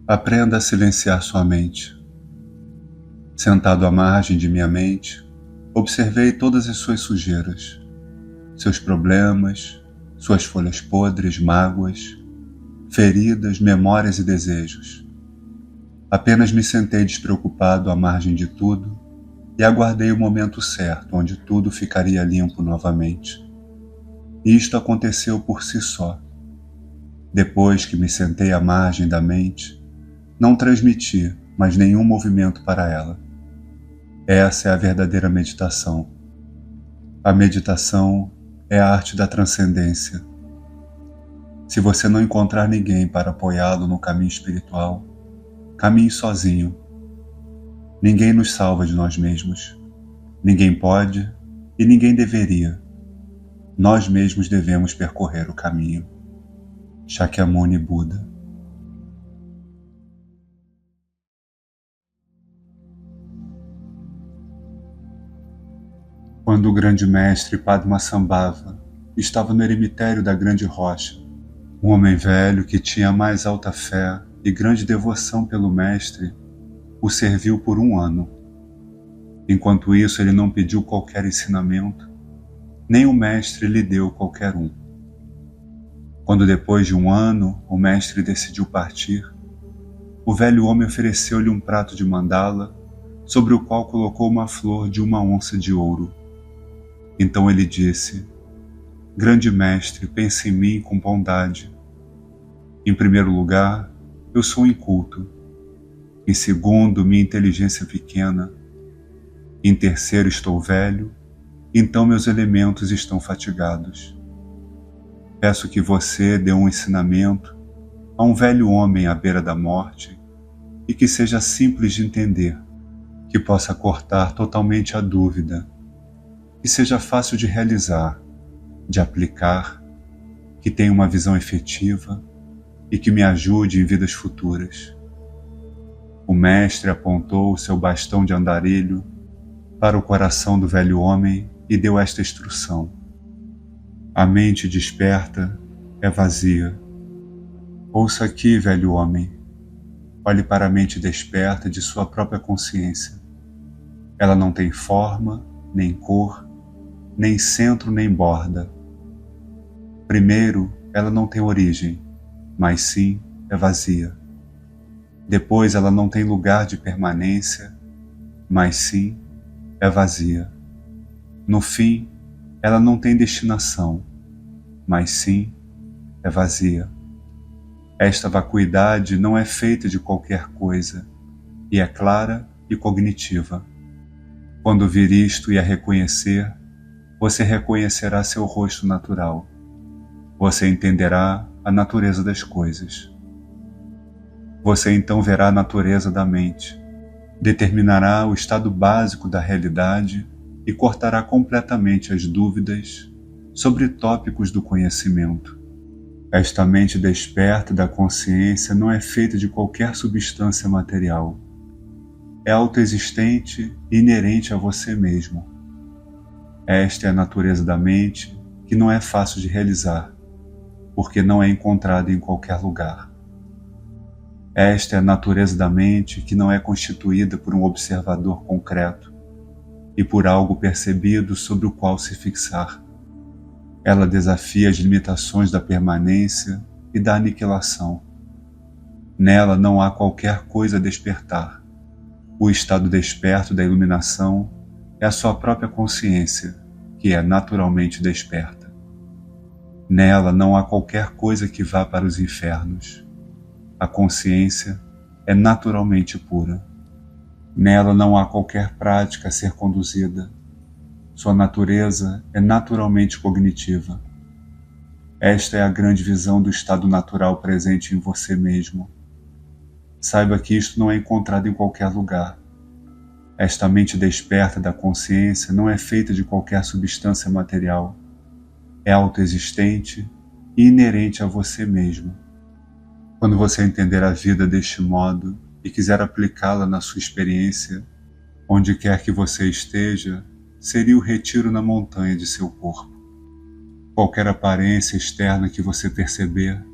Aprenda a silenciar sua mente. Sentado à margem de minha mente, observei todas as suas sujeiras, seus problemas, suas folhas podres, mágoas, feridas, memórias e desejos. Apenas me sentei despreocupado à margem de tudo e aguardei o momento certo onde tudo ficaria limpo novamente. E isto aconteceu por si só. Depois que me sentei à margem da mente, não transmiti mais nenhum movimento para ela. Essa é a verdadeira meditação. A meditação é a arte da transcendência. Se você não encontrar ninguém para apoiá-lo no caminho espiritual, caminhe sozinho. Ninguém nos salva de nós mesmos. Ninguém pode e ninguém deveria. Nós mesmos devemos percorrer o caminho. Shakyamuni Buda. Quando o grande mestre Padmasambhava estava no eremitério da grande rocha, um homem velho que tinha a mais alta fé e grande devoção pelo mestre o serviu por 1 ano. Enquanto isso, ele não pediu qualquer ensinamento, nem o mestre lhe deu qualquer um. Quando depois de 1 ano o mestre decidiu partir, o velho homem ofereceu-lhe um prato de mandala, sobre o qual colocou uma flor de 1 onça de ouro. Então ele disse: Grande mestre, pense em mim com bondade. Em primeiro lugar, eu sou inculto. Em segundo, minha inteligência é pequena. Em terceiro, estou velho, então meus elementos estão fatigados. Peço que você dê um ensinamento a um velho homem à beira da morte e que seja simples de entender, que possa cortar totalmente a dúvida, que seja fácil de realizar, de aplicar, que tenha uma visão efetiva e que me ajude em vidas futuras. O mestre apontou o seu bastão de andarilho para o coração do velho homem e deu esta instrução: a mente desperta é vazia. Ouça aqui, velho homem. Olhe para a mente desperta de sua própria consciência. Ela não tem forma, nem cor, nem centro, nem borda. Primeiro, ela não tem origem, mas sim é vazia. Depois, ela não tem lugar de permanência, mas sim é vazia. No fim, ela não tem destinação, mas sim é vazia. Esta vacuidade não é feita de qualquer coisa, e é clara e cognitiva. Quando vir isto e a reconhecer, você reconhecerá seu rosto natural. Você entenderá a natureza das coisas. Você então verá a natureza da mente, determinará o estado básico da realidade e cortará completamente as dúvidas sobre tópicos do conhecimento. Esta mente desperta da consciência não é feita de qualquer substância material. É autoexistente e inerente a você mesmo. Esta é a natureza da mente que não é fácil de realizar, porque não é encontrada em qualquer lugar. Esta é a natureza da mente que não é constituída por um observador concreto e por algo percebido sobre o qual se fixar. Ela desafia as limitações da permanência e da aniquilação. Nela não há qualquer coisa a despertar. O estado desperto da iluminação é a sua própria consciência, que é naturalmente desperta. Nela não há qualquer coisa que vá para os infernos. A consciência é naturalmente pura. Nela não há qualquer prática a ser conduzida. Sua natureza é naturalmente cognitiva. Esta é a grande visão do estado natural presente em você mesmo. Saiba que isto não é encontrado em qualquer lugar. Esta mente desperta da consciência não é feita de qualquer substância material. É autoexistente e inerente a você mesmo. Quando você entender a vida deste modo e quiser aplicá-la na sua experiência, onde quer que você esteja, seria o retiro na montanha de seu corpo. Qualquer aparência externa que você perceber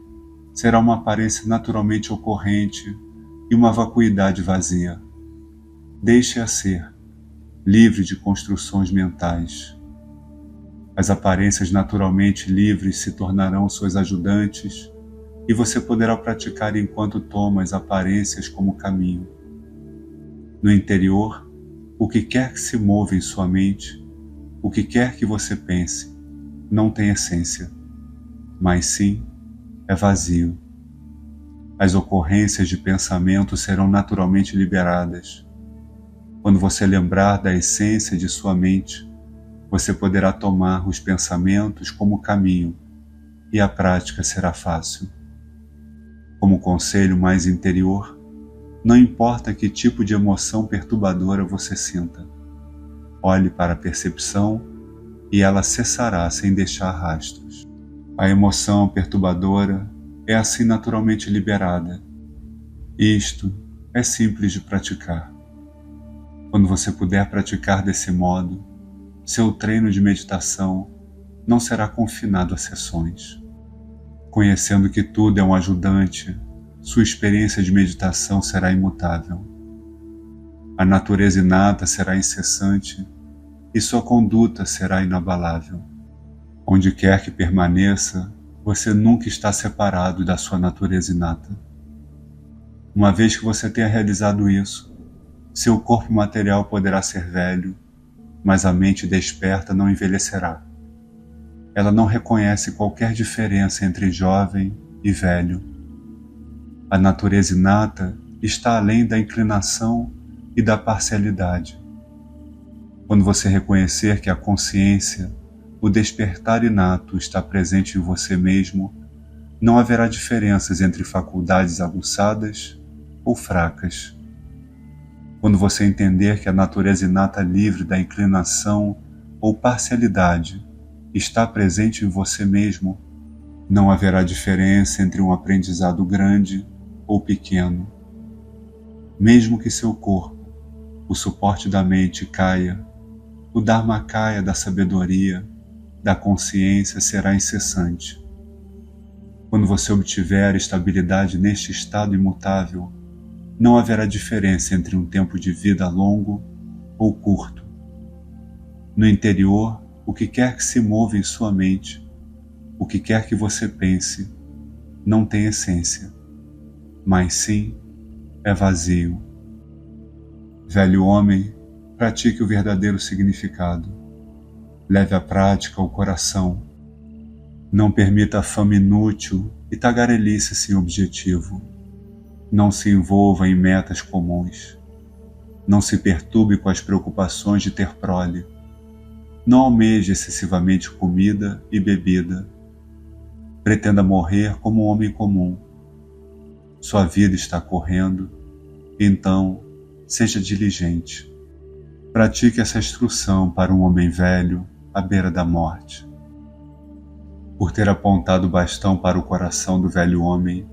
será uma aparência naturalmente ocorrente e uma vacuidade vazia. Deixe-a ser, livre de construções mentais. As aparências naturalmente livres se tornarão suas ajudantes e você poderá praticar enquanto toma as aparências como caminho. No interior, o que quer que se mova em sua mente, o que quer que você pense, não tem essência, mas sim é vazio. As ocorrências de pensamento serão naturalmente liberadas. Quando você lembrar da essência de sua mente, você poderá tomar os pensamentos como caminho e a prática será fácil. Como conselho mais interior, não importa que tipo de emoção perturbadora você sinta, olhe para a percepção e ela cessará sem deixar rastros. A emoção perturbadora é assim naturalmente liberada. Isto é simples de praticar. Quando você puder praticar desse modo, seu treino de meditação não será confinado a sessões. Conhecendo que tudo é um ajudante, sua experiência de meditação será imutável. A natureza inata será incessante e sua conduta será inabalável. Onde quer que permaneça, você nunca está separado da sua natureza inata. Uma vez que você tenha realizado isso, seu corpo material poderá ser velho, mas a mente desperta não envelhecerá. Ela não reconhece qualquer diferença entre jovem e velho. A natureza inata está além da inclinação e da parcialidade. Quando você reconhecer que a consciência, o despertar inato está presente em você mesmo, não haverá diferenças entre faculdades aguçadas ou fracas. Quando você entender que a natureza inata livre da inclinação ou parcialidade está presente em você mesmo, não haverá diferença entre um aprendizado grande ou pequeno. Mesmo que seu corpo, o suporte da mente, caia, o dharmakaya da sabedoria, da consciência será incessante. Quando você obtiver estabilidade neste estado imutável, não haverá diferença entre um tempo de vida longo ou curto. No interior, o que quer que se mova em sua mente, o que quer que você pense, não tem essência, mas sim é vazio. Velho homem, pratique o verdadeiro significado. Leve a prática ao coração. Não permita a fama inútil e tagarelice sem objetivo. Não se envolva em metas comuns. Não se perturbe com as preocupações de ter prole. Não almeje excessivamente comida e bebida. Pretenda morrer como um homem comum. Sua vida está correndo, então seja diligente. Pratique essa instrução para um homem velho à beira da morte. Por ter apontado o bastão para o coração do velho homem,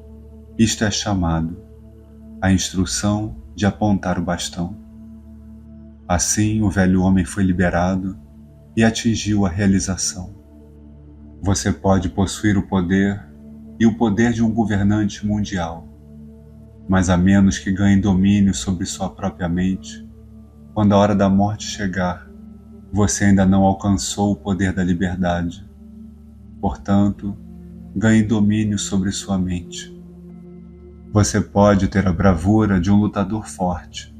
isto é chamado a instrução de apontar o bastão. Assim, o velho homem foi liberado e atingiu a realização. Você pode possuir o poder e o poder de um governante mundial, mas a menos que ganhe domínio sobre sua própria mente, quando a hora da morte chegar, você ainda não alcançou o poder da liberdade. Portanto, ganhe domínio sobre sua mente. Você pode ter a bravura de um lutador forte,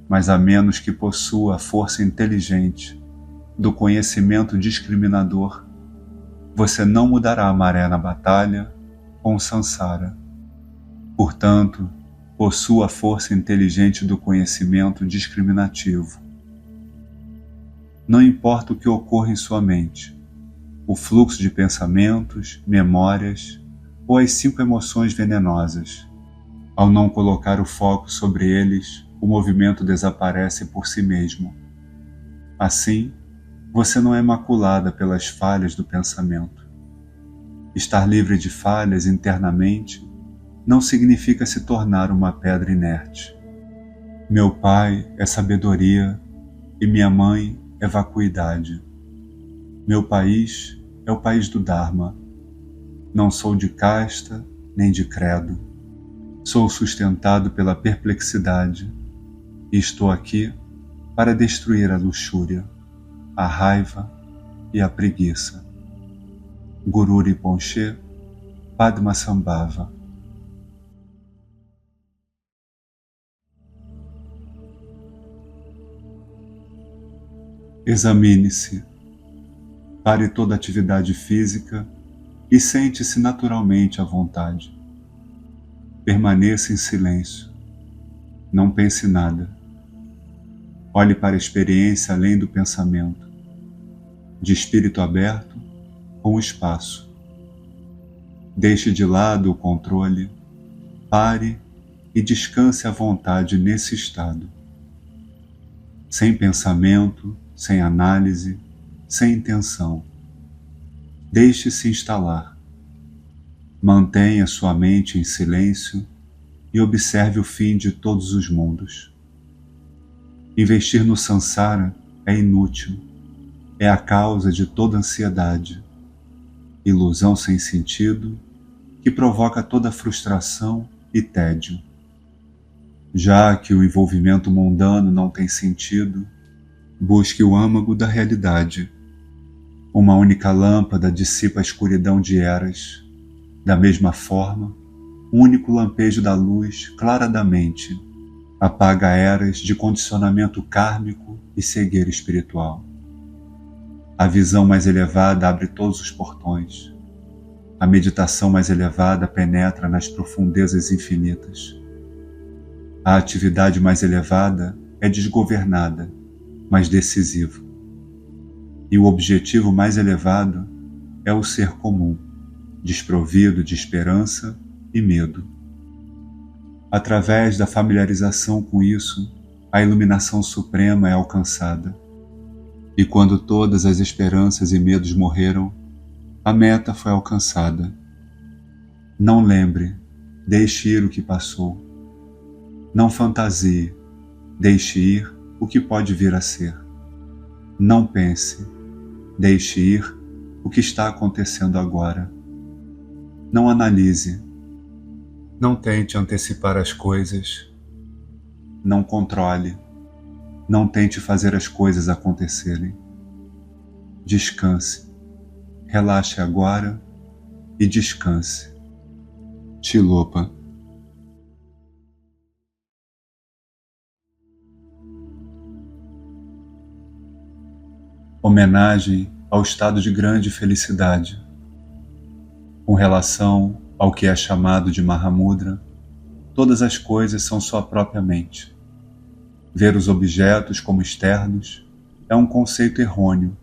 mas a menos que possua a força inteligente do conhecimento discriminador, você não mudará a maré na batalha com o Sansara. Portanto, possua a força inteligente do conhecimento discriminativo. Não importa o que ocorra em sua mente, o fluxo de pensamentos, memórias ou as 5 emoções venenosas. Ao não colocar o foco sobre eles, o movimento desaparece por si mesmo. Assim, você não é maculada pelas falhas do pensamento. Estar livre de falhas internamente não significa se tornar uma pedra inerte. Meu pai é sabedoria e minha mãe é vacuidade. Meu país é o país do Dharma. Não sou de casta nem de credo. Sou sustentado pela perplexidade e estou aqui para destruir a luxúria, a raiva e a preguiça. Guru Rinpoche, Padmasambhava. Examine-se, pare toda atividade física e sente-se naturalmente à vontade. Permaneça em silêncio. Não pense nada. Olhe para a experiência além do pensamento. De espírito aberto, com o espaço. Deixe de lado o controle, pare e descanse à vontade nesse estado. Sem pensamento, sem análise, sem intenção. Deixe-se instalar. Mantenha sua mente em silêncio e observe o fim de todos os mundos. Investir no samsara é inútil, é a causa de toda ansiedade, ilusão sem sentido que provoca toda frustração e tédio. Já que o envolvimento mundano não tem sentido, busque o âmago da realidade. Uma única lâmpada dissipa a escuridão de eras. Da mesma forma, um único lampejo da luz clara da mente apaga eras de condicionamento kármico e cegueira espiritual. A visão mais elevada abre todos os portões. A meditação mais elevada penetra nas profundezas infinitas. A atividade mais elevada é desgovernada, mas decisiva. E o objetivo mais elevado é o ser comum, desprovido de esperança e medo. Através da familiarização com isso, a iluminação suprema é alcançada. E quando todas as esperanças e medos morreram, a meta foi alcançada. Não lembre, deixe ir o que passou. Não fantasie, deixe ir o que pode vir a ser. Não pense, deixe ir o que está acontecendo agora. Não analise, não tente antecipar as coisas. Não controle, não tente fazer as coisas acontecerem. Descanse, relaxe agora e descanse. Tilopa. Homenagem ao estado de grande felicidade. Com relação ao que é chamado de Mahamudra, todas as coisas são sua própria mente. Ver os objetos como externos é um conceito errôneo.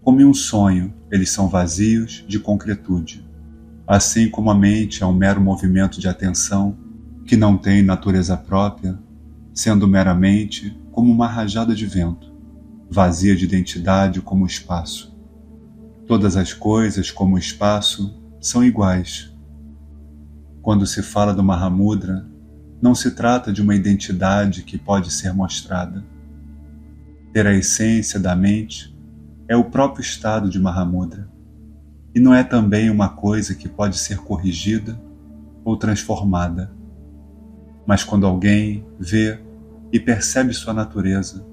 Como em um sonho, eles são vazios de concretude. Assim como a mente é um mero movimento de atenção que não tem natureza própria, sendo meramente como uma rajada de vento, vazia de identidade como o espaço. Todas as coisas, como o espaço, são iguais. Quando se fala do Mahamudra, não se trata de uma identidade que pode ser mostrada. Ter a essência da mente é o próprio estado de Mahamudra, e não é também uma coisa que pode ser corrigida ou transformada. Mas quando alguém vê e percebe sua natureza,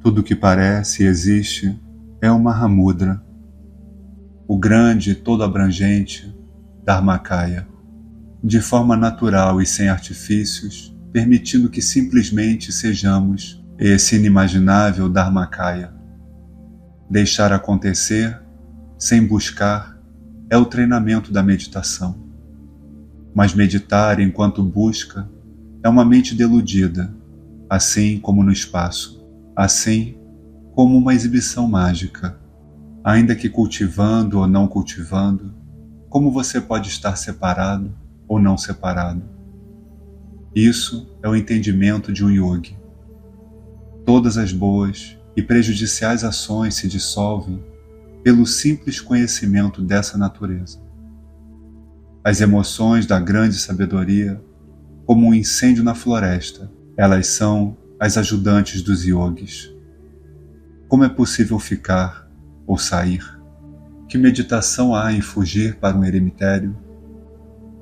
tudo o que parece e existe é o Mahamudra, o grande e todo abrangente Dharmakaya, de forma natural e sem artifícios, permitindo que simplesmente sejamos esse inimaginável Dharmakaya. Deixar acontecer, sem buscar, é o treinamento da meditação. Mas meditar enquanto busca é uma mente deludida, assim como no espaço, assim como uma exibição mágica. Ainda que cultivando ou não cultivando, como você pode estar separado ou não separado? Isso é o entendimento de um yogi. Todas as boas e prejudiciais ações se dissolvem pelo simples conhecimento dessa natureza. As emoções da grande sabedoria, como um incêndio na floresta, elas são as ajudantes dos yogis. Como é possível ficar ou sair? Que meditação há em fugir para um eremitério?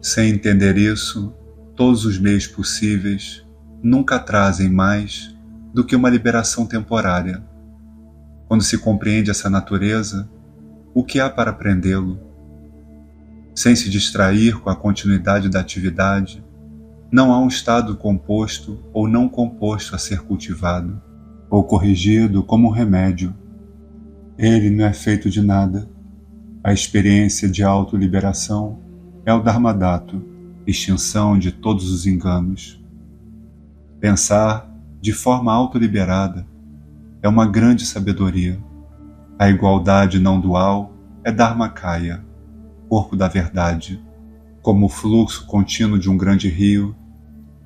Sem entender isso, Todos os meios possíveis nunca trazem mais do que uma liberação temporária. Quando se compreende essa natureza, o que há para aprendê-lo? Sem se distrair com a continuidade da atividade, não há um estado composto ou não composto a ser cultivado, ou corrigido como um remédio. Ele não é feito de nada. A experiência de autoliberação é o Dharmadato, extinção de todos os enganos. Pensar de forma autoliberada é uma grande sabedoria. A igualdade não dual é Dharmakaya, corpo da verdade. Como o fluxo contínuo de um grande rio,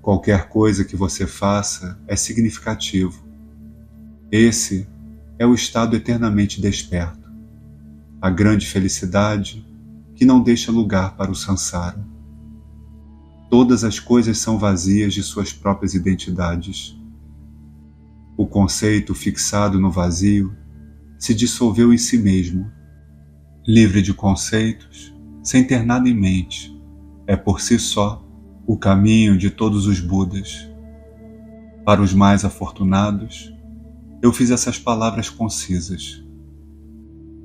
qualquer coisa que você faça é significativo. Esse é o estado eternamente desperto, a grande felicidade que não deixa lugar para o samsara. Todas as coisas são vazias de suas próprias identidades. O conceito fixado no vazio se dissolveu em si mesmo. Livre de conceitos, sem ter nada em mente, é por si só o caminho de todos os Budas. Para os mais afortunados, eu fiz essas palavras concisas,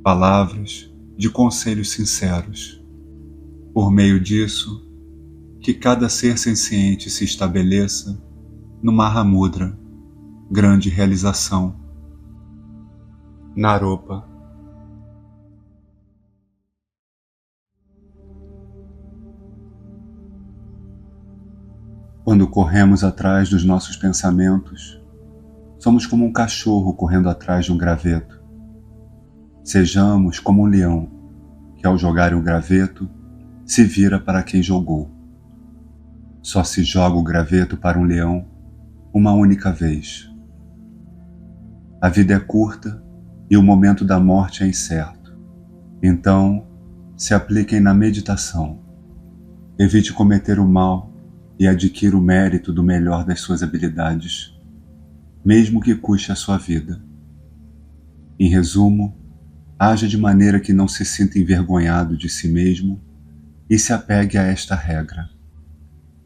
palavras de conselhos sinceros. Por meio disso, que cada ser senciente se estabeleça no Mahamudra, grande realização. Naropa. Quando corremos atrás dos nossos pensamentos, somos como um cachorro correndo atrás de um graveto. Sejamos como um leão, que ao jogar o graveto, se vira para quem jogou. Só se joga o graveto para um leão uma única vez. A vida é curta e o momento da morte é incerto. Então, se apliquem na meditação. Evite cometer o mal e adquira o mérito do melhor das suas habilidades, mesmo que custe a sua vida. Em resumo, haja de maneira que não se sinta envergonhado de si mesmo e se apegue a esta regra.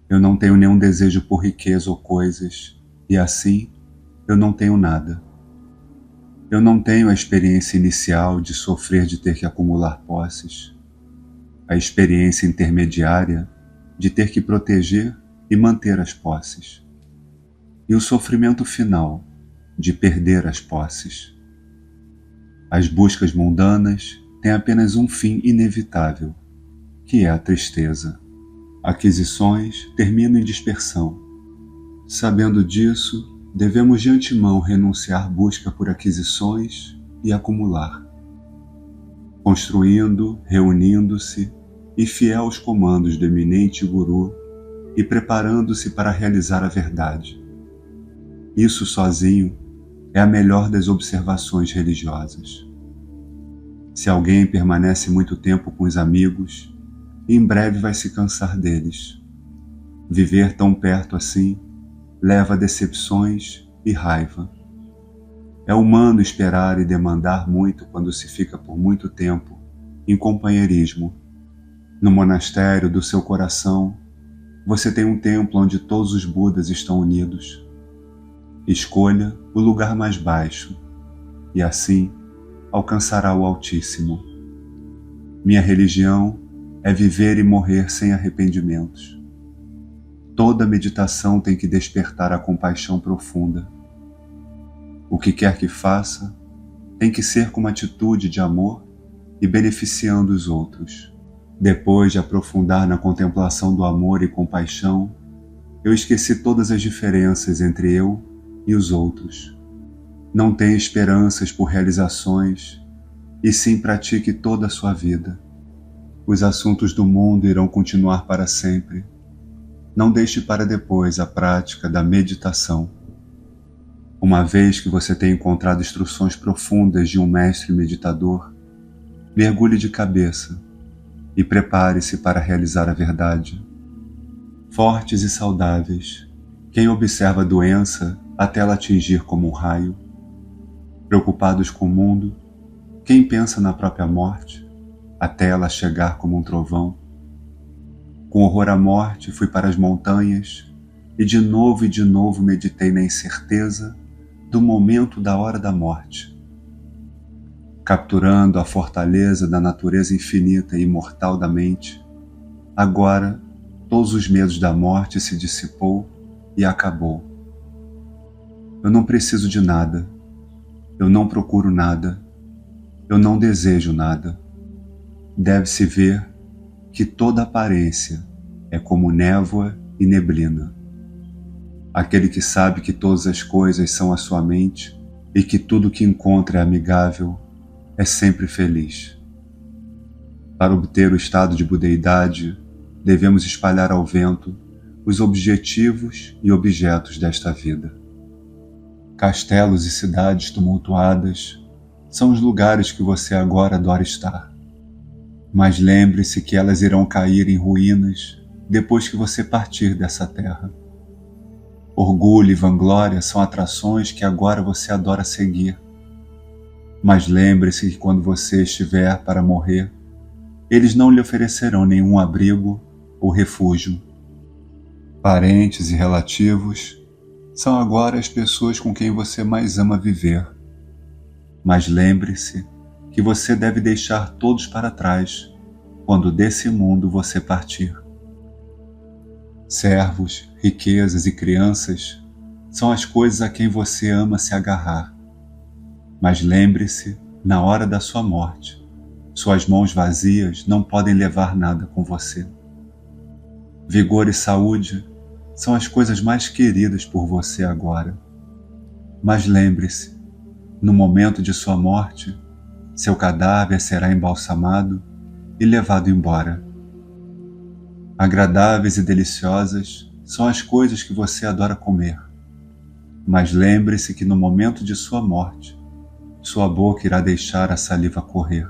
Eu não tenho nenhum desejo por riqueza ou coisas, e assim eu não tenho nada. Eu não tenho a experiência inicial de sofrer de ter que acumular posses, a experiência intermediária de ter que proteger e manter as posses, e o sofrimento final de perder as posses. As buscas mundanas têm apenas um fim inevitável, que é a tristeza. Aquisições terminam em dispersão. Sabendo disso, devemos de antemão renunciar à busca por aquisições e acumular, construindo, reunindo-se e fiel aos comandos do eminente Guru e preparando-se para realizar a verdade. Isso sozinho é a melhor das observações religiosas. Se alguém permanece muito tempo com os amigos, em breve vai se cansar deles. Viver tão perto assim leva a decepções e raiva. É humano esperar e demandar muito quando se fica por muito tempo em companheirismo. No monastério do seu coração, você tem um templo onde todos os Budas estão unidos. Escolha o lugar mais baixo e assim alcançará o Altíssimo. Minha religião é viver e morrer sem arrependimentos. Toda meditação tem que despertar a compaixão profunda. O que quer que faça, tem que ser com uma atitude de amor e beneficiando os outros. Depois de aprofundar na contemplação do amor e compaixão, eu esqueci todas as diferenças entre eu e os outros. Não tenha esperanças por realizações, e sim pratique toda a sua vida. Os assuntos do mundo irão continuar para sempre. Não deixe para depois a prática da meditação. Uma vez que você tenha encontrado instruções profundas de um mestre meditador, mergulhe de cabeça e prepare-se para realizar a verdade. Fortes e saudáveis, quem observa a doença até ela atingir como um raio? Preocupados com o mundo, quem pensa na própria morte até ela chegar como um trovão? Com horror à morte, fui para as montanhas e de novo meditei na incerteza do momento da hora da morte. Capturando a fortaleza da natureza infinita e imortal da mente, agora todos os medos da morte se dissipou e acabou. Eu não preciso de nada, eu não procuro nada, eu não desejo nada. Deve-se ver que toda aparência é como névoa e neblina. Aquele que sabe que todas as coisas são a sua mente e que tudo que encontra é amigável, é sempre feliz. Para obter o estado de budeidade, devemos espalhar ao vento os objetivos e objetos desta vida. Castelos e cidades tumultuadas são os lugares que você agora adora estar. Mas lembre-se que elas irão cair em ruínas depois que você partir dessa terra. Orgulho e vanglória são atrações que agora você adora seguir. Mas lembre-se que quando você estiver para morrer, eles não lhe oferecerão nenhum abrigo ou refúgio. Parentes e relativos são agora as pessoas com quem você mais ama viver. Mas lembre-se que você deve deixar todos para trás quando desse mundo você partir. Servos, riquezas e crianças são as coisas a quem você ama se agarrar. Mas lembre-se, na hora da sua morte, suas mãos vazias não podem levar nada com você. Vigor e saúde são as coisas mais queridas por você agora. Mas lembre-se, no momento de sua morte, seu cadáver será embalsamado e levado embora. Agradáveis e deliciosas são as coisas que você adora comer. Mas lembre-se que no momento de sua morte, sua boca irá deixar a saliva correr.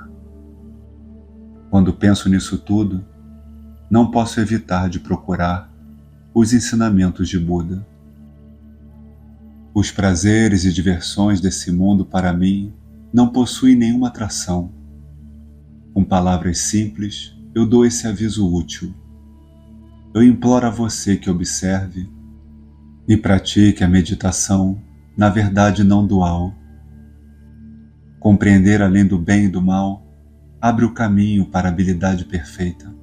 Quando penso nisso tudo, não posso evitar de procurar os ensinamentos de Buda. Os prazeres e diversões desse mundo para mim não possuem nenhuma atração. Com palavras simples, eu dou esse aviso útil. Eu imploro a você que observe e pratique a meditação na verdade não dual. Compreender além do bem e do mal abre o caminho para a habilidade perfeita.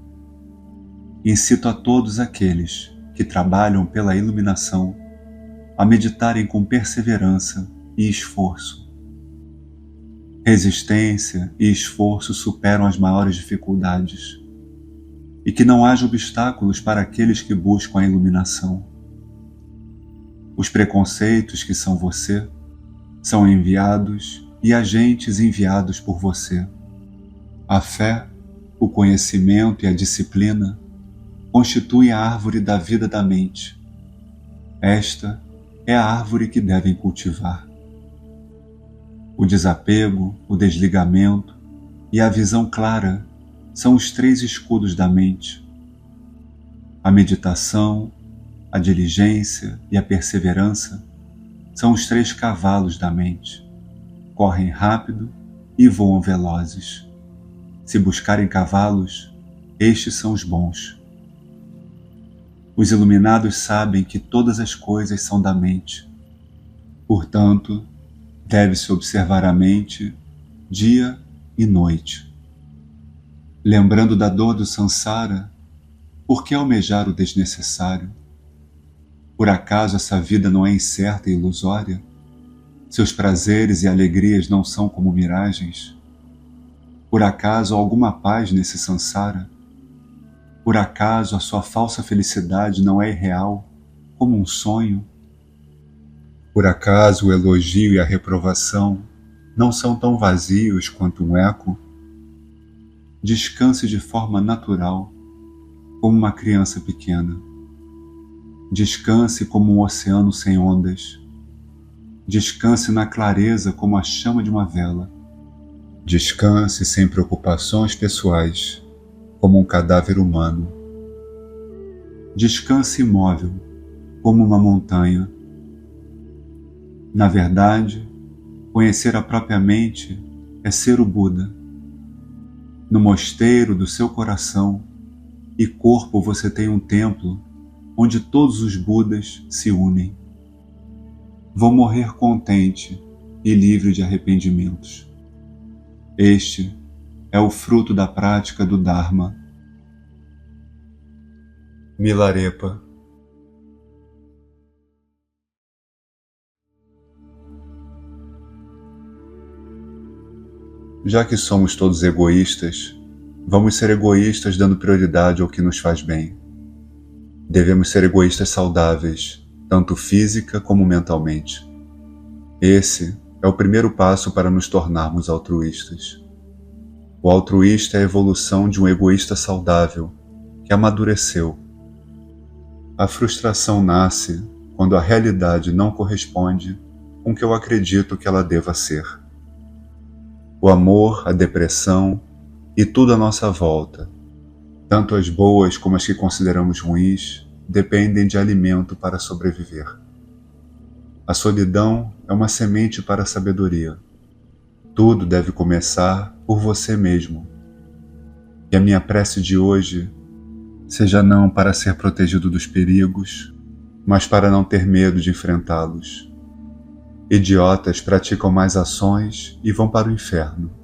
Incito a todos aqueles que trabalham pela iluminação a meditarem com perseverança e esforço. Resistência e esforço superam as maiores dificuldades, e que não haja obstáculos para aqueles que buscam a iluminação. Os preconceitos que são você são enviados e agentes enviados por você. A fé, o conhecimento e a disciplina constituem a árvore da vida da mente. Esta é a árvore que devem cultivar. O desapego, o desligamento e a visão clara são os 3 escudos da mente. A meditação, a diligência e a perseverança são os 3 cavalos da mente. Correm rápido e voam velozes. Se buscarem cavalos, estes são os bons. Os iluminados sabem que todas as coisas são da mente. Portanto, deve-se observar a mente dia e noite. Lembrando da dor do samsara, por que almejar o desnecessário? Por acaso essa vida não é incerta e ilusória? Seus prazeres e alegrias não são como miragens? Por acaso há alguma paz nesse samsara? Por acaso a sua falsa felicidade não é irreal, como um sonho? Por acaso o elogio e a reprovação não são tão vazios quanto um eco? Descanse de forma natural, como uma criança pequena. Descanse como um oceano sem ondas. Descanse na clareza como a chama de uma vela. Descanse sem preocupações pessoais, como um cadáver humano. Descanse imóvel, como uma montanha. Na verdade, conhecer a própria mente é ser o Buda. No mosteiro do seu coração, e corpo você tem um templo onde todos os Budas se unem. Vou morrer contente e livre de arrependimentos. Este é o fruto da prática do Dharma. Milarepa. Já que somos todos egoístas, vamos ser egoístas dando prioridade ao que nos faz bem. Devemos ser egoístas saudáveis, tanto física como mentalmente. Esse é o primeiro passo para nos tornarmos altruístas. O altruísta é a evolução de um egoísta saudável, que amadureceu. A frustração nasce quando a realidade não corresponde com o que eu acredito que ela deva ser. O amor, a depressão e tudo à nossa volta, tanto as boas como as que consideramos ruins, dependem de alimento para sobreviver. A solidão é uma semente para a sabedoria. Tudo deve começar por você mesmo. E a minha prece de hoje seja não para ser protegido dos perigos, mas para não ter medo de enfrentá-los. Idiotas praticam más ações e vão para o inferno.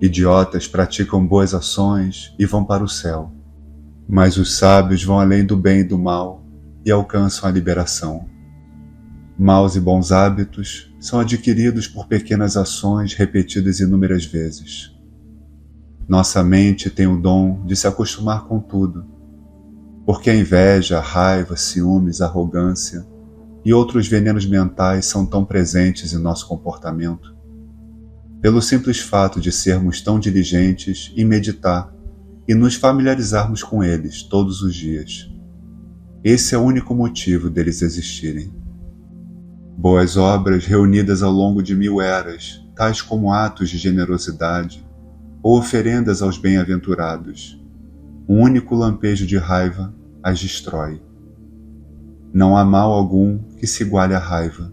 Idiotas praticam boas ações e vão para o céu. Mas os sábios vão além do bem e do mal e alcançam a liberação. Maus e bons hábitos são adquiridos por pequenas ações repetidas inúmeras vezes. Nossa mente tem o dom de se acostumar com tudo, porque a inveja, a raiva, ciúmes, a arrogância e outros venenos mentais são tão presentes em nosso comportamento. Pelo simples fato de sermos tão diligentes em meditar e nos familiarizarmos com eles todos os dias. Esse é o único motivo deles existirem. Boas obras reunidas ao longo de 1000 eras, tais como atos de generosidade ou oferendas aos bem-aventurados, um único lampejo de raiva as destrói. Não há mal algum que se iguale à raiva,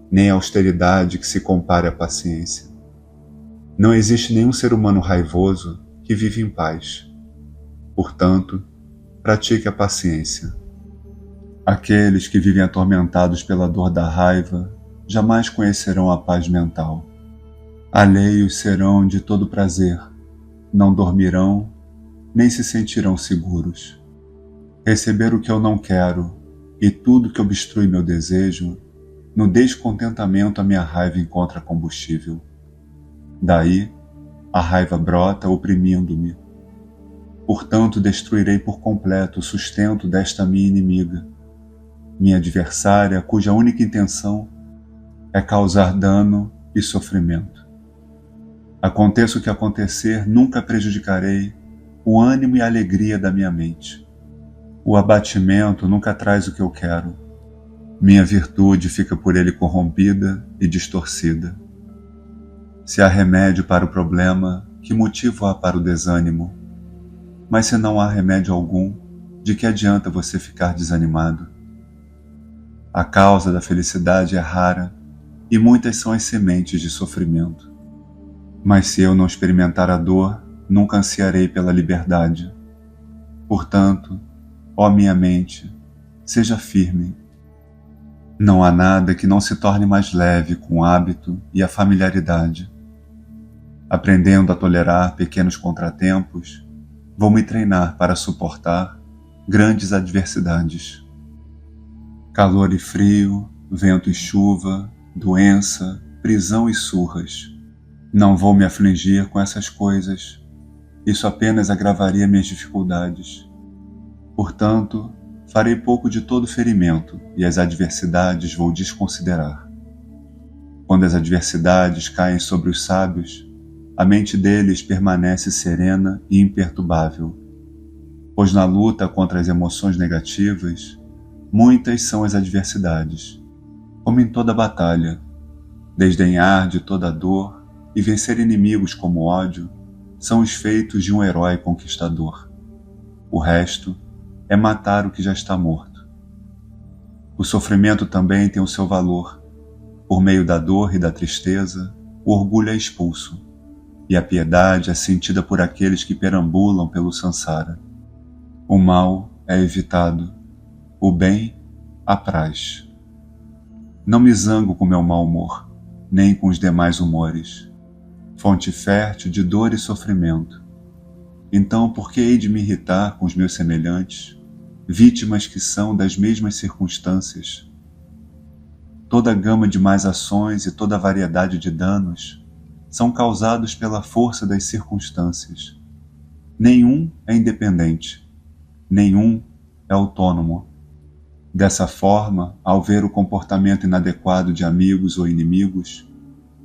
nem a austeridade que se compare à paciência. Não existe nenhum ser humano raivoso que vive em paz. Portanto, pratique a paciência. Aqueles que vivem atormentados pela dor da raiva jamais conhecerão a paz mental. Alheios serão de todo prazer, não dormirão, nem se sentirão seguros. Receber o que eu não quero e tudo que obstrui meu desejo, no descontentamento a minha raiva encontra combustível. Daí, a raiva brota oprimindo-me. Portanto, destruirei por completo o sustento desta minha inimiga, minha adversária, cuja única intenção é causar dano e sofrimento. Aconteça o que acontecer, nunca prejudicarei o ânimo e a alegria da minha mente. O abatimento nunca traz o que eu quero. Minha virtude fica por ele corrompida e distorcida. Se há remédio para o problema, que motivo há para o desânimo? Mas se não há remédio algum, de que adianta você ficar desanimado? A causa da felicidade é rara e muitas são as sementes de sofrimento. Mas se eu não experimentar a dor, nunca ansiarei pela liberdade. Portanto, ó minha mente, seja firme. Não há nada que não se torne mais leve com o hábito e a familiaridade. Aprendendo a tolerar pequenos contratempos, vou me treinar para suportar grandes adversidades. Calor e frio, vento e chuva, doença, prisão e surras. Não vou me afligir com essas coisas. Isso apenas agravaria minhas dificuldades. Portanto, farei pouco de todo ferimento e as adversidades vou desconsiderar. Quando as adversidades caem sobre os sábios, a mente deles permanece serena e imperturbável, pois na luta contra as emoções negativas, muitas são as adversidades. Como em toda batalha, desdenhar de toda dor e vencer inimigos como ódio são os feitos de um herói conquistador. O resto é matar o que já está morto. O sofrimento também tem o seu valor. Por meio da dor e da tristeza, o orgulho é expulso, e a piedade é sentida por aqueles que perambulam pelo sansara. O mal é evitado, o bem apraz. Não me zango com meu mau humor, nem com os demais humores, fonte fértil de dor e sofrimento. Então, por que hei de me irritar com os meus semelhantes, vítimas que são das mesmas circunstâncias? Toda a gama de más ações e toda a variedade de danos são causados pela força das circunstâncias. Nenhum é independente, nenhum é autônomo. Dessa forma, ao ver o comportamento inadequado de amigos ou inimigos,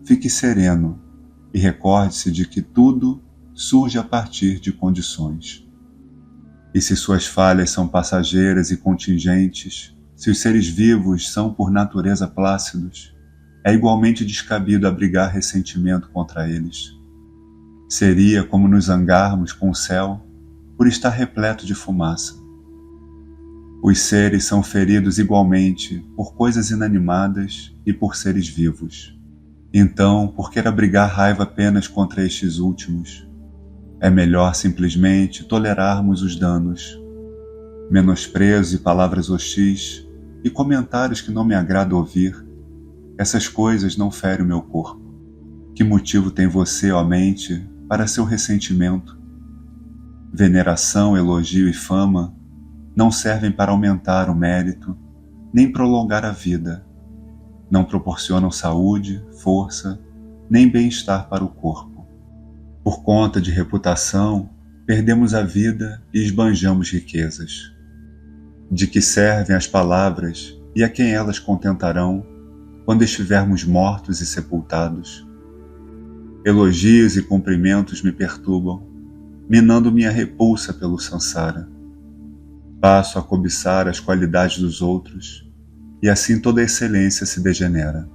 fique sereno e recorde-se de que tudo surge a partir de condições. E se suas falhas são passageiras e contingentes, se os seres vivos são por natureza plácidos, é igualmente descabido abrigar ressentimento contra eles. Seria como nos zangarmos com o céu por estar repleto de fumaça. Os seres são feridos igualmente por coisas inanimadas e por seres vivos. Então, por que abrigar raiva apenas contra estes últimos? É melhor simplesmente tolerarmos os danos. Menosprezo e palavras hostis e comentários que não me agrada ouvir, essas coisas não ferem o meu corpo. Que motivo tem você, ó mente, para seu ressentimento? Veneração, elogio e fama não servem para aumentar o mérito, nem prolongar a vida. Não proporcionam saúde, força, nem bem-estar para o corpo. Por conta de reputação, perdemos a vida e esbanjamos riquezas. De que servem as palavras e a quem elas contentarão quando estivermos mortos e sepultados? Elogios e cumprimentos me perturbam, minando minha repulsa pelo sansara. Passo a cobiçar as qualidades dos outros, e assim toda a excelência se degenera.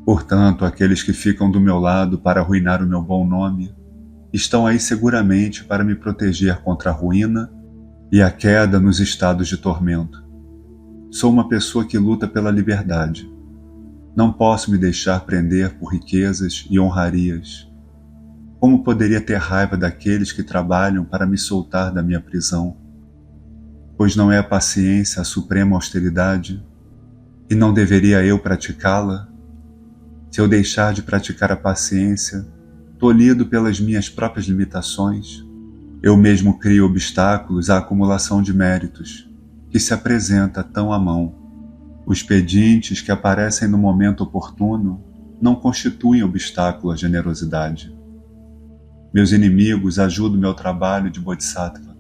Portanto, aqueles que ficam do meu lado para arruinar o meu bom nome, estão aí seguramente para me proteger contra a ruína e a queda nos estados de tormento. Sou uma pessoa que luta pela liberdade. Não posso me deixar prender por riquezas e honrarias. Como poderia ter raiva daqueles que trabalham para me soltar da minha prisão? Pois não é a paciência a suprema austeridade? E não deveria eu praticá-la? Se eu deixar de praticar a paciência, tolhido pelas minhas próprias limitações, eu mesmo crio obstáculos à acumulação de méritos, que se apresenta tão à mão. Os pedintes que aparecem no momento oportuno não constituem obstáculo à generosidade. Meus inimigos ajudam meu trabalho de bodhisattva,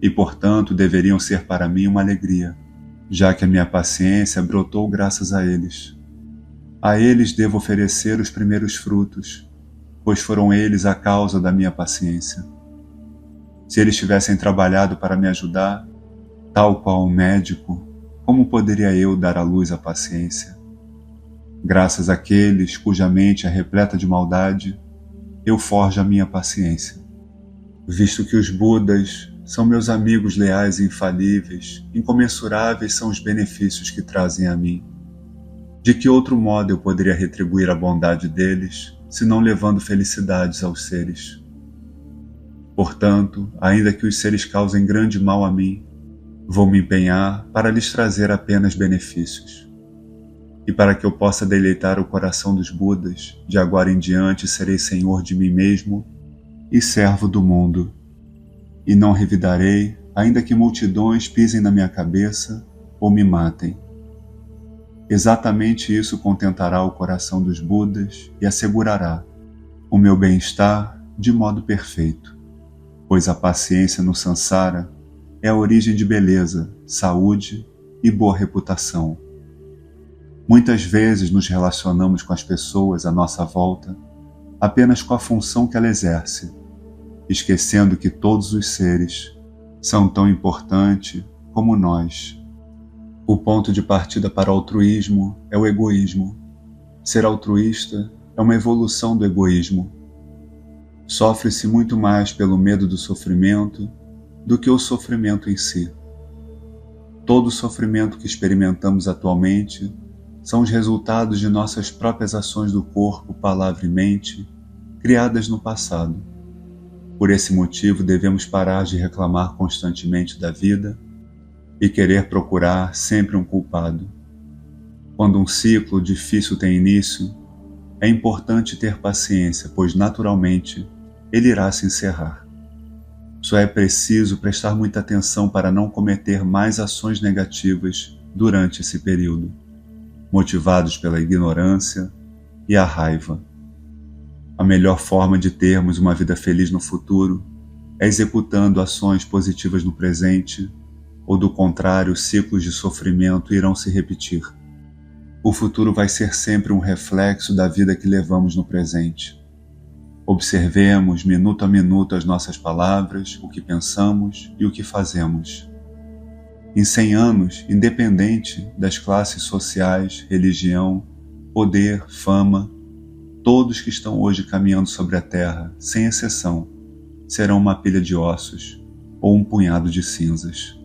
e portanto deveriam ser para mim uma alegria, já que a minha paciência brotou graças a eles. A eles devo oferecer os primeiros frutos, pois foram eles a causa da minha paciência. Se eles tivessem trabalhado para me ajudar, tal qual um médico, como poderia eu dar à luz a paciência? Graças àqueles cuja mente é repleta de maldade, eu forjo a minha paciência. Visto que os Budas são meus amigos leais e infalíveis, incomensuráveis são os benefícios que trazem a mim. De que outro modo eu poderia retribuir a bondade deles, senão levando felicidades aos seres? Portanto, ainda que os seres causem grande mal a mim, vou me empenhar para lhes trazer apenas benefícios. E para que eu possa deleitar o coração dos Budas, de agora em diante serei senhor de mim mesmo e servo do mundo. E não revidarei, ainda que multidões pisem na minha cabeça ou me matem. Exatamente isso contentará o coração dos Budas e assegurará o meu bem-estar de modo perfeito, pois a paciência no sansara é a origem de beleza, saúde e boa reputação. Muitas vezes nos relacionamos com as pessoas à nossa volta apenas com a função que ela exerce, esquecendo que todos os seres são tão importantes como nós. O ponto de partida para o altruísmo é o egoísmo. Ser altruísta é uma evolução do egoísmo. Sofre-se muito mais pelo medo do sofrimento do que o sofrimento em si. Todo o sofrimento que experimentamos atualmente são os resultados de nossas próprias ações do corpo, palavra e mente, criadas no passado. Por esse motivo, devemos parar de reclamar constantemente da vida e querer procurar sempre um culpado. Quando um ciclo difícil tem início, é importante ter paciência, pois naturalmente ele irá se encerrar. Só é preciso prestar muita atenção para não cometer mais ações negativas durante esse período, motivados pela ignorância e a raiva. A melhor forma de termos uma vida feliz no futuro é executando ações positivas no presente, ou do contrário, ciclos de sofrimento irão se repetir. O futuro vai ser sempre um reflexo da vida que levamos no presente. Observemos minuto a minuto as nossas palavras, o que pensamos e o que fazemos. Em 100 anos, independente das classes sociais, religião, poder, fama, todos que estão hoje caminhando sobre a terra, sem exceção, serão uma pilha de ossos ou um punhado de cinzas.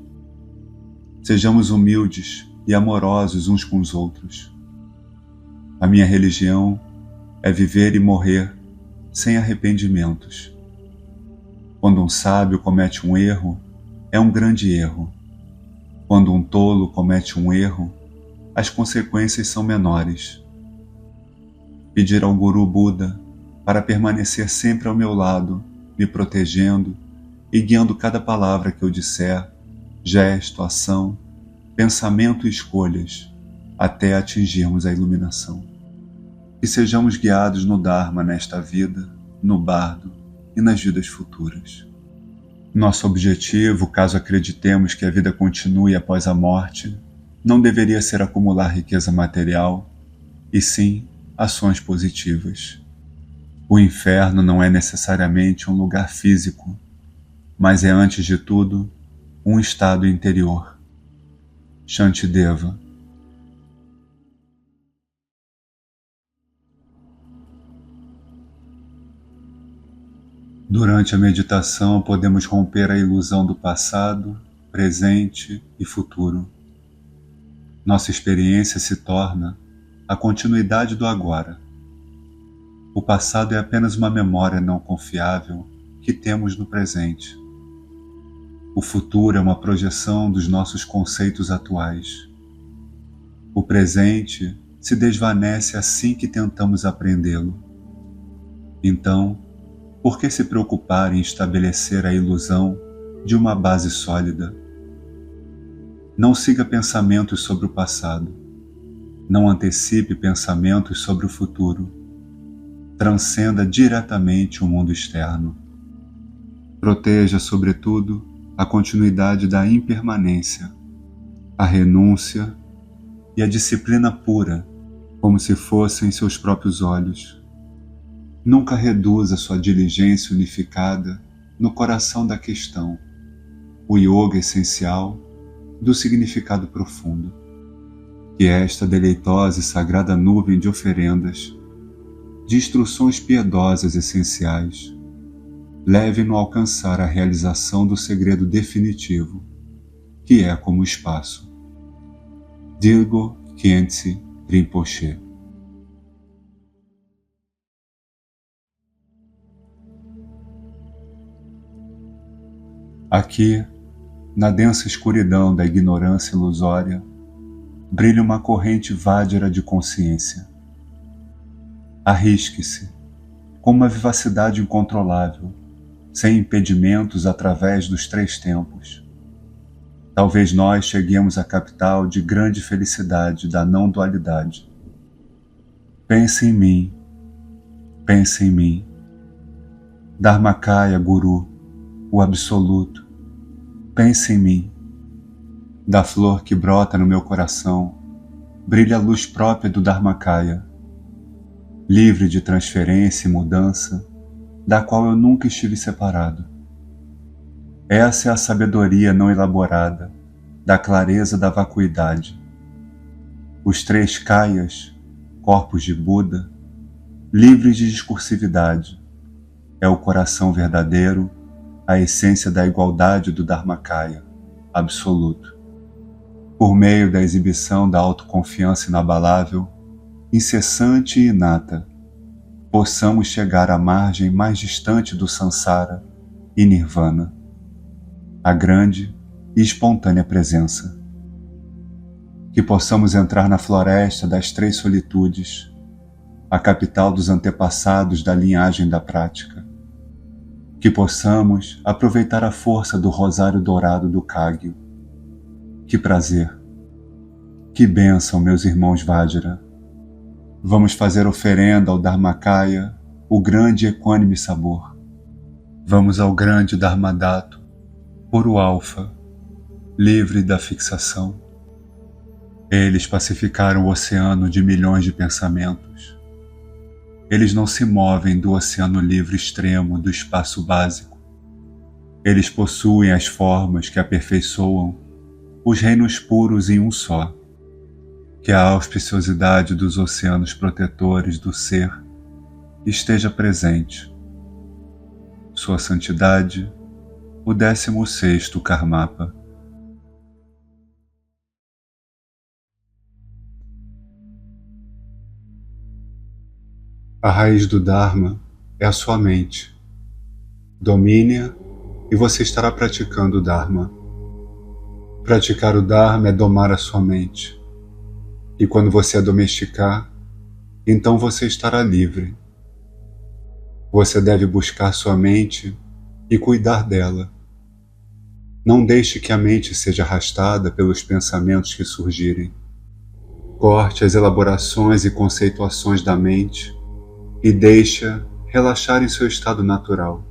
Sejamos humildes e amorosos uns com os outros. A minha religião é viver e morrer sem arrependimentos. Quando um sábio comete um erro, é um grande erro. Quando um tolo comete um erro, as consequências são menores. Pedir ao Guru Buda para permanecer sempre ao meu lado, me protegendo e guiando cada palavra que eu disser, gesto, ação, pensamento e escolhas, até atingirmos a iluminação. Que sejamos guiados no Dharma nesta vida, no bardo e nas vidas futuras. Nosso objetivo, caso acreditemos que a vida continue após a morte, não deveria ser acumular riqueza material, e sim ações positivas. O inferno não é necessariamente um lugar físico, mas é antes de tudo um estado interior. Shantideva. Durante a meditação, podemos romper a ilusão do passado, presente e futuro. Nossa experiência se torna a continuidade do agora. O passado é apenas uma memória não confiável que temos no presente. O futuro é uma projeção dos nossos conceitos atuais. O presente se desvanece assim que tentamos apreendê-lo. Então, por que se preocupar em estabelecer a ilusão de uma base sólida? Não siga pensamentos sobre o passado. Não antecipe pensamentos sobre o futuro. Transcenda diretamente o mundo externo. Proteja, sobretudo, a continuidade da impermanência, a renúncia e a disciplina pura, como se fossem seus próprios olhos. Nunca reduza sua diligência unificada no coração da questão, o yoga essencial do significado profundo. Que esta deleitosa e sagrada nuvem de oferendas, de instruções piedosas essenciais, leve-no a alcançar a realização do segredo definitivo, que é como o espaço. Dilgo Khyentse Rinpoche. Aqui, na densa escuridão da ignorância ilusória, brilha uma corrente vádira de consciência. Arrisque-se, com uma vivacidade incontrolável, sem impedimentos através dos 3 tempos. Talvez nós cheguemos à capital de grande felicidade da não-dualidade. Pense em mim, pense em mim. Dharmakaya Guru, o Absoluto, pense em mim. Da flor que brota no meu coração, brilha a luz própria do Dharmakaya, livre de transferência e mudança, da qual eu nunca estive separado. Essa é a sabedoria não elaborada, da clareza da vacuidade. Os 3 kayas, corpos de Buda, livres de discursividade, é o coração verdadeiro, a essência da igualdade do Dharmakaya, absoluto. Por meio da exibição da autoconfiança inabalável, incessante e inata, possamos chegar à margem mais distante do Sansara e Nirvana, a grande e espontânea presença. Que possamos entrar na floresta das três solitudes, a capital dos antepassados da linhagem da prática. Que possamos aproveitar a força do rosário dourado do Cágyo. Que prazer! Que bênção, meus irmãos Vajra! Vamos fazer oferenda ao Dharmakaya, o grande e equânime sabor. Vamos ao grande Dharmadato, puro alfa, livre da fixação. Eles pacificaram o oceano de milhões de pensamentos. Eles não se movem do oceano livre extremo do espaço básico. Eles possuem as formas que aperfeiçoam os reinos puros em um só. Que a auspiciosidade dos oceanos protetores do ser esteja presente. Sua Santidade, o 16º Karmapa. A raiz do Dharma é a sua mente. Domine-a e você estará praticando o Dharma. Praticar o Dharma é domar a sua mente. E quando você a domesticar, então você estará livre. Você deve buscar sua mente e cuidar dela. Não deixe que a mente seja arrastada pelos pensamentos que surgirem. Corte as elaborações e conceituações da mente e deixe-a relaxar em seu estado natural.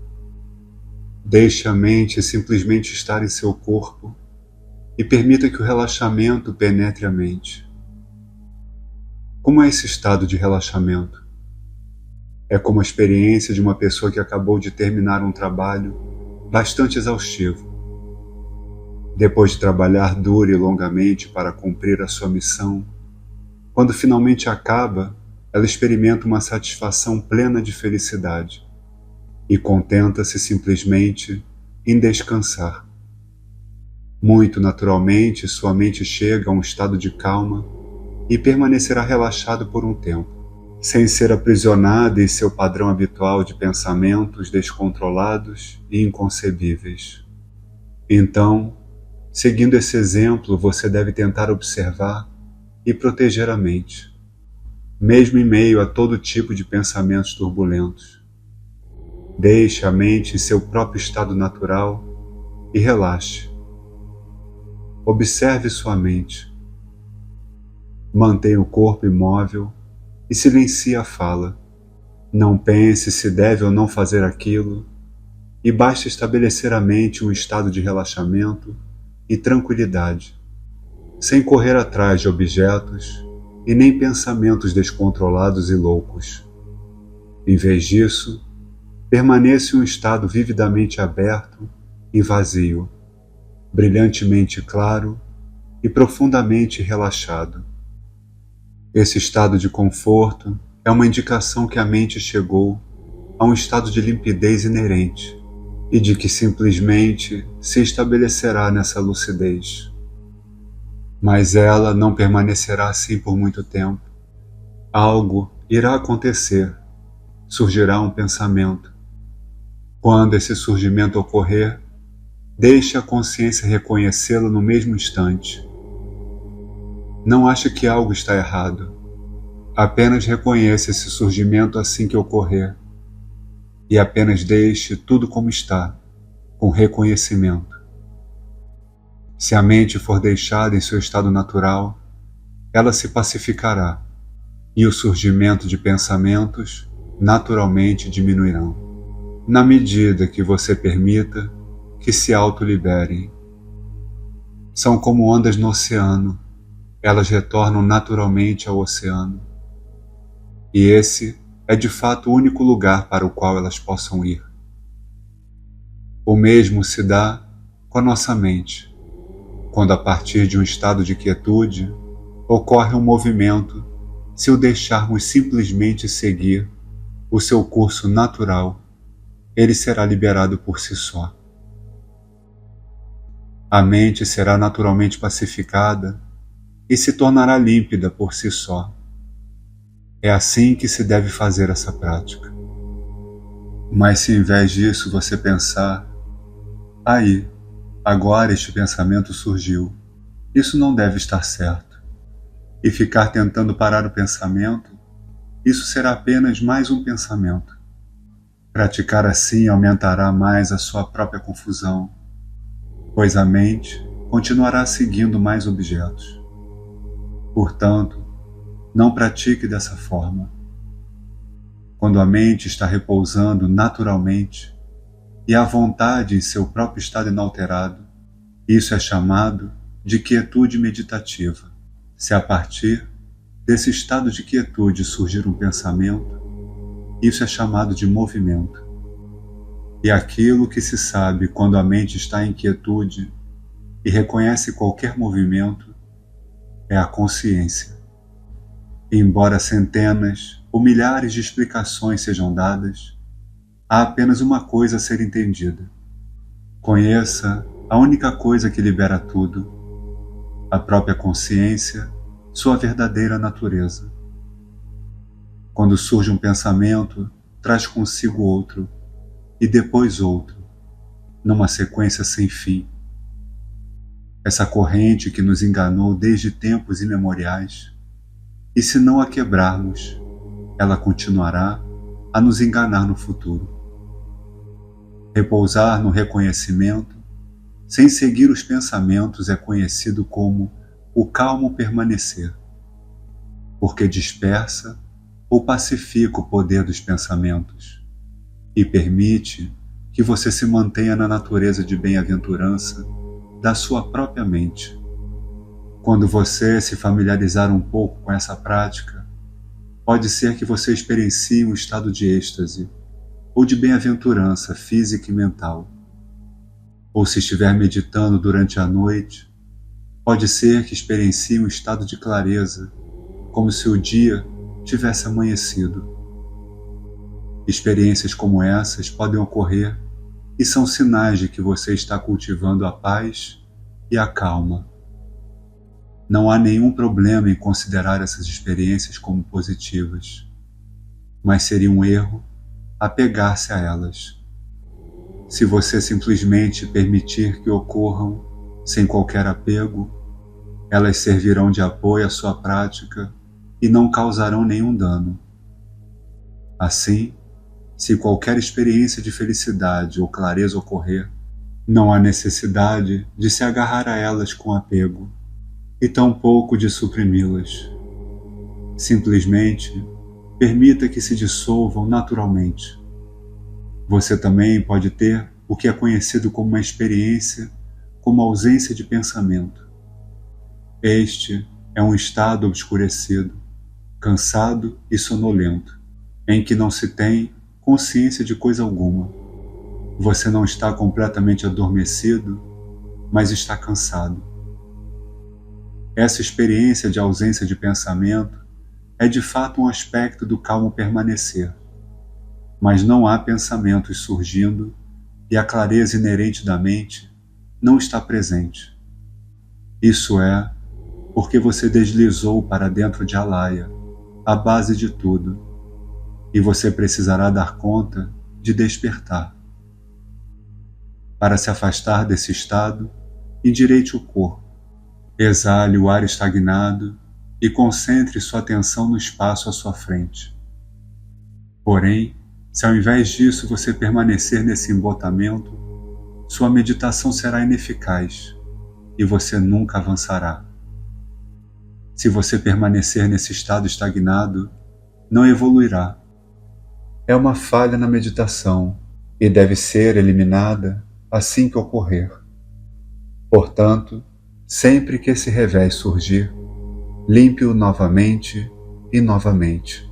Deixe a mente simplesmente estar em seu corpo e permita que o relaxamento penetre a mente. Como é esse estado de relaxamento? É como a experiência de uma pessoa que acabou de terminar um trabalho bastante exaustivo. Depois de trabalhar duro e longamente para cumprir a sua missão, quando finalmente acaba, ela experimenta uma satisfação plena de felicidade e contenta-se simplesmente em descansar. Muito naturalmente, sua mente chega a um estado de calma e permanecerá relaxado por um tempo, sem ser aprisionada em seu padrão habitual de pensamentos descontrolados e inconcebíveis. Então, seguindo esse exemplo, você deve tentar observar e proteger a mente, mesmo em meio a todo tipo de pensamentos turbulentos. Deixe a mente em seu próprio estado natural e relaxe. Observe sua mente. Mantenha o corpo imóvel e silencie a fala. Não pense se deve ou não fazer aquilo, e basta estabelecer à mente um estado de relaxamento e tranquilidade, sem correr atrás de objetos e nem pensamentos descontrolados e loucos. Em vez disso, permaneça em um estado vividamente aberto e vazio, brilhantemente claro e profundamente relaxado. Esse estado de conforto é uma indicação que a mente chegou a um estado de limpidez inerente e de que simplesmente se estabelecerá nessa lucidez. Mas ela não permanecerá assim por muito tempo. Algo irá acontecer, surgirá um pensamento. Quando esse surgimento ocorrer, deixe a consciência reconhecê-lo no mesmo instante. Não ache que algo está errado. Apenas reconheça esse surgimento assim que ocorrer. E apenas deixe tudo como está, com reconhecimento. Se a mente for deixada em seu estado natural, ela se pacificará, e o surgimento de pensamentos naturalmente diminuirão, na medida que você permita que se autoliberem. São como ondas no oceano, elas retornam naturalmente ao oceano. E esse é de fato o único lugar para o qual elas possam ir. O mesmo se dá com a nossa mente, quando a partir de um estado de quietude ocorre um movimento, se o deixarmos simplesmente seguir o seu curso natural, ele será liberado por si só. A mente será naturalmente pacificada e se tornará límpida por si só. É assim que se deve fazer essa prática. Mas se em vez disso você pensar Aí, agora este pensamento surgiu. Isso não deve estar certo. E ficar tentando parar o pensamento, isso será apenas mais um pensamento. Praticar assim aumentará mais a sua própria confusão, pois a mente continuará seguindo mais objetos. Portanto, não pratique dessa forma. Quando a mente está repousando naturalmente e à vontade em seu próprio estado inalterado, isso é chamado de quietude meditativa. Se a partir desse estado de quietude surgir um pensamento, isso é chamado de movimento. E aquilo que se sabe quando a mente está em quietude e reconhece qualquer movimento é a consciência. E embora centenas ou milhares de explicações sejam dadas, há apenas uma coisa a ser entendida. Conheça a única coisa que libera tudo, a própria consciência, sua verdadeira natureza. Quando surge um pensamento, traz consigo outro, e depois outro, numa sequência sem fim. Essa corrente que nos enganou desde tempos imemoriais, e se não a quebrarmos, ela continuará a nos enganar no futuro. Repousar no reconhecimento, sem seguir os pensamentos, é conhecido como o calmo permanecer, porque dispersa ou pacifica o poder dos pensamentos e permite que você se mantenha na natureza de bem-aventurança da sua própria mente. Quando você se familiarizar um pouco com essa prática, pode ser que você experiencie um estado de êxtase ou de bem-aventurança física e mental. Ou se estiver meditando durante a noite, pode ser que experiencie um estado de clareza, como se o dia tivesse amanhecido. Experiências como essas podem ocorrer e são sinais de que você está cultivando a paz e a calma. Não há nenhum problema em considerar essas experiências como positivas, mas seria um erro apegar-se a elas. Se você simplesmente permitir que ocorram sem qualquer apego, elas servirão de apoio à sua prática e não causarão nenhum dano. Assim, se qualquer experiência de felicidade ou clareza ocorrer, não há necessidade de se agarrar a elas com apego, e tampouco de suprimi-las. Simplesmente permita que se dissolvam naturalmente. Você também pode ter o que é conhecido como uma experiência como ausência de pensamento. Este é um estado obscurecido, cansado e sonolento, em que não se tem consciência de coisa alguma. Você não está completamente adormecido, mas está cansado. Essa experiência de ausência de pensamento é de fato um aspecto do calmo permanecer, mas não há pensamentos surgindo e a clareza inerente da mente não está presente. Isso é porque você deslizou para dentro de Alaya, a base de tudo, e você precisará dar conta de despertar. Para se afastar desse estado, endireite o corpo, exale o ar estagnado e concentre sua atenção no espaço à sua frente. Porém, se ao invés disso você permanecer nesse embotamento, sua meditação será ineficaz e você nunca avançará. Se você permanecer nesse estado estagnado, não evoluirá. É uma falha na meditação e deve ser eliminada assim que ocorrer. Portanto, sempre que esse revés surgir, limpe-o novamente e novamente.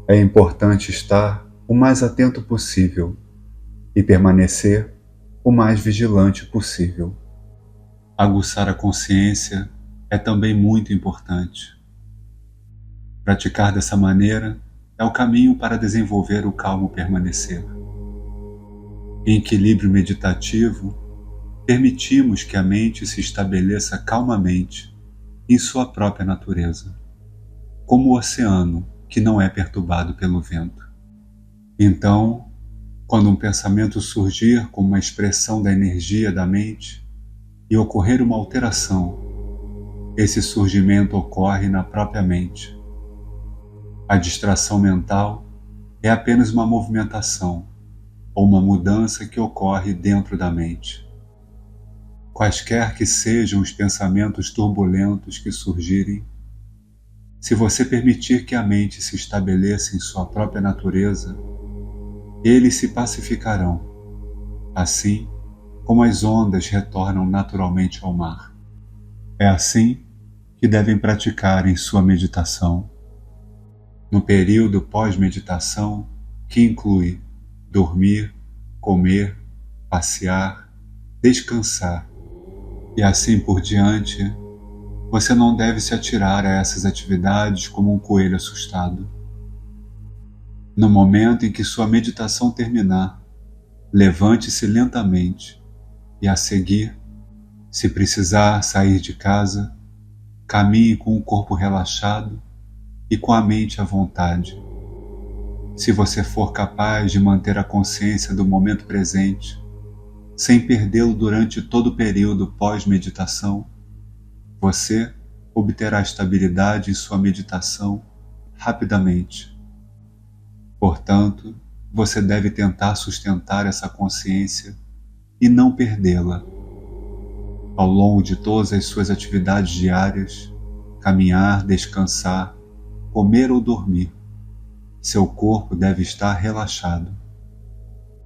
É importante estar o mais atento possível e permanecer o mais vigilante possível. Aguçar a consciência é também muito importante. Praticar dessa maneira é o caminho para desenvolver o calmo permanecer. Em equilíbrio meditativo, permitimos que a mente se estabeleça calmamente em sua própria natureza, como o oceano que não é perturbado pelo vento. Então, Quando um pensamento surgir como uma expressão da energia da mente e ocorrer uma alteração, esse surgimento ocorre na própria mente. A distração mental é apenas uma movimentação ou uma mudança que ocorre dentro da mente. Quaisquer que sejam os pensamentos turbulentos que surgirem, se você permitir que a mente se estabeleça em sua própria natureza, eles se pacificarão, assim como as ondas retornam naturalmente ao mar. É assim que devem praticar em sua meditação. No período pós-meditação, que inclui dormir, comer, passear, descansar e assim por diante, você não deve se atirar a essas atividades como um coelho assustado. No momento em que sua meditação terminar, levante-se lentamente e, a seguir, se precisar sair de casa, caminhe com o corpo relaxado e com a mente à vontade. Se você for capaz de manter a consciência do momento presente, sem perdê-lo durante todo o período pós-meditação, você obterá estabilidade em sua meditação rapidamente. Portanto, você deve tentar sustentar essa consciência e não perdê-la. Ao longo de todas as suas atividades diárias, caminhar, descansar, comer ou dormir, seu corpo deve estar relaxado.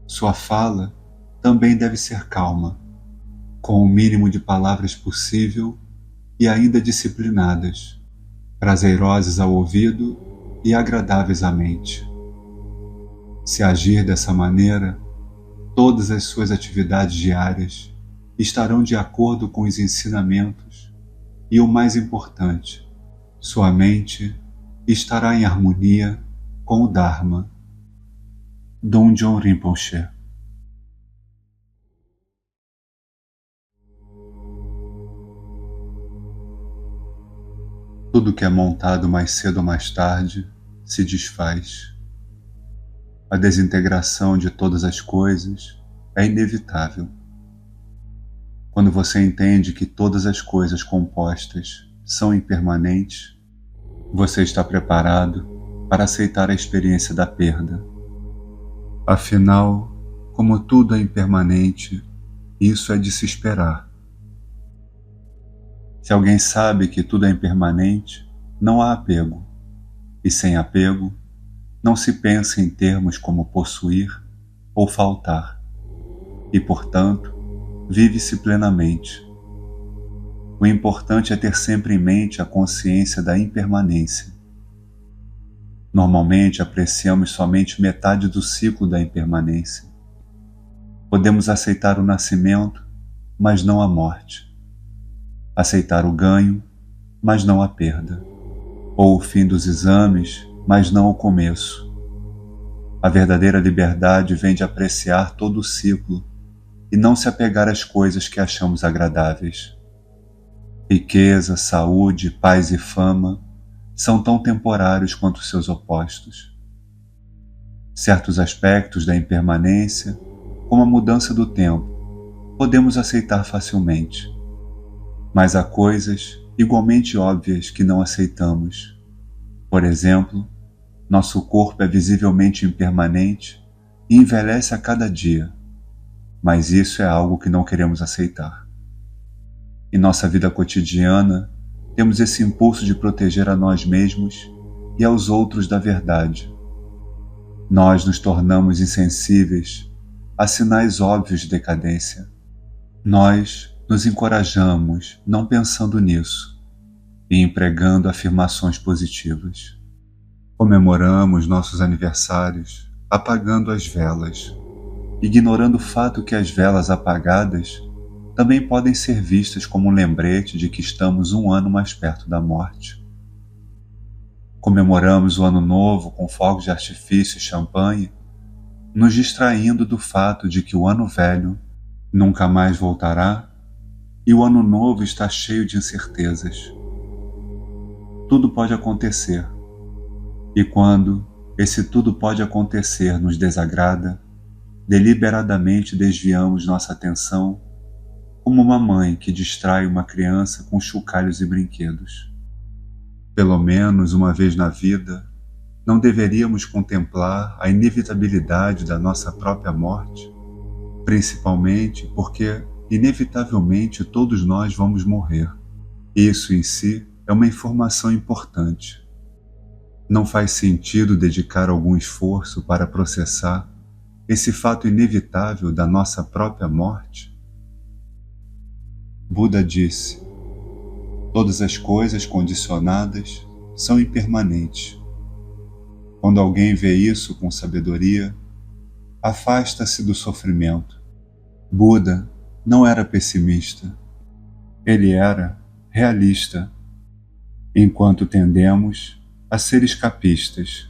Sua fala também deve ser calma, com o mínimo de palavras possível e ainda disciplinadas, prazerosas ao ouvido e agradáveis à mente. Se agir dessa maneira, todas as suas atividades diárias estarão de acordo com os ensinamentos e, o mais importante, sua mente estará em harmonia com o Dharma. Dongjong Rinpoche. Tudo que é montado mais cedo ou mais tarde se desfaz. A desintegração de todas as coisas é inevitável. Quando você entende que todas as coisas compostas são impermanentes, você está preparado para aceitar a experiência da perda. Afinal, como tudo é impermanente, isso é de se esperar. Se alguém sabe que tudo é impermanente, não há apego, e sem apego, não se pensa em termos como possuir ou faltar, e, portanto, vive-se plenamente. O importante é ter sempre em mente a consciência da impermanência. Normalmente apreciamos somente metade do ciclo da impermanência. Podemos aceitar o nascimento, mas não a morte. Aceitar o ganho, mas não a perda. Ou o fim dos exames, mas não o começo. A verdadeira liberdade vem de apreciar todo o ciclo e não se apegar às coisas que achamos agradáveis. Riqueza, saúde, paz e fama são tão temporários quanto seus opostos. Certos aspectos da impermanência, como a mudança do tempo, podemos aceitar facilmente, mas há coisas igualmente óbvias que não aceitamos. Por exemplo, nosso corpo é visivelmente impermanente e envelhece a cada dia, mas isso é algo que não queremos aceitar. Em nossa vida cotidiana, temos esse impulso de proteger a nós mesmos e aos outros da verdade. Nós nos tornamos insensíveis a sinais óbvios de decadência. Nós nos encorajamos não pensando nisso e empregando afirmações positivas. Comemoramos nossos aniversários apagando as velas, ignorando o fato que as velas apagadas também podem ser vistas como um lembrete de que estamos um ano mais perto da morte. Comemoramos o Ano Novo com fogos de artifício e champanhe, nos distraindo do fato de que o Ano Velho nunca mais voltará e o Ano Novo está cheio de incertezas. Tudo pode acontecer, e quando esse tudo pode acontecer nos desagrada, deliberadamente desviamos nossa atenção como uma mãe que distrai uma criança com chocalhos e brinquedos. Pelo menos uma vez na vida, não deveríamos contemplar a inevitabilidade da nossa própria morte, principalmente porque, inevitavelmente, todos nós vamos morrer. Isso em si é uma informação importante. Não faz sentido dedicar algum esforço para processar esse fato inevitável da nossa própria morte? Buda disse: todas as coisas condicionadas são impermanentes. Quando alguém vê isso com sabedoria, afasta-se do sofrimento. Buda não era pessimista. Ele era realista, enquanto tendemos a ser escapistas.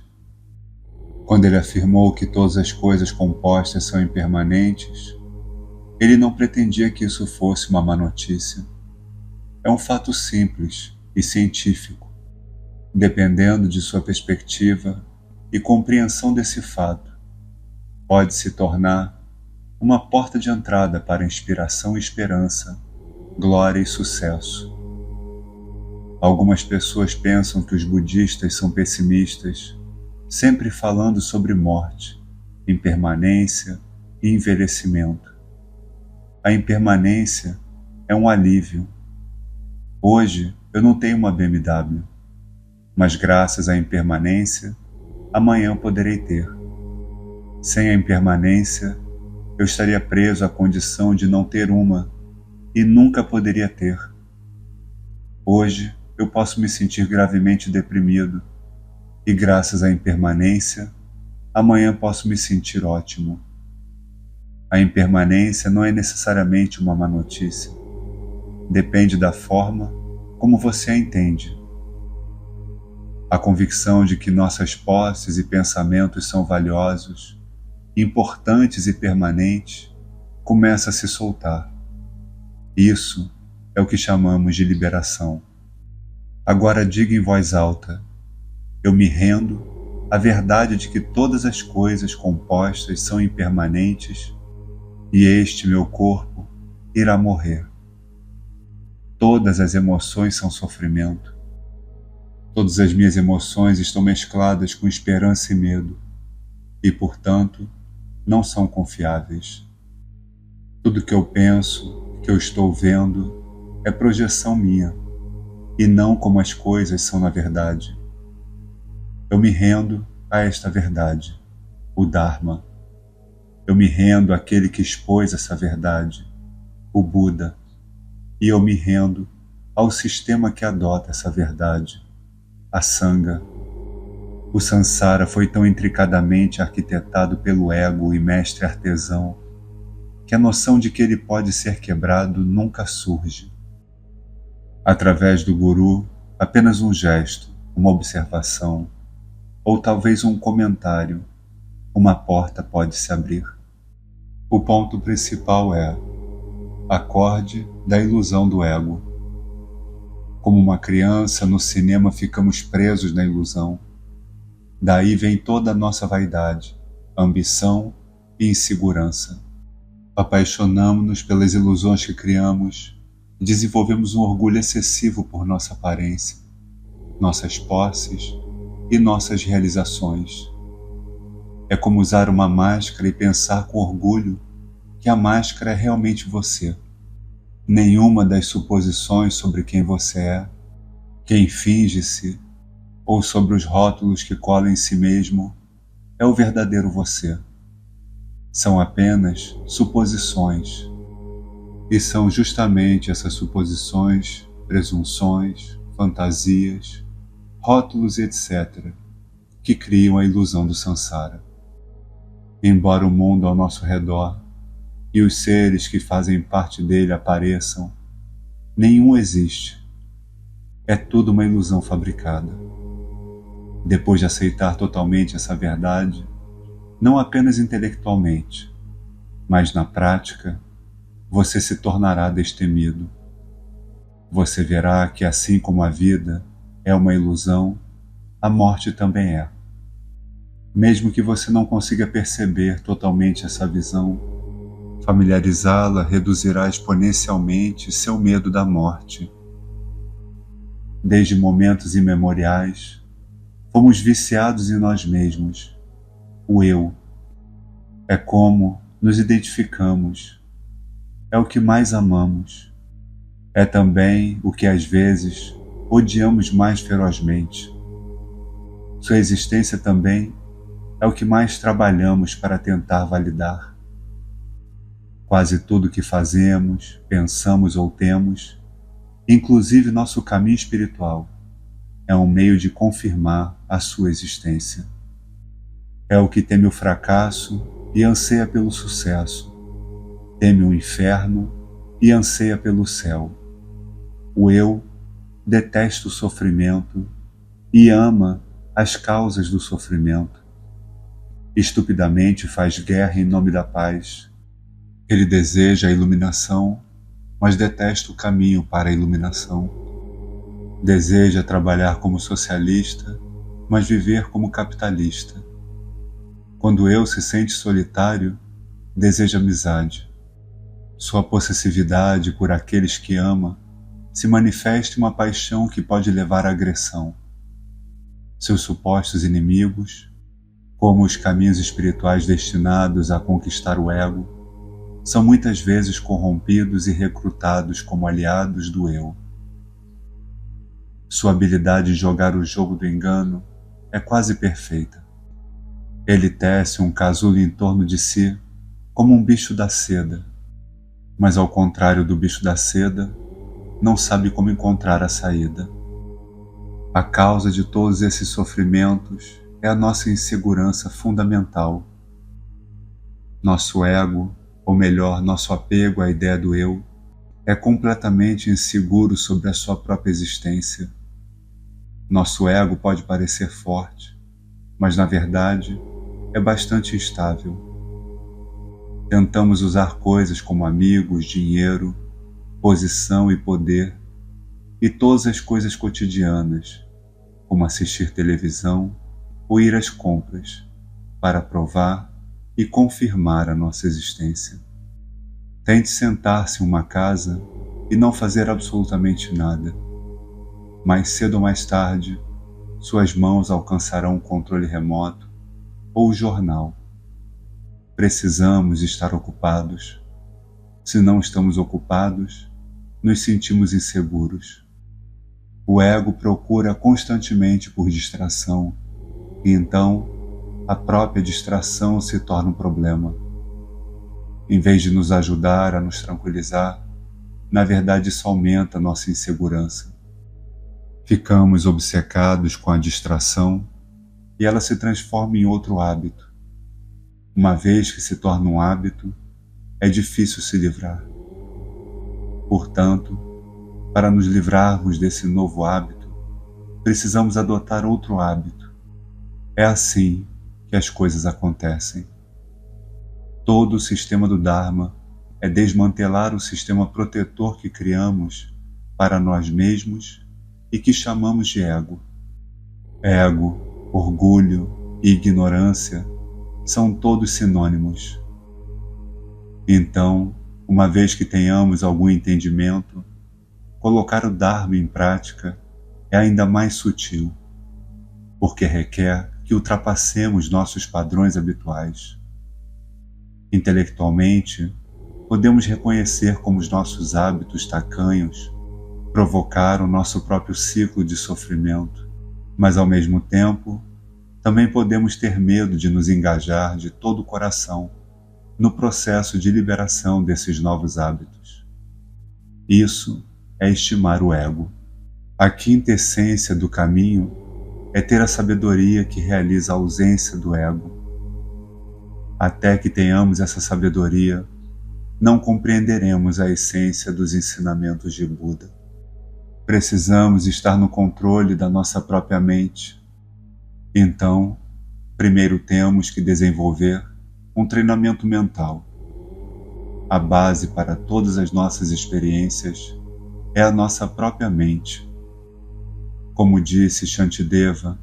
Quando ele afirmou que todas as coisas compostas são impermanentes, ele não pretendia que isso fosse uma má notícia. É um fato simples e científico. Dependendo de sua perspectiva e compreensão desse fato, pode se tornar uma porta de entrada para inspiração e esperança, glória e sucesso. Algumas pessoas pensam que os budistas são pessimistas, sempre falando sobre morte, impermanência e envelhecimento. A impermanência é um alívio. Hoje eu não tenho uma BMW, mas graças à impermanência, amanhã poderei ter. Sem a impermanência, eu estaria preso à condição de não ter uma e nunca poderia ter. Hoje eu posso me sentir gravemente deprimido e graças à impermanência, amanhã posso me sentir ótimo. A impermanência não é necessariamente uma má notícia. Depende da forma como você a entende. A convicção de que nossas posses e pensamentos são valiosos, importantes e permanentes, começa a se soltar. Isso é o que chamamos de liberação. Agora diga em voz alta: eu me rendo à verdade de que todas as coisas compostas são impermanentes e este meu corpo irá morrer. Todas as emoções são sofrimento. Todas as minhas emoções estão mescladas com esperança e medo, e, portanto, não são confiáveis. Tudo que eu penso, que eu estou vendo, é projeção minha, e não como as coisas são na verdade. Eu me rendo a esta verdade, o Dharma. Eu me rendo àquele que expôs essa verdade, o Buda, e eu me rendo ao sistema que adota essa verdade, a Sangha. O Sansara foi tão intricadamente arquitetado pelo ego e mestre artesão que a noção de que ele pode ser quebrado nunca surge. Através do guru, apenas um gesto, uma observação, ou talvez um comentário, uma porta pode se abrir. O ponto principal é: acorde da ilusão do ego. Como uma criança, no cinema ficamos presos na ilusão. Daí vem toda a nossa vaidade, ambição e insegurança. Apaixonamo-nos pelas ilusões que criamos e desenvolvemos um orgulho excessivo por nossa aparência, nossas posses e nossas realizações. É como usar uma máscara e pensar com orgulho que a máscara é realmente você. Nenhuma das suposições sobre quem você é, quem finge-se, ou sobre os rótulos que cola em si mesmo, é o verdadeiro você. São apenas suposições. E são justamente essas suposições, presunções, fantasias, rótulos e etc., que criam a ilusão do Sansara. Embora o mundo ao nosso redor e os seres que fazem parte dele apareçam, nenhum existe. É tudo uma ilusão fabricada. Depois de aceitar totalmente essa verdade, não apenas intelectualmente, mas na prática, você se tornará destemido. Você verá que assim como a vida é uma ilusão, a morte também é. Mesmo que você não consiga perceber totalmente essa visão, familiarizá-la reduzirá exponencialmente seu medo da morte. Desde momentos imemoriais, fomos viciados em nós mesmos. O eu é como nos identificamos, é o que mais amamos, é também o que às vezes odiamos mais ferozmente. Sua existência também é o que mais trabalhamos para tentar validar. Quase tudo que fazemos, pensamos ou temos, inclusive nosso caminho espiritual, é um meio de confirmar a sua existência. É o que teme o fracasso e anseia pelo sucesso, teme o inferno e anseia pelo céu. O eu detesta o sofrimento e ama as causas do sofrimento. Estupidamente faz guerra em nome da paz. Ele deseja a iluminação, mas detesta o caminho para a iluminação. Deseja trabalhar como socialista, mas viver como capitalista. Quando o eu se sente solitário, deseja amizade. Sua possessividade por aqueles que ama se manifesta em uma paixão que pode levar à agressão. Seus supostos inimigos, como os caminhos espirituais destinados a conquistar o ego, são muitas vezes corrompidos e recrutados como aliados do eu. Sua habilidade de jogar o jogo do engano é quase perfeita. Ele tece um casulo em torno de si como um bicho da seda, mas ao contrário do bicho da seda, não sabe como encontrar a saída. A causa de todos esses sofrimentos é a nossa insegurança fundamental. Nosso ego, ou melhor, nosso apego à ideia do eu, é completamente inseguro sobre a sua própria existência. Nosso ego pode parecer forte, mas na verdade é bastante instável. Tentamos usar coisas como amigos, dinheiro, posição e poder, e todas as coisas cotidianas, como assistir televisão ou ir às compras, para provar e confirmar a nossa existência. Tente sentar-se em uma casa e não fazer absolutamente nada. Mais cedo ou mais tarde, suas mãos alcançarão o controle remoto ou o jornal. Precisamos estar ocupados. Se não estamos ocupados, nos sentimos inseguros. O ego procura constantemente por distração, e então a própria distração se torna um problema. Em vez de nos ajudar a nos tranquilizar, na verdade isso aumenta a nossa insegurança. Ficamos obcecados com a distração e ela se transforma em outro hábito. Uma vez que se torna um hábito, é difícil se livrar. Portanto, para nos livrarmos desse novo hábito, precisamos adotar outro hábito. É assim que as coisas acontecem. Todo o sistema do Dharma é desmantelar o sistema protetor que criamos para nós mesmos e que chamamos de ego. Ego, orgulho e ignorância são todos sinônimos. Então, uma vez que tenhamos algum entendimento, colocar o Dharma em prática é ainda mais sutil, porque requer que ultrapassemos nossos padrões habituais. Intelectualmente, podemos reconhecer como os nossos hábitos tacanhos provocaram nosso próprio ciclo de sofrimento, mas ao mesmo tempo, também podemos ter medo de nos engajar de todo o coração no processo de liberação desses novos hábitos. Isso é estimar o ego. A quinta essência do caminho é ter a sabedoria que realiza a ausência do ego. Até que tenhamos essa sabedoria, não compreenderemos a essência dos ensinamentos de Buda. Precisamos estar no controle da nossa própria mente. Então, primeiro temos que desenvolver um treinamento mental. A base para todas as nossas experiências é a nossa própria mente. Como disse Shantideva,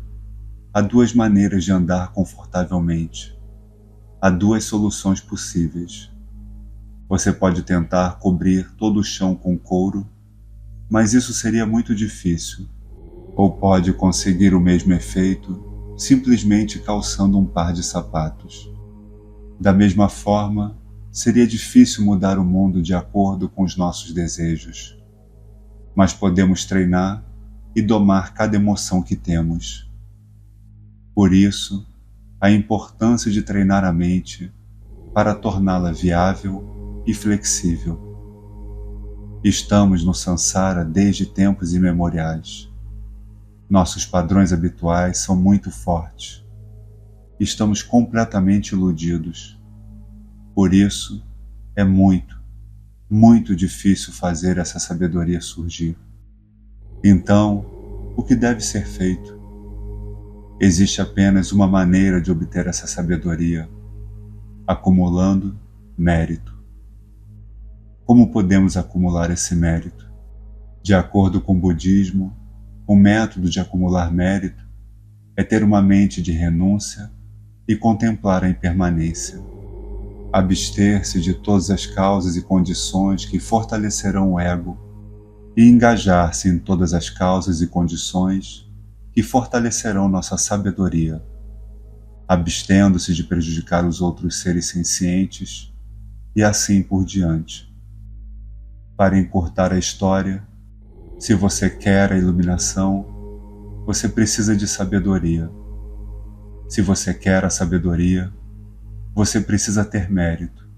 há duas maneiras de andar confortavelmente. Há duas soluções possíveis. Você pode tentar cobrir todo o chão com couro, mas isso seria muito difícil. Ou pode conseguir o mesmo efeito simplesmente calçando um par de sapatos. Da mesma forma, seria difícil mudar o mundo de acordo com os nossos desejos. Mas podemos treinar e domar cada emoção que temos. Por isso, a importância de treinar a mente para torná-la viável e flexível. Estamos no Sansara desde tempos imemoriais. Nossos padrões habituais são muito fortes. Estamos completamente iludidos. Por isso, é muito, muito difícil fazer essa sabedoria surgir. Então, o que deve ser feito? Existe apenas uma maneira de obter essa sabedoria: acumulando mérito. Como podemos acumular esse mérito? De acordo com o budismo, o método de acumular mérito é ter uma mente de renúncia e contemplar a impermanência. Abster-se de todas as causas e condições que fortalecerão o ego e engajar-se em todas as causas e condições que fortalecerão nossa sabedoria, abstendo-se de prejudicar os outros seres sencientes e assim por diante. Para encurtar a história, se você quer a iluminação, você precisa de sabedoria. Se você quer a sabedoria, você precisa ter mérito.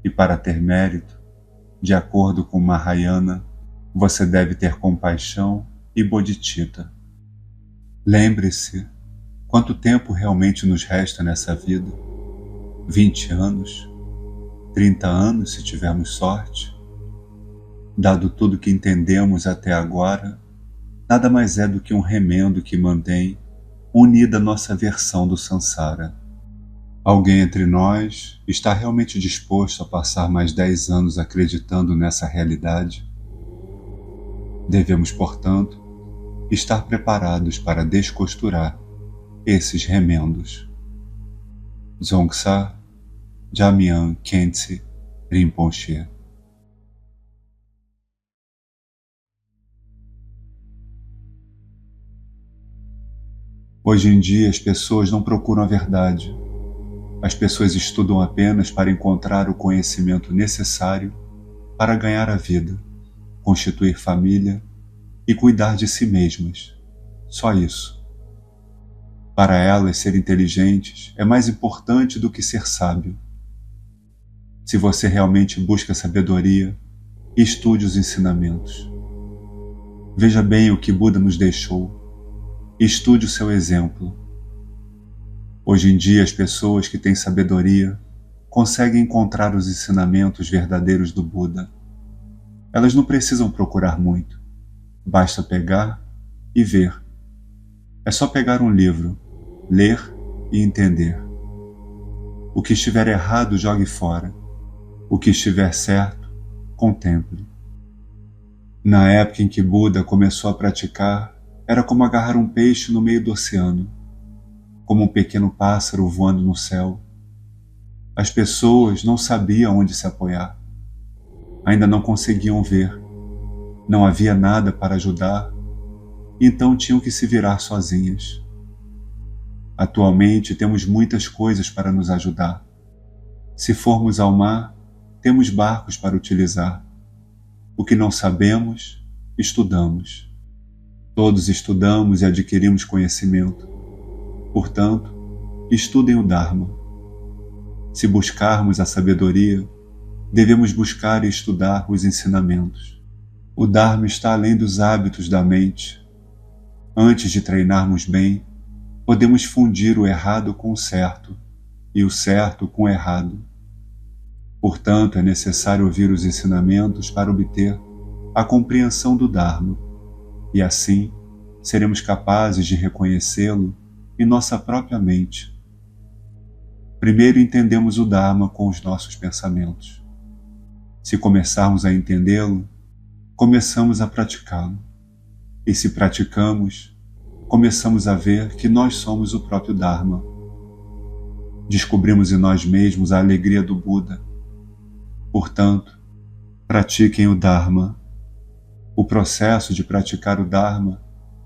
E para ter mérito, de acordo com Mahayana, você deve ter compaixão e bodhicitta. Lembre-se, quanto tempo realmente nos resta nessa vida? 20 anos? 30 anos se tivermos sorte? Dado tudo que entendemos até agora, nada mais é do que um remendo que mantém unida nossa versão do Sansara. Alguém entre nós está realmente disposto a passar mais 10 anos acreditando nessa realidade? Devemos, portanto, estar preparados para descosturar esses remendos. Dzongsa Jamyang Khyentse Rinpoche. Hoje em dia as pessoas não procuram a verdade. As pessoas estudam apenas para encontrar o conhecimento necessário para ganhar a vida, constituir família e cuidar de si mesmas. Só isso. Para elas, ser inteligentes é mais importante do que ser sábio. Se você realmente busca sabedoria, estude os ensinamentos. Veja bem o que Buda nos deixou. Estude o seu exemplo. Hoje em dia, as pessoas que têm sabedoria conseguem encontrar os ensinamentos verdadeiros do Buda. Elas não precisam procurar muito. Basta pegar e ver. É só pegar um livro, ler e entender. O que estiver errado, jogue fora. O que estiver certo, contemple. Na época em que Buda começou a praticar, era como agarrar um peixe no meio do oceano, como um pequeno pássaro voando no céu. As pessoas não sabiam onde se apoiar. Ainda não conseguiam ver. Não havia nada para ajudar, então tinham que se virar sozinhas. Atualmente temos muitas coisas para nos ajudar. Se formos ao mar, temos barcos para utilizar. O que não sabemos, estudamos. Todos estudamos e adquirimos conhecimento. Portanto, estudem o Dharma. Se buscarmos a sabedoria, devemos buscar e estudar os ensinamentos. O Dharma está além dos hábitos da mente. Antes de treinarmos bem, podemos fundir o errado com o certo e o certo com o errado. Portanto, é necessário ouvir os ensinamentos para obter a compreensão do Dharma, e assim seremos capazes de reconhecê-lo em nossa própria mente. Primeiro entendemos o Dharma com os nossos pensamentos. Se começarmos a entendê-lo, começamos a praticá-lo. E se praticamos, começamos a ver que nós somos o próprio Dharma. Descobrimos em nós mesmos a alegria do Buda. Portanto, pratiquem o Dharma. O processo de praticar o Dharma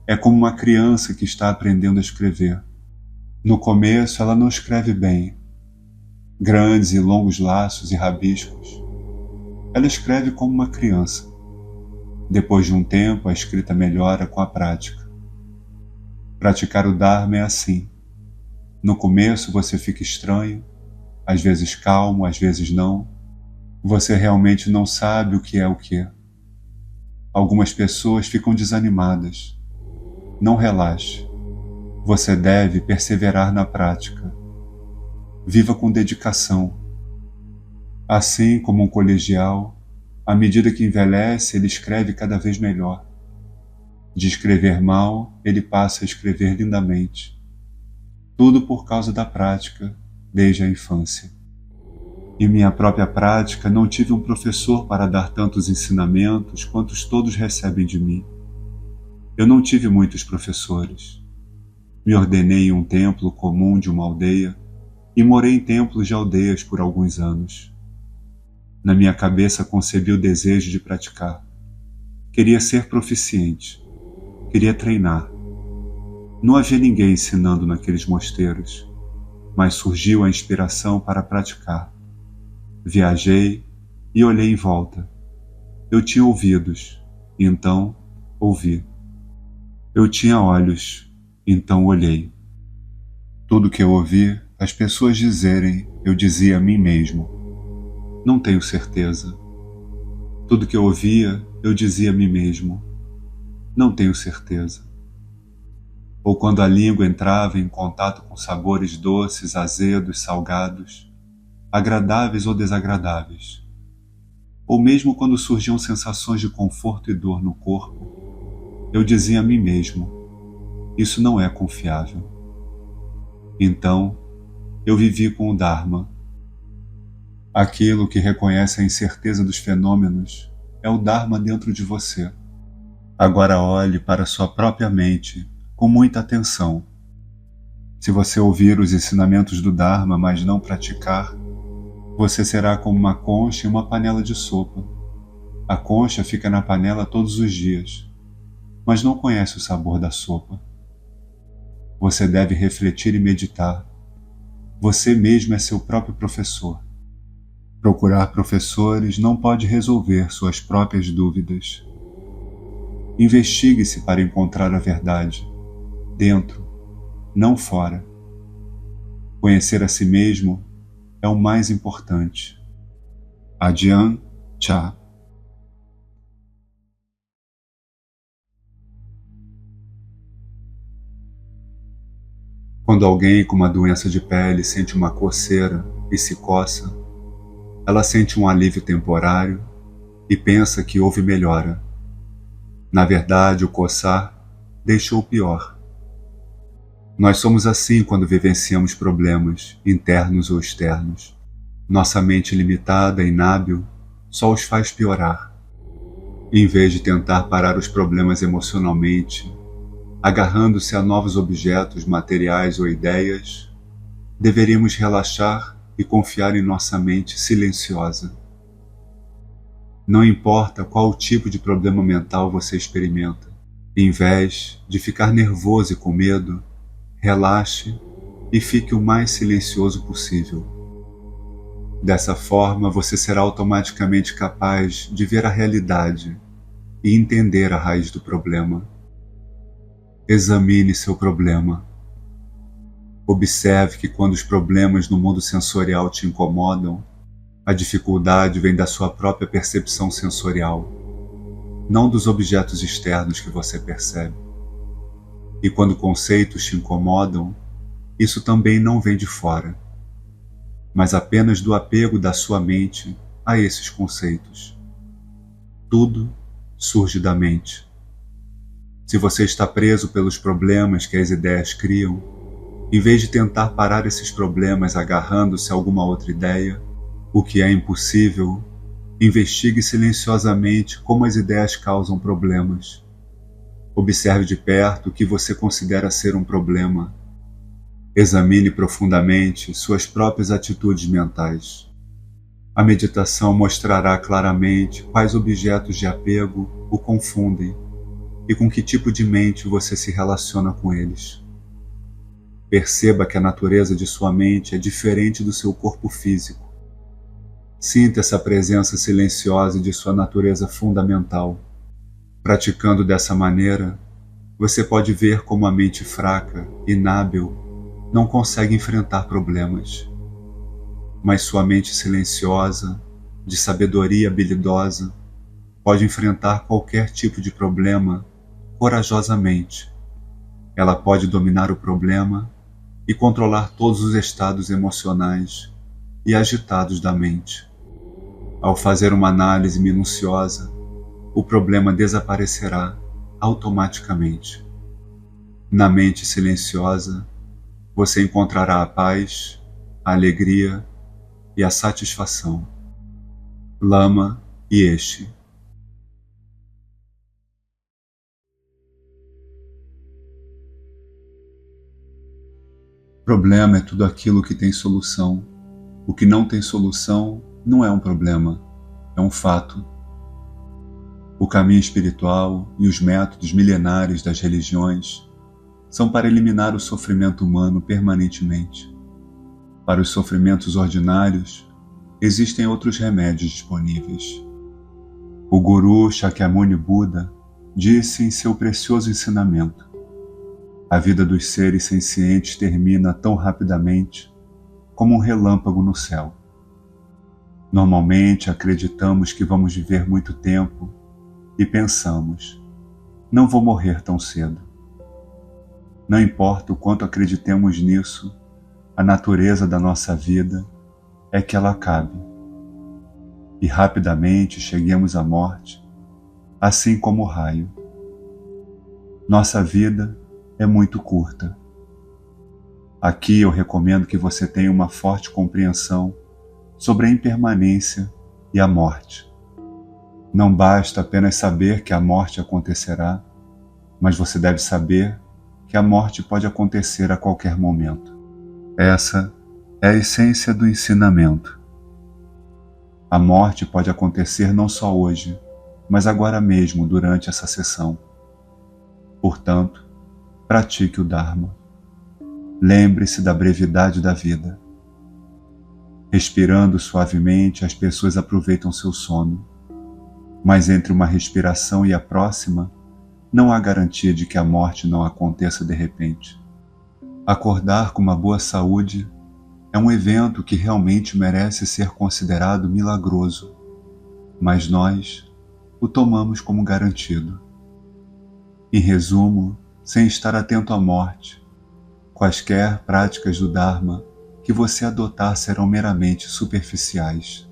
é como uma criança que está aprendendo a escrever. No começo, ela não escreve bem, grandes e longos laços e rabiscos. Ela escreve como uma criança. Depois de um tempo, a escrita melhora com a prática. Praticar o Dharma é assim. No começo você fica estranho, às vezes calmo, às vezes não. Você realmente não sabe o que é o que. Algumas pessoas ficam desanimadas. Não relaxe. Você deve perseverar na prática. Viva com dedicação. Assim como um colegial, à medida que envelhece, ele escreve cada vez melhor. De escrever mal, ele passa a escrever lindamente. Tudo por causa da prática, desde a infância. Em minha própria prática, não tive um professor para dar tantos ensinamentos quantos todos recebem de mim. Eu não tive muitos professores. Me ordenei em um templo comum de uma aldeia e morei em templos de aldeias por alguns anos. Na minha cabeça concebi o desejo de praticar. Queria ser proficiente. Queria treinar. Não havia ninguém ensinando naqueles mosteiros, mas surgiu a inspiração para praticar. Viajei e olhei em volta. Eu tinha ouvidos, então ouvi. Eu tinha olhos, então olhei. Tudo que eu ouvi, as pessoas dizerem, eu dizia a mim mesmo. Não tenho certeza. Tudo que eu ouvia, eu dizia a mim mesmo. Não tenho certeza. Ou quando a língua entrava em contato com sabores doces, azedos, salgados, agradáveis ou desagradáveis. Ou mesmo quando surgiam sensações de conforto e dor no corpo, eu dizia a mim mesmo, isso não é confiável. Então, eu vivi com o Dharma. Aquilo que reconhece a incerteza dos fenômenos é o Dharma dentro de você. Agora olhe para sua própria mente com muita atenção. Se você ouvir os ensinamentos do Dharma, mas não praticar, você será como uma concha em uma panela de sopa. A concha fica na panela todos os dias, mas não conhece o sabor da sopa. Você deve refletir e meditar. Você mesmo é seu próprio professor. Procurar professores não pode resolver suas próprias dúvidas. Investigue-se para encontrar a verdade, dentro, não fora. Conhecer a si mesmo é o mais importante. Ajahn Chah. Quando alguém com uma doença de pele sente uma coceira e se coça, ela sente um alívio temporário e pensa que houve melhora. Na verdade, o coçar deixou pior. Nós somos assim quando vivenciamos problemas, internos ou externos. Nossa mente limitada e inábil só os faz piorar. Em vez de tentar parar os problemas emocionalmente, agarrando-se a novos objetos, materiais ou ideias, deveríamos relaxar e confiar em nossa mente silenciosa. Não importa qual tipo de problema mental você experimenta, em vez de ficar nervoso e com medo, relaxe e fique o mais silencioso possível. Dessa forma, você será automaticamente capaz de ver a realidade e entender a raiz do problema. Examine seu problema. Observe que quando os problemas no mundo sensorial te incomodam, a dificuldade vem da sua própria percepção sensorial, não dos objetos externos que você percebe. E quando conceitos te incomodam, isso também não vem de fora, mas apenas do apego da sua mente a esses conceitos. Tudo surge da mente. Se você está preso pelos problemas que as ideias criam, em vez de tentar parar esses problemas agarrando-se a alguma outra ideia, o que é impossível, investigue silenciosamente como as ideias causam problemas. Observe de perto o que você considera ser um problema. Examine profundamente suas próprias atitudes mentais. A meditação mostrará claramente quais objetos de apego o confundem e com que tipo de mente você se relaciona com eles. Perceba que a natureza de sua mente é diferente do seu corpo físico. Sinta essa presença silenciosa de sua natureza fundamental. Praticando dessa maneira, você pode ver como a mente fraca, inábil, não consegue enfrentar problemas. Mas sua mente silenciosa, de sabedoria habilidosa, pode enfrentar qualquer tipo de problema corajosamente. Ela pode dominar o problema e controlar todos os estados emocionais e agitados da mente. Ao fazer uma análise minuciosa, o problema desaparecerá automaticamente. Na mente silenciosa, você encontrará a paz, a alegria e a satisfação. Lama Yeshe. Problema é tudo aquilo que tem solução. O que não tem solução não é um problema, é um fato. O caminho espiritual e os métodos milenares das religiões são para eliminar o sofrimento humano permanentemente. Para os sofrimentos ordinários, existem outros remédios disponíveis. O Guru Shakyamuni Buda disse em seu precioso ensinamento: a vida dos seres sencientes termina tão rapidamente como um relâmpago no céu. Normalmente acreditamos que vamos viver muito tempo e pensamos: não vou morrer tão cedo. Não importa o quanto acreditemos nisso, a natureza da nossa vida é que ela acabe. E rapidamente cheguemos à morte, assim como o raio. Nossa vida é muito curta. Aqui eu recomendo que você tenha uma forte compreensão sobre a impermanência e a morte. Não basta apenas saber que a morte acontecerá, mas você deve saber que a morte pode acontecer a qualquer momento. Essa é a essência do ensinamento. A morte pode acontecer não só hoje, mas agora mesmo durante essa sessão. Portanto, pratique o Dharma. Lembre-se da brevidade da vida. Respirando suavemente, as pessoas aproveitam seu sono. Mas entre uma respiração e a próxima, não há garantia de que a morte não aconteça de repente. Acordar com uma boa saúde é um evento que realmente merece ser considerado milagroso, mas nós o tomamos como garantido. Em resumo, sem estar atento à morte, quaisquer práticas do Dharma que você adotar serão meramente superficiais.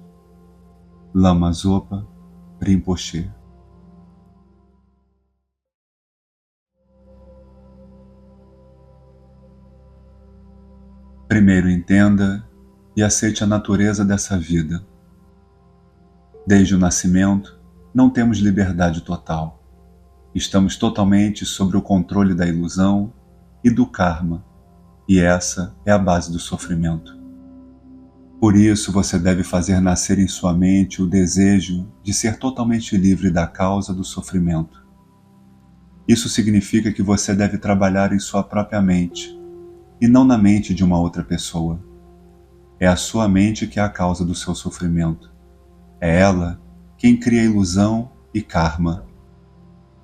Lama Zopa Rinpoche. Primeiro entenda e aceite a natureza dessa vida. Desde o nascimento, não temos liberdade total. Estamos totalmente sob o controle da ilusão e do karma, e essa é a base do sofrimento. Por isso você deve fazer nascer em sua mente o desejo de ser totalmente livre da causa do sofrimento. Isso significa que você deve trabalhar em sua própria mente, e não na mente de uma outra pessoa. É a sua mente que é a causa do seu sofrimento. É ela quem cria ilusão e karma.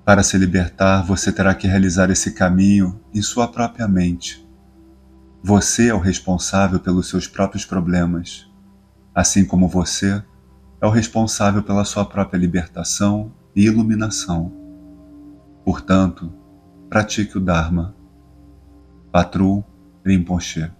Para se libertar, você terá que realizar esse caminho em sua própria mente. Você é o responsável pelos seus próprios problemas, assim como você é o responsável pela sua própria libertação e iluminação. Portanto, pratique o Dharma. Patru Rinpoche.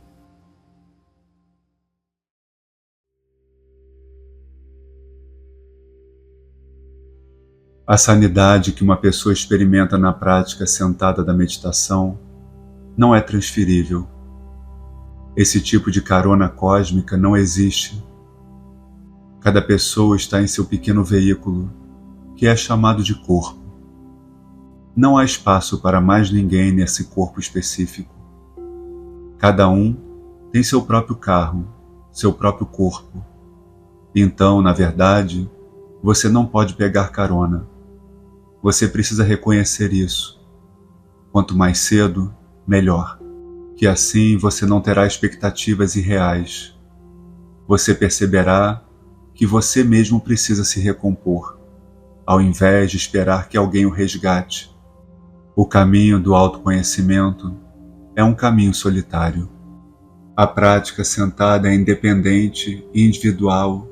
A sanidade que uma pessoa experimenta na prática sentada da meditação não é transferível. Esse tipo de carona cósmica não existe. Cada pessoa está em seu pequeno veículo, que é chamado de corpo. Não há espaço para mais ninguém nesse corpo específico. Cada um tem seu próprio carro, seu próprio corpo. Então, na verdade, você não pode pegar carona. Você precisa reconhecer isso. Quanto mais cedo, melhor. Que assim você não terá expectativas irreais. Você perceberá que você mesmo precisa se recompor, ao invés de esperar que alguém o resgate. O caminho do autoconhecimento é um caminho solitário. A prática sentada é independente e individual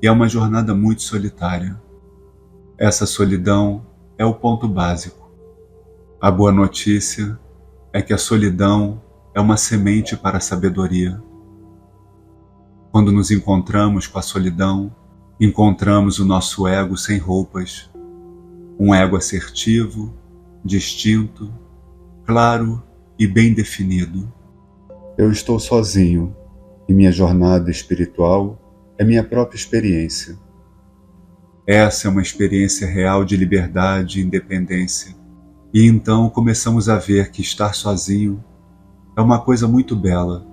e é uma jornada muito solitária. Essa solidão é o ponto básico. A boa notícia é que a solidão é uma semente para a sabedoria. Quando nos encontramos com a solidão, encontramos o nosso ego sem roupas, um ego assertivo, distinto, claro e bem definido. Eu estou sozinho e minha jornada espiritual é minha própria experiência. Essa é uma experiência real de liberdade e independência. E então começamos a ver que estar sozinho é uma coisa muito bela.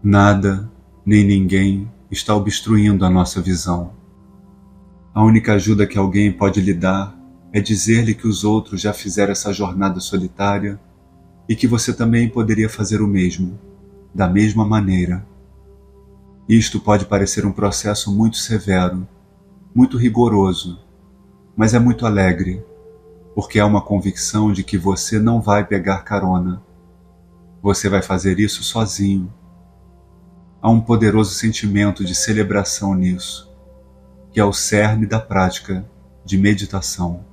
Nada, nem ninguém está obstruindo a nossa visão. A única ajuda que alguém pode lhe dar é dizer-lhe que os outros já fizeram essa jornada solitária e que você também poderia fazer o mesmo, da mesma maneira. Isto pode parecer um processo muito severo, muito rigoroso, mas é muito alegre, porque há uma convicção de que você não vai pegar carona. Você vai fazer isso sozinho. Há um poderoso sentimento de celebração nisso, que é o cerne da prática de meditação.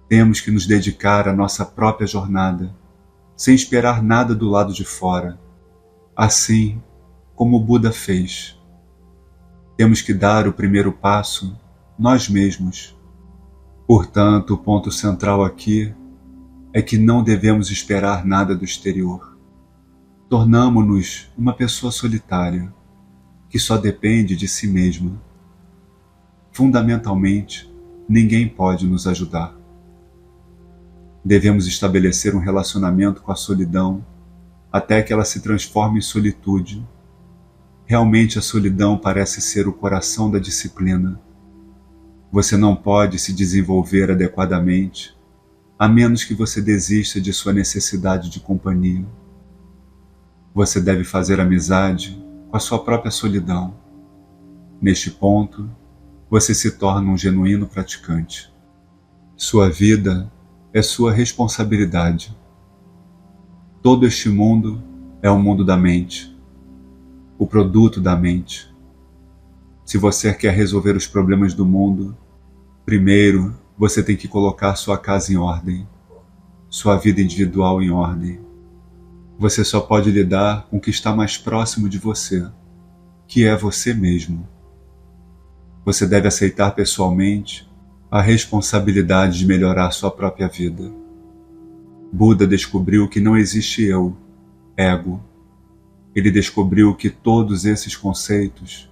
Temos que nos dedicar à nossa própria jornada, sem esperar nada do lado de fora, assim como o Buda fez. Temos que dar o primeiro passo nós mesmos. Portanto, o ponto central aqui é que não devemos esperar nada do exterior. Tornamo-nos uma pessoa solitária, que só depende de si mesma. Fundamentalmente, ninguém pode nos ajudar. Devemos estabelecer um relacionamento com a solidão até que ela se transforme em solitude. Realmente a solidão parece ser o coração da disciplina. Você não pode se desenvolver adequadamente a menos que você desista de sua necessidade de companhia. Você deve fazer amizade com a sua própria solidão. Neste ponto, você se torna um genuíno praticante. Sua vida é sua responsabilidade. Todo este mundo é o mundo da mente, o produto da mente. Se você quer resolver os problemas do mundo, primeiro você tem que colocar sua casa em ordem, sua vida individual em ordem. Você só pode lidar com o que está mais próximo de você, que é você mesmo. Você deve aceitar pessoalmente a responsabilidade de melhorar sua própria vida. Buda descobriu que não existe eu, ego. Ele descobriu que todos esses conceitos,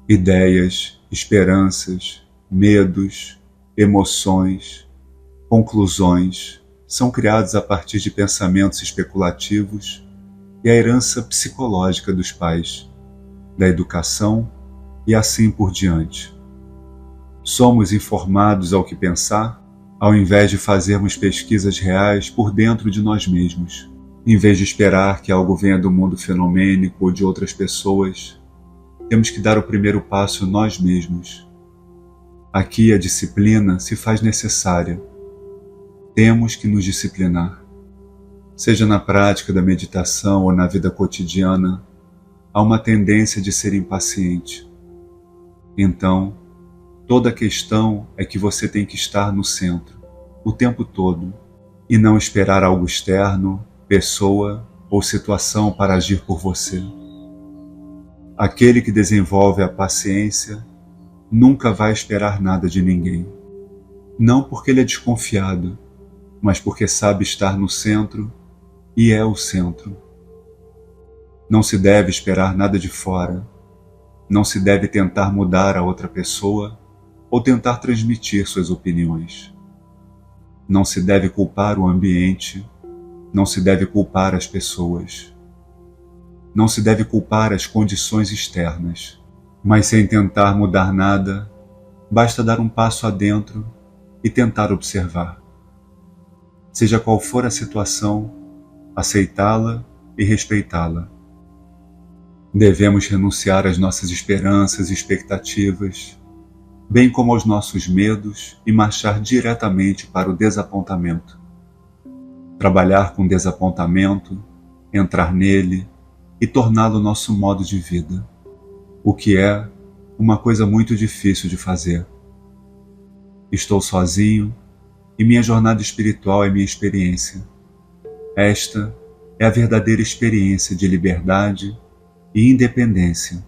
ideias, esperanças, medos, emoções, conclusões, são criados a partir de pensamentos especulativos e a herança psicológica dos pais, da educação e assim por diante. Somos informados ao que pensar, ao invés de fazermos pesquisas reais por dentro de nós mesmos. Em vez de esperar que algo venha do mundo fenomênico ou de outras pessoas, temos que dar o primeiro passo nós mesmos. Aqui a disciplina se faz necessária. Temos que nos disciplinar. Seja na prática da meditação ou na vida cotidiana, há uma tendência de ser impaciente. Então, toda a questão é que você tem que estar no centro, o tempo todo, e não esperar algo externo, pessoa ou situação para agir por você. Aquele que desenvolve a paciência nunca vai esperar nada de ninguém. Não porque ele é desconfiado, mas porque sabe estar no centro e é o centro. Não se deve esperar nada de fora. Não se deve tentar mudar a outra pessoa ou tentar transmitir suas opiniões. Não se deve culpar o ambiente, não se deve culpar as pessoas, não se deve culpar as condições externas, mas sem tentar mudar nada, basta dar um passo adentro e tentar observar. Seja qual for a situação, aceitá-la e respeitá-la. Devemos renunciar às nossas esperanças e expectativas, bem como aos nossos medos, e marchar diretamente para o desapontamento. Trabalhar com desapontamento, entrar nele e torná-lo nosso modo de vida, o que é uma coisa muito difícil de fazer. Estou sozinho e minha jornada espiritual é minha experiência. Esta é a verdadeira experiência de liberdade e independência.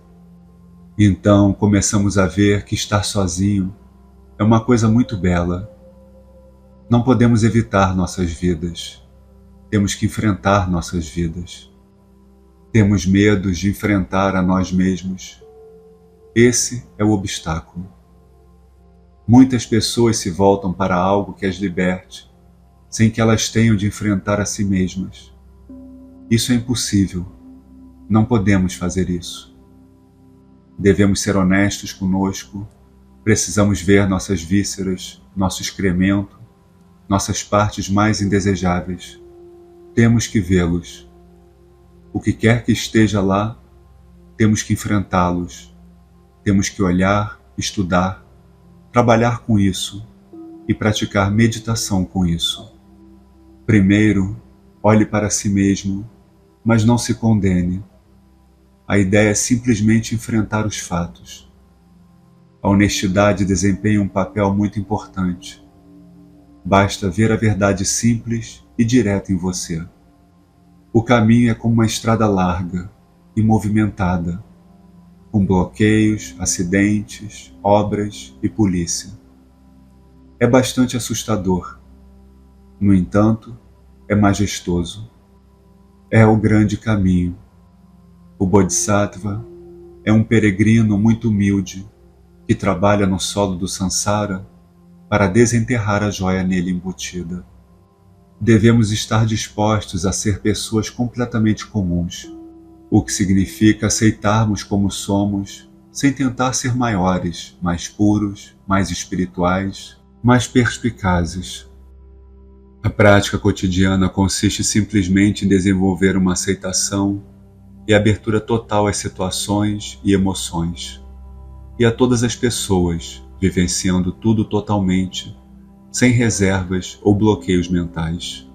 Então começamos a ver que estar sozinho é uma coisa muito bela. Não podemos evitar nossas vidas. Temos que enfrentar nossas vidas. Temos medos de enfrentar a nós mesmos. Esse é o obstáculo. Muitas pessoas se voltam para algo que as liberte, sem que elas tenham de enfrentar a si mesmas. Isso é impossível. Não podemos fazer isso. Devemos ser honestos conosco, precisamos ver nossas vísceras, nosso excremento, nossas partes mais indesejáveis. Temos que vê-los. O que quer que esteja lá, temos que enfrentá-los. Temos que olhar, estudar, trabalhar com isso e praticar meditação com isso. Primeiro, olhe para si mesmo, mas não se condene. A ideia é simplesmente enfrentar os fatos. A honestidade desempenha um papel muito importante. Basta ver a verdade simples e direta em você. O caminho é como uma estrada larga e movimentada, com bloqueios, acidentes, obras e polícia. É bastante assustador. No entanto, é majestoso. É o grande caminho. O Bodhisattva é um peregrino muito humilde que trabalha no solo do Sansara para desenterrar a joia nele embutida. Devemos estar dispostos a ser pessoas completamente comuns, o que significa aceitarmos como somos, sem tentar ser maiores, mais puros, mais espirituais, mais perspicazes. A prática cotidiana consiste simplesmente em desenvolver uma aceitação e abertura total às situações e emoções, e a todas as pessoas, vivenciando tudo totalmente, sem reservas ou bloqueios mentais.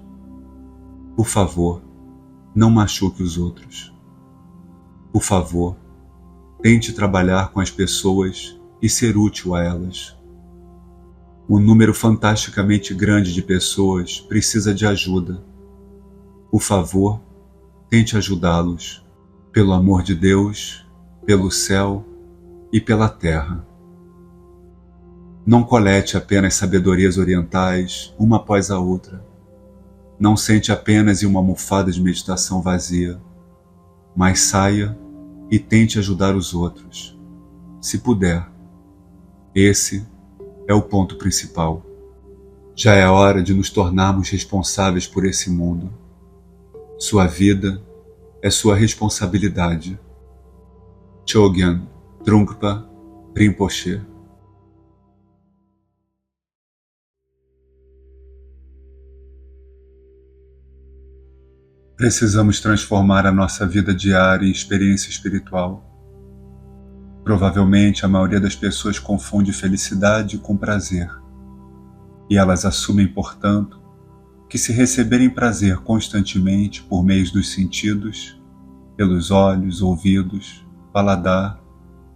Por favor, não machuque os outros. Por favor, tente trabalhar com as pessoas e ser útil a elas. Um número fantasticamente grande de pessoas precisa de ajuda. Por favor, tente ajudá-los. Pelo amor de Deus, pelo céu e pela terra. Não colete apenas sabedorias orientais, uma após a outra. Não sente apenas em uma almofada de meditação vazia, mas saia e tente ajudar os outros, se puder. Esse é o ponto principal. Já é hora de nos tornarmos responsáveis por esse mundo. Sua vida é sua responsabilidade. Chogyam Trungpa Rinpoche. Precisamos transformar a nossa vida diária em experiência espiritual. Provavelmente a maioria das pessoas confunde felicidade com prazer, e elas assumem, portanto, que se receberem prazer constantemente por meio dos sentidos, pelos olhos, ouvidos, paladar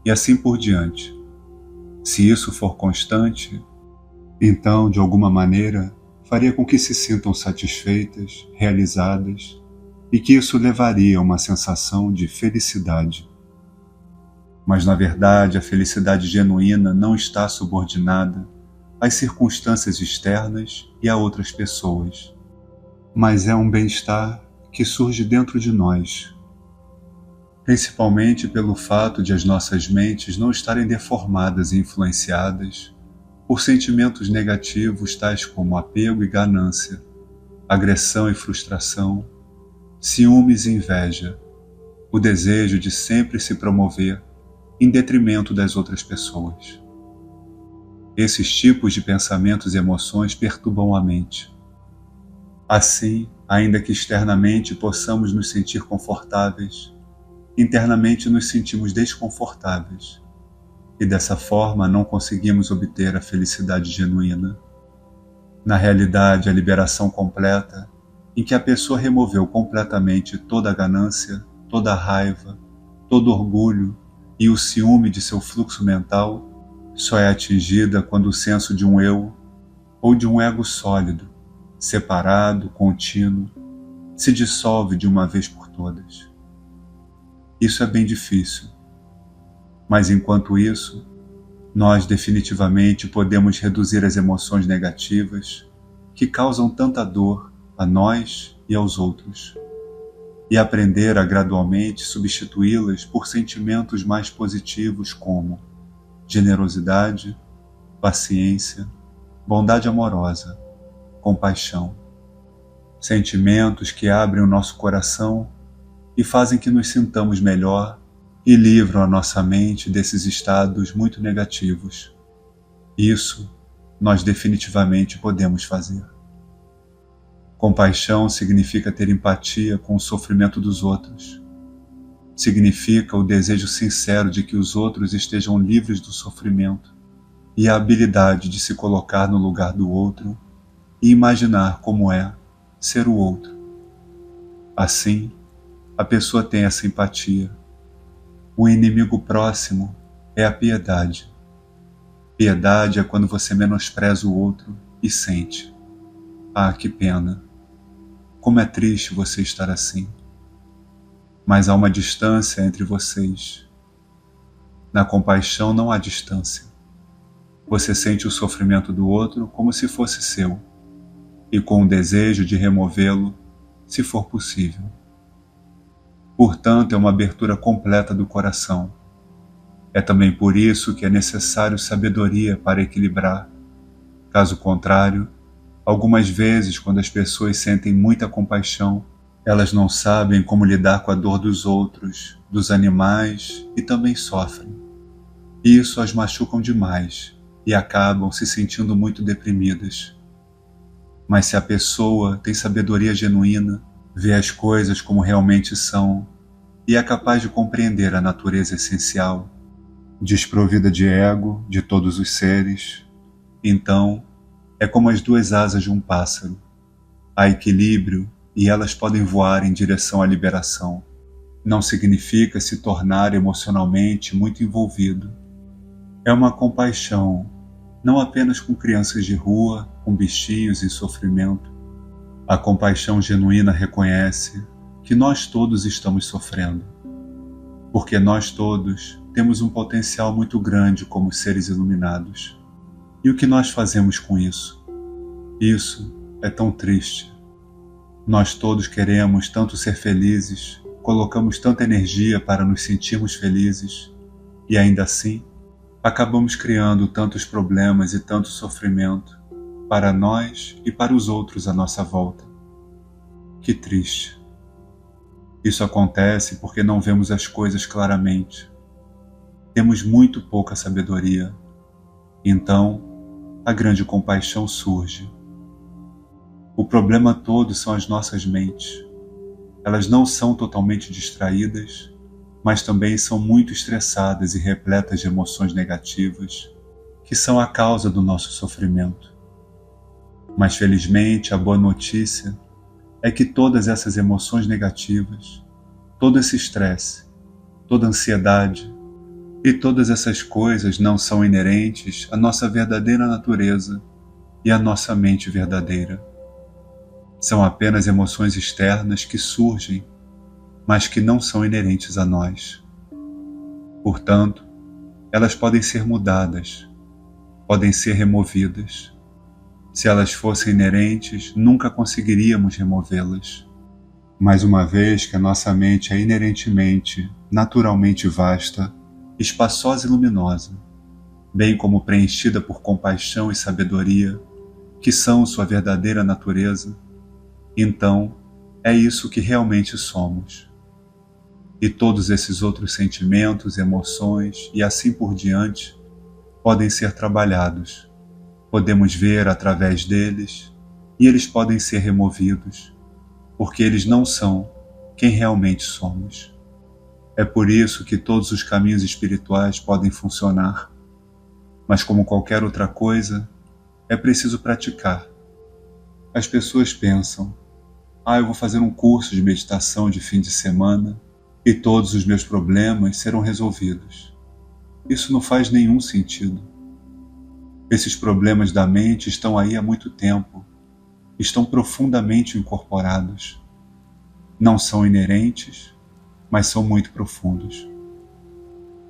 e assim por diante, se isso for constante, então, de alguma maneira, faria com que se sintam satisfeitas, realizadas, e que isso levaria a uma sensação de felicidade. Mas, na verdade, a felicidade genuína não está subordinada às circunstâncias externas e a outras pessoas, mas é um bem-estar que surge dentro de nós, principalmente pelo fato de as nossas mentes não estarem deformadas e influenciadas por sentimentos negativos tais como apego e ganância, agressão e frustração, ciúmes e inveja, o desejo de sempre se promover em detrimento das outras pessoas. Esses tipos de pensamentos e emoções perturbam a mente. Assim, ainda que externamente possamos nos sentir confortáveis, internamente nos sentimos desconfortáveis, e dessa forma não conseguimos obter a felicidade genuína. Na realidade, a liberação completa, em que a pessoa removeu completamente toda a ganância, toda a raiva, todo o orgulho e o ciúme de seu fluxo mental, só é atingida quando o senso de um eu ou de um ego sólido, separado, contínuo, se dissolve de uma vez por todas. Isso é bem difícil, mas enquanto isso, nós definitivamente podemos reduzir as emoções negativas que causam tanta dor a nós e aos outros, e aprender a gradualmente substituí-las por sentimentos mais positivos como generosidade, paciência, bondade amorosa, compaixão. Sentimentos que abrem o nosso coração e fazem que nos sintamos melhor e livram a nossa mente desses estados muito negativos. Isso nós definitivamente podemos fazer. Compaixão significa ter empatia com o sofrimento dos outros. Significa o desejo sincero de que os outros estejam livres do sofrimento e a habilidade de se colocar no lugar do outro e imaginar como é ser o outro. Assim, a pessoa tem essa empatia. O inimigo próximo é a piedade. Piedade é quando você menospreza o outro e sente: ah, que pena! Como é triste você estar assim. Mas há uma distância entre vocês. Na compaixão não há distância. Você sente o sofrimento do outro como se fosse seu, e com o desejo de removê-lo, se for possível. Portanto, é uma abertura completa do coração. É também por isso que é necessário sabedoria para equilibrar. Caso contrário, algumas vezes, quando as pessoas sentem muita compaixão, elas não sabem como lidar com a dor dos outros, dos animais, e também sofrem. Isso as machucam demais e acabam se sentindo muito deprimidas. Mas se a pessoa tem sabedoria genuína, vê as coisas como realmente são e é capaz de compreender a natureza essencial, desprovida de ego de todos os seres, então é como as duas asas de um pássaro. Há equilíbrio e elas podem voar em direção à liberação. Não significa se tornar emocionalmente muito envolvido. É uma compaixão, não apenas com crianças de rua, com bichinhos em sofrimento. A compaixão genuína reconhece que nós todos estamos sofrendo, porque nós todos temos um potencial muito grande como seres iluminados. E o que nós fazemos com isso? Isso é tão triste. Nós todos queremos tanto ser felizes, colocamos tanta energia para nos sentirmos felizes, e ainda assim, acabamos criando tantos problemas e tanto sofrimento para nós e para os outros à nossa volta. Que triste. Isso acontece porque não vemos as coisas claramente. Temos muito pouca sabedoria. Então, a grande compaixão surge. O problema todo são as nossas mentes. Elas não são totalmente distraídas, mas também são muito estressadas e repletas de emoções negativas, que são a causa do nosso sofrimento. Mas felizmente a boa notícia é que todas essas emoções negativas, todo esse estresse, toda ansiedade e todas essas coisas não são inerentes à nossa verdadeira natureza e à nossa mente verdadeira. São apenas emoções externas que surgem, mas que não são inerentes a nós. Portanto, elas podem ser mudadas, podem ser removidas. Se elas fossem inerentes, nunca conseguiríamos removê-las. Mas uma vez que a nossa mente é inerentemente, naturalmente vasta, espaçosa e luminosa, bem como preenchida por compaixão e sabedoria, que são sua verdadeira natureza, então é isso que realmente somos. E todos esses outros sentimentos, emoções e assim por diante podem ser trabalhados. Podemos ver através deles e eles podem ser removidos, porque eles não são quem realmente somos. É por isso que todos os caminhos espirituais podem funcionar, mas como qualquer outra coisa, é preciso praticar. As pessoas pensam: eu vou fazer um curso de meditação de fim de semana e todos os meus problemas serão resolvidos. Isso não faz nenhum sentido. Esses problemas da mente estão aí há muito tempo, estão profundamente incorporados. Não são inerentes, mas são muito profundos.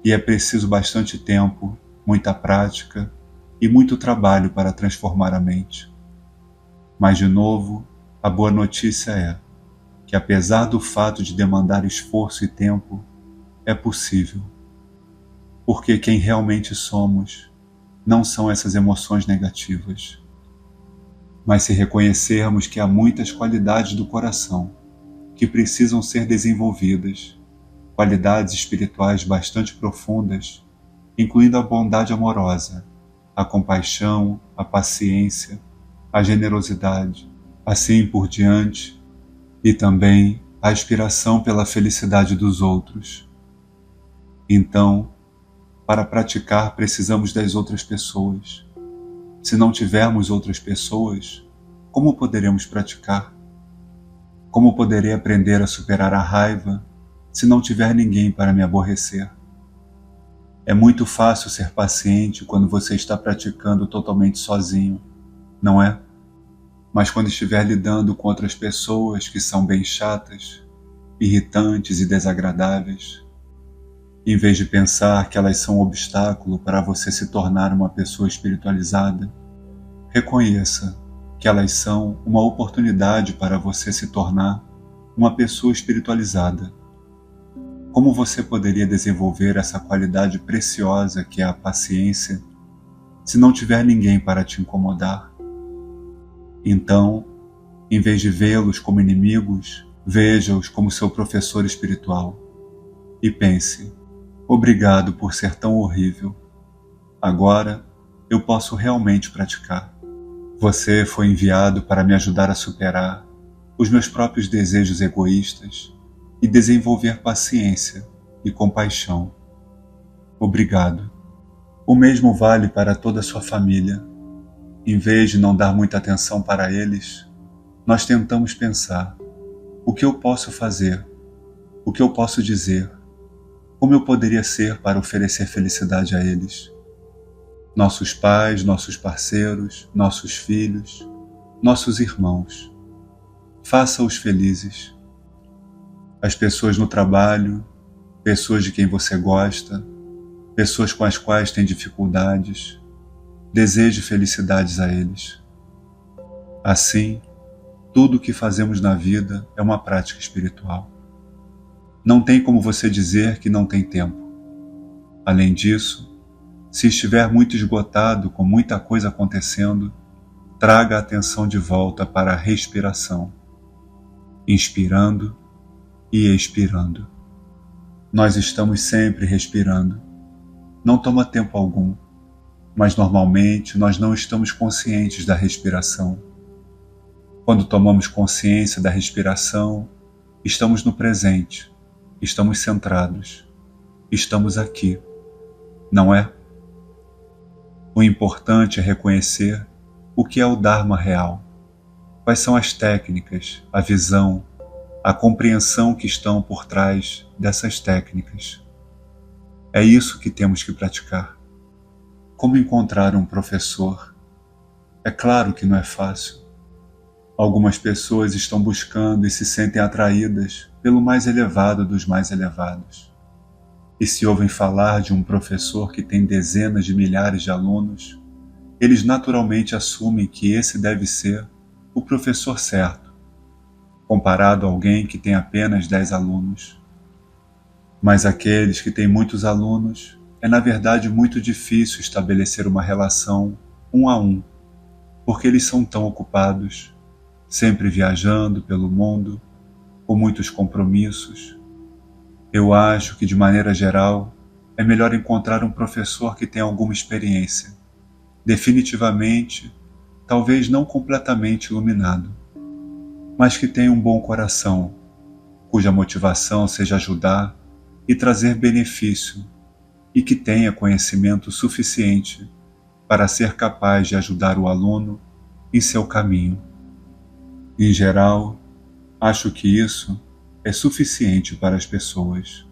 E é preciso bastante tempo, muita prática e muito trabalho para transformar a mente. Mas, de novo, a boa notícia é que, apesar do fato de demandar esforço e tempo, é possível. Porque quem realmente somos não são essas emoções negativas. Mas se reconhecermos que há muitas qualidades do coração que precisam ser desenvolvidas, qualidades espirituais bastante profundas, incluindo a bondade amorosa, a compaixão, a paciência, a generosidade, assim por diante, e também a aspiração pela felicidade dos outros. Então, para praticar, precisamos das outras pessoas. Se não tivermos outras pessoas, como poderemos praticar? Como poderei aprender a superar a raiva se não tiver ninguém para me aborrecer? É muito fácil ser paciente quando você está praticando totalmente sozinho, não é? Mas quando estiver lidando com outras pessoas que são bem chatas, irritantes e desagradáveis, em vez de pensar que elas são um obstáculo para você se tornar uma pessoa espiritualizada, reconheça que elas são uma oportunidade para você se tornar uma pessoa espiritualizada. Como você poderia desenvolver essa qualidade preciosa que é a paciência se não tiver ninguém para te incomodar? Então, em vez de vê-los como inimigos, veja-os como seu professor espiritual e pense: obrigado por ser tão horrível. Agora eu posso realmente praticar. Você foi enviado para me ajudar a superar os meus próprios desejos egoístas e desenvolver paciência e compaixão. Obrigado. O mesmo vale para toda a sua família. Em vez de não dar muita atenção para eles, nós tentamos pensar: o que eu posso fazer? O que eu posso dizer? Como eu poderia ser para oferecer felicidade a eles? Nossos pais, nossos parceiros, nossos filhos, nossos irmãos. Faça-os felizes. As pessoas no trabalho, pessoas de quem você gosta, pessoas com as quais tem dificuldades, deseje felicidades a eles. Assim, tudo o que fazemos na vida é uma prática espiritual. Não tem como você dizer que não tem tempo. Além disso, se estiver muito esgotado com muita coisa acontecendo, traga a atenção de volta para a respiração, inspirando e expirando. Nós estamos sempre respirando. Não toma tempo algum, mas normalmente nós não estamos conscientes da respiração. Quando tomamos consciência da respiração, estamos no presente, estamos centrados, estamos aqui, não é? O importante é reconhecer o que é o Dharma real, quais são as técnicas, a visão, a compreensão que estão por trás dessas técnicas. É isso que temos que praticar. Como encontrar um professor? É claro que não é fácil. Algumas pessoas estão buscando e se sentem atraídas pelo mais elevado dos mais elevados. E se ouvem falar de um professor que tem dezenas de milhares de alunos, eles naturalmente assumem que esse deve ser o professor certo, comparado a alguém que tem apenas 10 alunos. Mas aqueles que têm muitos alunos É na verdade muito difícil estabelecer uma relação um a um, porque eles são tão ocupados, sempre viajando pelo mundo, com muitos compromissos. Eu acho que, de maneira geral, é melhor encontrar um professor que tenha alguma experiência, definitivamente, talvez não completamente iluminado, mas que tenha um bom coração, cuja motivação seja ajudar e trazer benefício, e que tenha conhecimento suficiente para ser capaz de ajudar o aluno em seu caminho. Em geral, acho que isso é suficiente para as pessoas.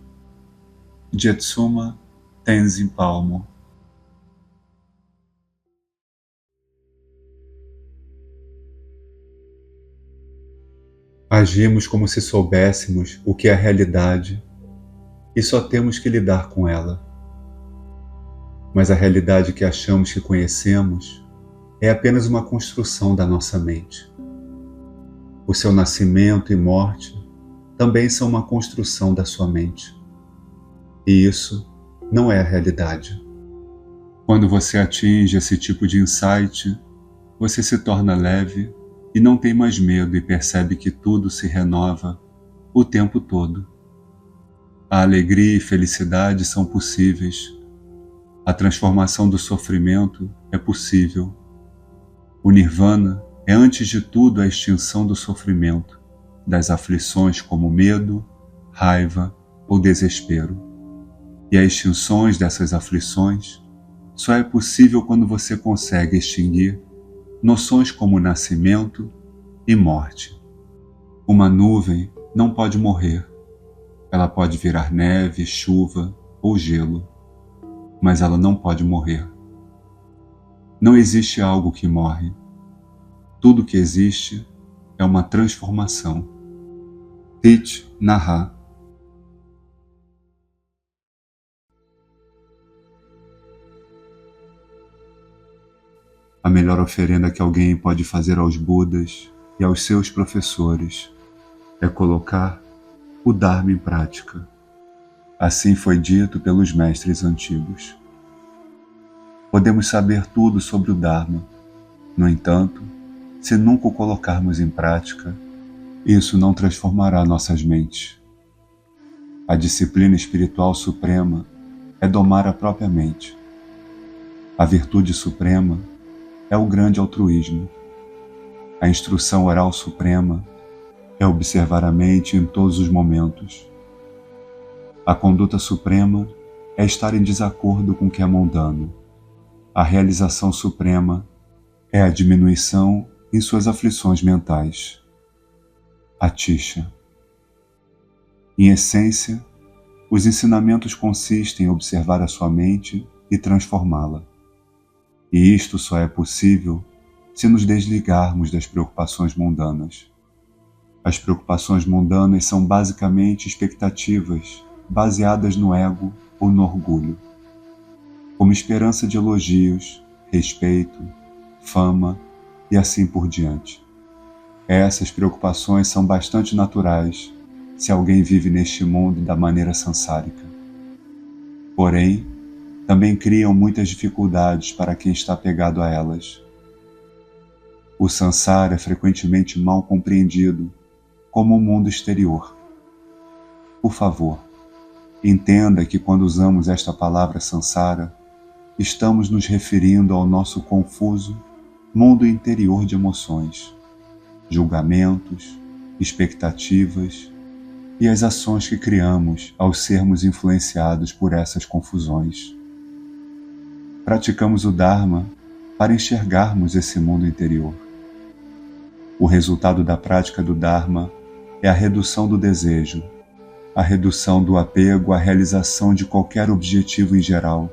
Jetsuma Tenzin Palmo. Agimos como se soubéssemos o que é a realidade e só temos que lidar com ela. Mas a realidade que achamos que conhecemos é apenas uma construção da nossa mente. O seu nascimento e morte também são uma construção da sua mente. E isso não é a realidade. Quando você atinge esse tipo de insight, você se torna leve e não tem mais medo e percebe que tudo se renova o tempo todo. A alegria e felicidade são possíveis. A transformação do sofrimento é possível. O Nirvana é antes de tudo a extinção do sofrimento, das aflições como medo, raiva ou desespero. E as extinções dessas aflições só é possível quando você consegue extinguir noções como nascimento e morte. Uma nuvem não pode morrer. Ela pode virar neve, chuva ou gelo, mas ela não pode morrer. Não existe algo que morre. Tudo que existe é uma transformação. Thich Nhat Hanh. A melhor oferenda que alguém pode fazer aos Budas e aos seus professores é colocar o Dharma em prática. Assim foi dito pelos mestres antigos. Podemos saber tudo sobre o Dharma. No entanto, se nunca o colocarmos em prática, isso não transformará nossas mentes. A disciplina espiritual suprema é domar a própria mente. A virtude suprema é o grande altruísmo. A instrução oral suprema é observar a mente em todos os momentos. A conduta suprema é estar em desacordo com o que é mundano. A realização suprema é a diminuição em suas aflições mentais. Atisha. Em essência, os ensinamentos consistem em observar a sua mente e transformá-la. E isto só é possível se nos desligarmos das preocupações mundanas. As preocupações mundanas são basicamente expectativas baseadas no ego ou no orgulho, como esperança de elogios, respeito, fama e assim por diante. Essas preocupações são bastante naturais se alguém vive neste mundo da maneira sansárica. Porém, também criam muitas dificuldades para quem está apegado a elas. O sansara é frequentemente mal compreendido como o mundo exterior. Por favor, entenda que quando usamos esta palavra sansara, estamos nos referindo ao nosso confuso mundo interior de emoções, julgamentos, expectativas e as ações que criamos ao sermos influenciados por essas confusões. Praticamos o Dharma para enxergarmos esse mundo interior. O resultado da prática do Dharma é a redução do desejo, a redução do apego à realização de qualquer objetivo em geral,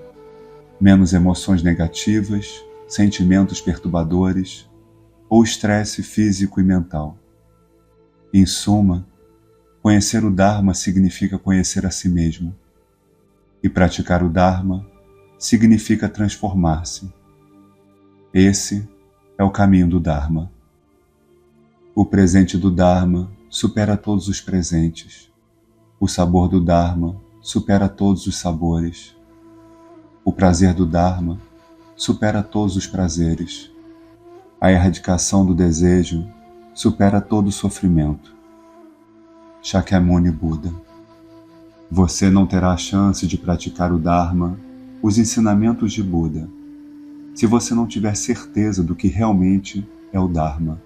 menos emoções negativas, sentimentos perturbadores ou estresse físico e mental. Em suma, conhecer o Dharma significa conhecer a si mesmo, e praticar o Dharma significa transformar-se. Esse é o caminho do Dharma. O presente do Dharma supera todos os presentes. O sabor do Dharma supera todos os sabores. O prazer do Dharma supera todos os prazeres. A erradicação do desejo supera todo o sofrimento. Shakyamuni Buda. Você não terá a chance de praticar o Dharma, os ensinamentos de Buda, se você não tiver certeza do que realmente é o Dharma.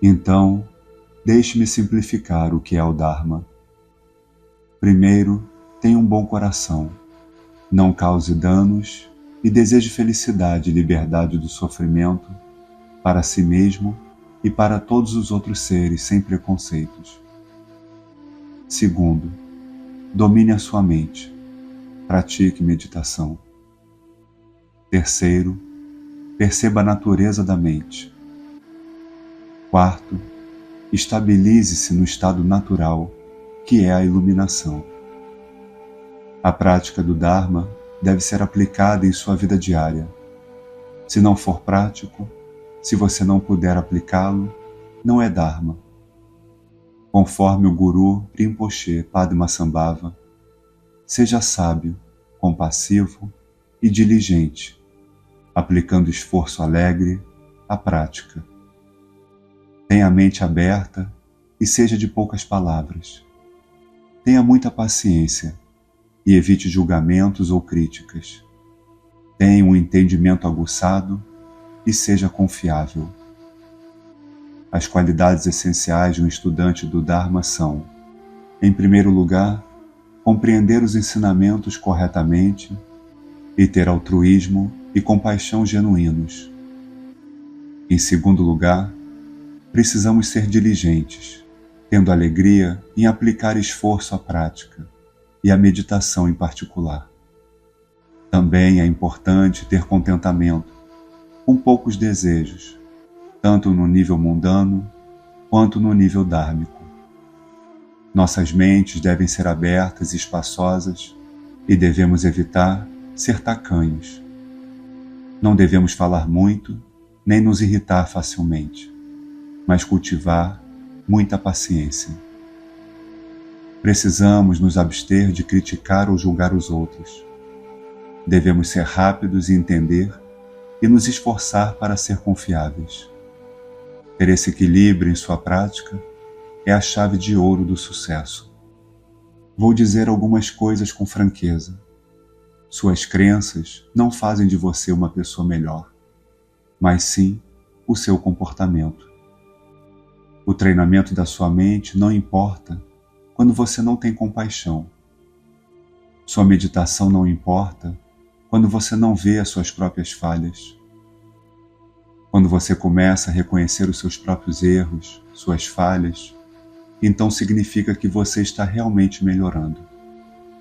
Então, deixe-me simplificar o que é o Dharma. Primeiro, tenha um bom coração, não cause danos e deseje felicidade e liberdade do sofrimento para si mesmo e para todos os outros seres sem preconceitos. Segundo, domine a sua mente, pratique meditação. Terceiro, perceba a natureza da mente. Quarto, estabilize-se no estado natural, que é a iluminação. A prática do Dharma deve ser aplicada em sua vida diária. Se não for prático, se você não puder aplicá-lo, não é Dharma. Conforme o Guru Rinpoche Padmasambhava, seja sábio, compassivo e diligente, aplicando esforço alegre à prática. Tenha a mente aberta e seja de poucas palavras. Tenha muita paciência e evite julgamentos ou críticas. Tenha um entendimento aguçado e seja confiável. As qualidades essenciais de um estudante do Dharma são, em primeiro lugar, compreender os ensinamentos corretamente e ter altruísmo e compaixão genuínos. Em segundo lugar, precisamos ser diligentes, tendo alegria em aplicar esforço à prática e à meditação em particular. Também é importante ter contentamento, com poucos desejos, tanto no nível mundano quanto no nível dhármico. Nossas mentes devem ser abertas e espaçosas e devemos evitar ser tacanhos. Não devemos falar muito nem nos irritar facilmente, mas cultivar muita paciência. Precisamos nos abster de criticar ou julgar os outros. Devemos ser rápidos em entender e nos esforçar para ser confiáveis. Ter esse equilíbrio em sua prática é a chave de ouro do sucesso. Vou dizer algumas coisas com franqueza. Suas crenças não fazem de você uma pessoa melhor, mas sim o seu comportamento. O treinamento da sua mente não importa quando você não tem compaixão. Sua meditação não importa quando você não vê as suas próprias falhas. Quando você começa a reconhecer os seus próprios erros, suas falhas, então significa que você está realmente melhorando.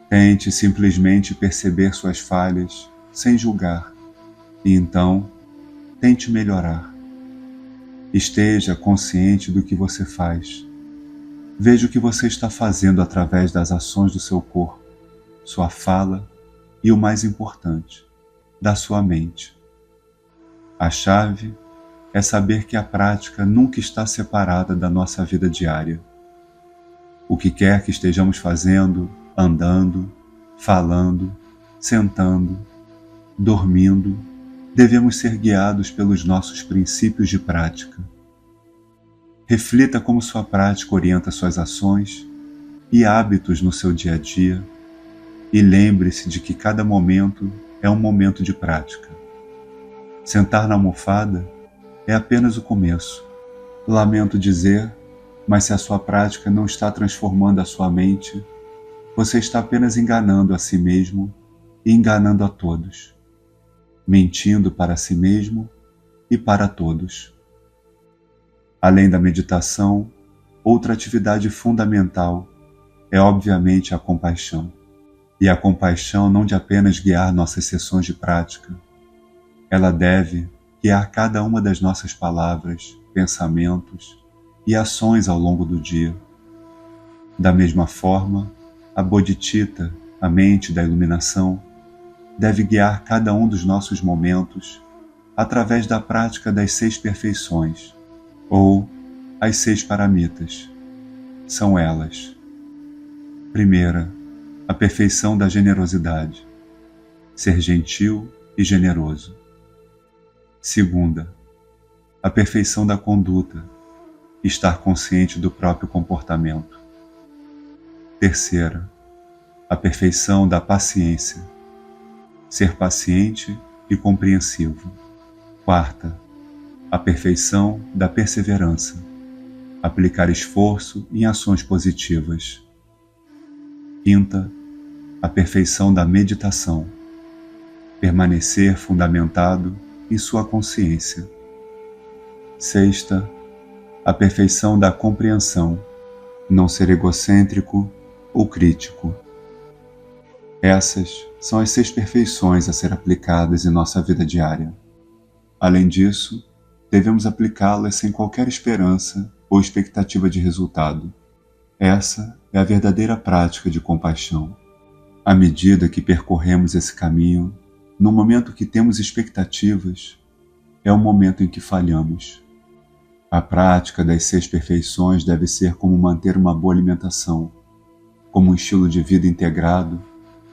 Tente simplesmente perceber suas falhas sem julgar e então tente melhorar. Esteja consciente do que você faz. Veja o que você está fazendo através das ações do seu corpo, sua fala e, o mais importante, da sua mente. A chave é saber que a prática nunca está separada da nossa vida diária. O que quer que estejamos fazendo, andando, falando, sentando, dormindo, devemos ser guiados pelos nossos princípios de prática. Reflita como sua prática orienta suas ações e hábitos no seu dia a dia e lembre-se de que cada momento é um momento de prática. Sentar na almofada é apenas o começo. Lamento dizer, mas se a sua prática não está transformando a sua mente, você está apenas enganando a si mesmo e enganando a todos, mentindo para si mesmo e para todos. Além da meditação, outra atividade fundamental é obviamente a compaixão. E a compaixão não de apenas guiar nossas sessões de prática, ela deve guiar cada uma das nossas palavras, pensamentos e ações ao longo do dia. Da mesma forma, a Bodhicitta, a mente da iluminação, deve guiar cada um dos nossos momentos através da prática das 6 perfeições, ou as 6 paramitas. São elas: primeira, a perfeição da generosidade. ser gentil e generoso. Segunda, a perfeição da conduta, estar consciente do próprio comportamento. Terceira, a perfeição da paciência, ser paciente e compreensivo. Quarta, a perfeição da perseverança, aplicar esforço em ações positivas. Quinta, a perfeição da meditação, permanecer fundamentado em sua consciência. Sexta, a perfeição da compreensão, não ser egocêntrico ou crítico. Essas são as 6 perfeições a ser aplicadas em nossa vida diária. Além disso, devemos aplicá-las sem qualquer esperança ou expectativa de resultado. Essa é a verdadeira prática de compaixão. À medida que percorremos esse caminho, no momento que temos expectativas, é o momento em que falhamos. A prática das 6 perfeições deve ser como manter uma boa alimentação, como um estilo de vida integrado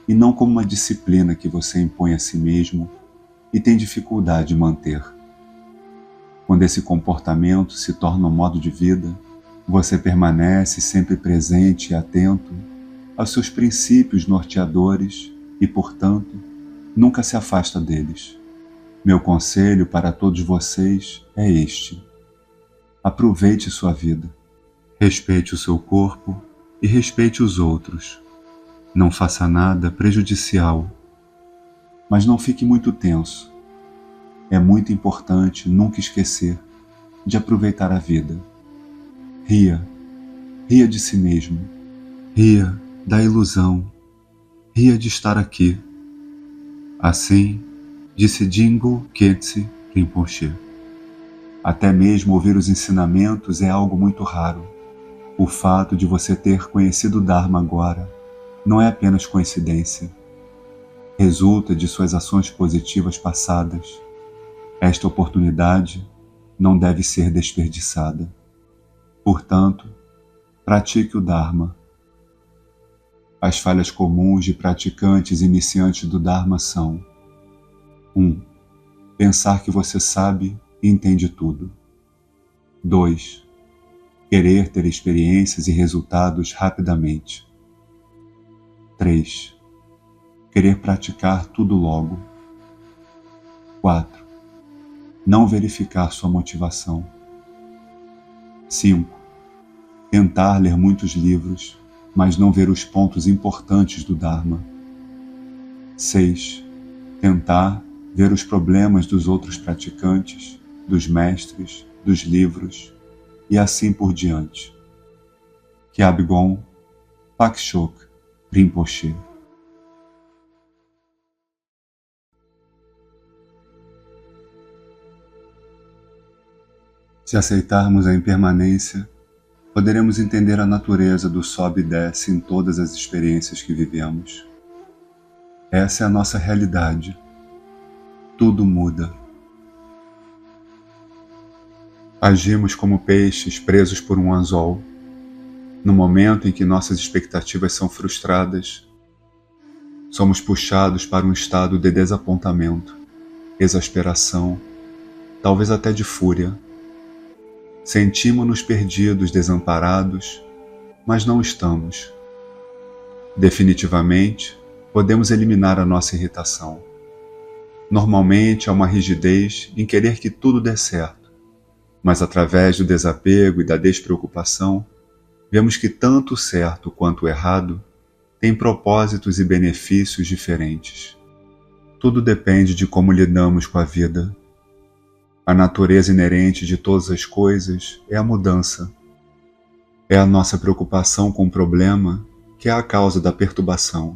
e não como uma disciplina que você impõe a si mesmo e tem dificuldade de manter. Quando esse comportamento se torna um modo de vida, você permanece sempre presente e atento aos seus princípios norteadores e, portanto, nunca se afasta deles. Meu conselho para todos vocês é este: aproveite sua vida, respeite o seu corpo e respeite os outros. Não faça nada prejudicial, mas não fique muito tenso. É muito importante nunca esquecer de aproveitar a vida. Ria de si mesmo, ria da ilusão, ria de estar aqui. Assim, disse Jingu Khyentse Rinpoche. Até mesmo ouvir os ensinamentos é algo muito raro. O fato de você ter conhecido o Dharma agora não é apenas coincidência. Resulta de suas ações positivas passadas. Esta oportunidade não deve ser desperdiçada. Portanto, pratique o Dharma. As falhas comuns de praticantes iniciantes do Dharma são: 1. Pensar que você sabe e entende tudo. 2. Querer ter experiências e resultados rapidamente. 3. Querer praticar tudo logo. 4. Não verificar sua motivação. 5. Tentar ler muitos livros, mas não ver os pontos importantes do Dharma. 6. Tentar ver os problemas dos outros praticantes, dos mestres, dos livros, e assim por diante. Kyabgon Pakshok Rinpoche. Se aceitarmos a impermanência, poderemos entender a natureza do sobe e desce em todas as experiências que vivemos. Essa é a nossa realidade. Tudo muda. Agimos como peixes presos por um anzol. No momento em que nossas expectativas são frustradas, somos puxados para um estado de desapontamento, exasperação, talvez até de fúria. Sentimos-nos perdidos, desamparados, mas não estamos. Definitivamente, podemos eliminar a nossa irritação. Normalmente há uma rigidez em querer que tudo dê certo, mas através do desapego e da despreocupação, vemos que tanto o certo quanto o errado têm propósitos e benefícios diferentes. Tudo depende de como lidamos com a vida. A natureza inerente de todas as coisas é a mudança. É a nossa preocupação com o problema que é a causa da perturbação.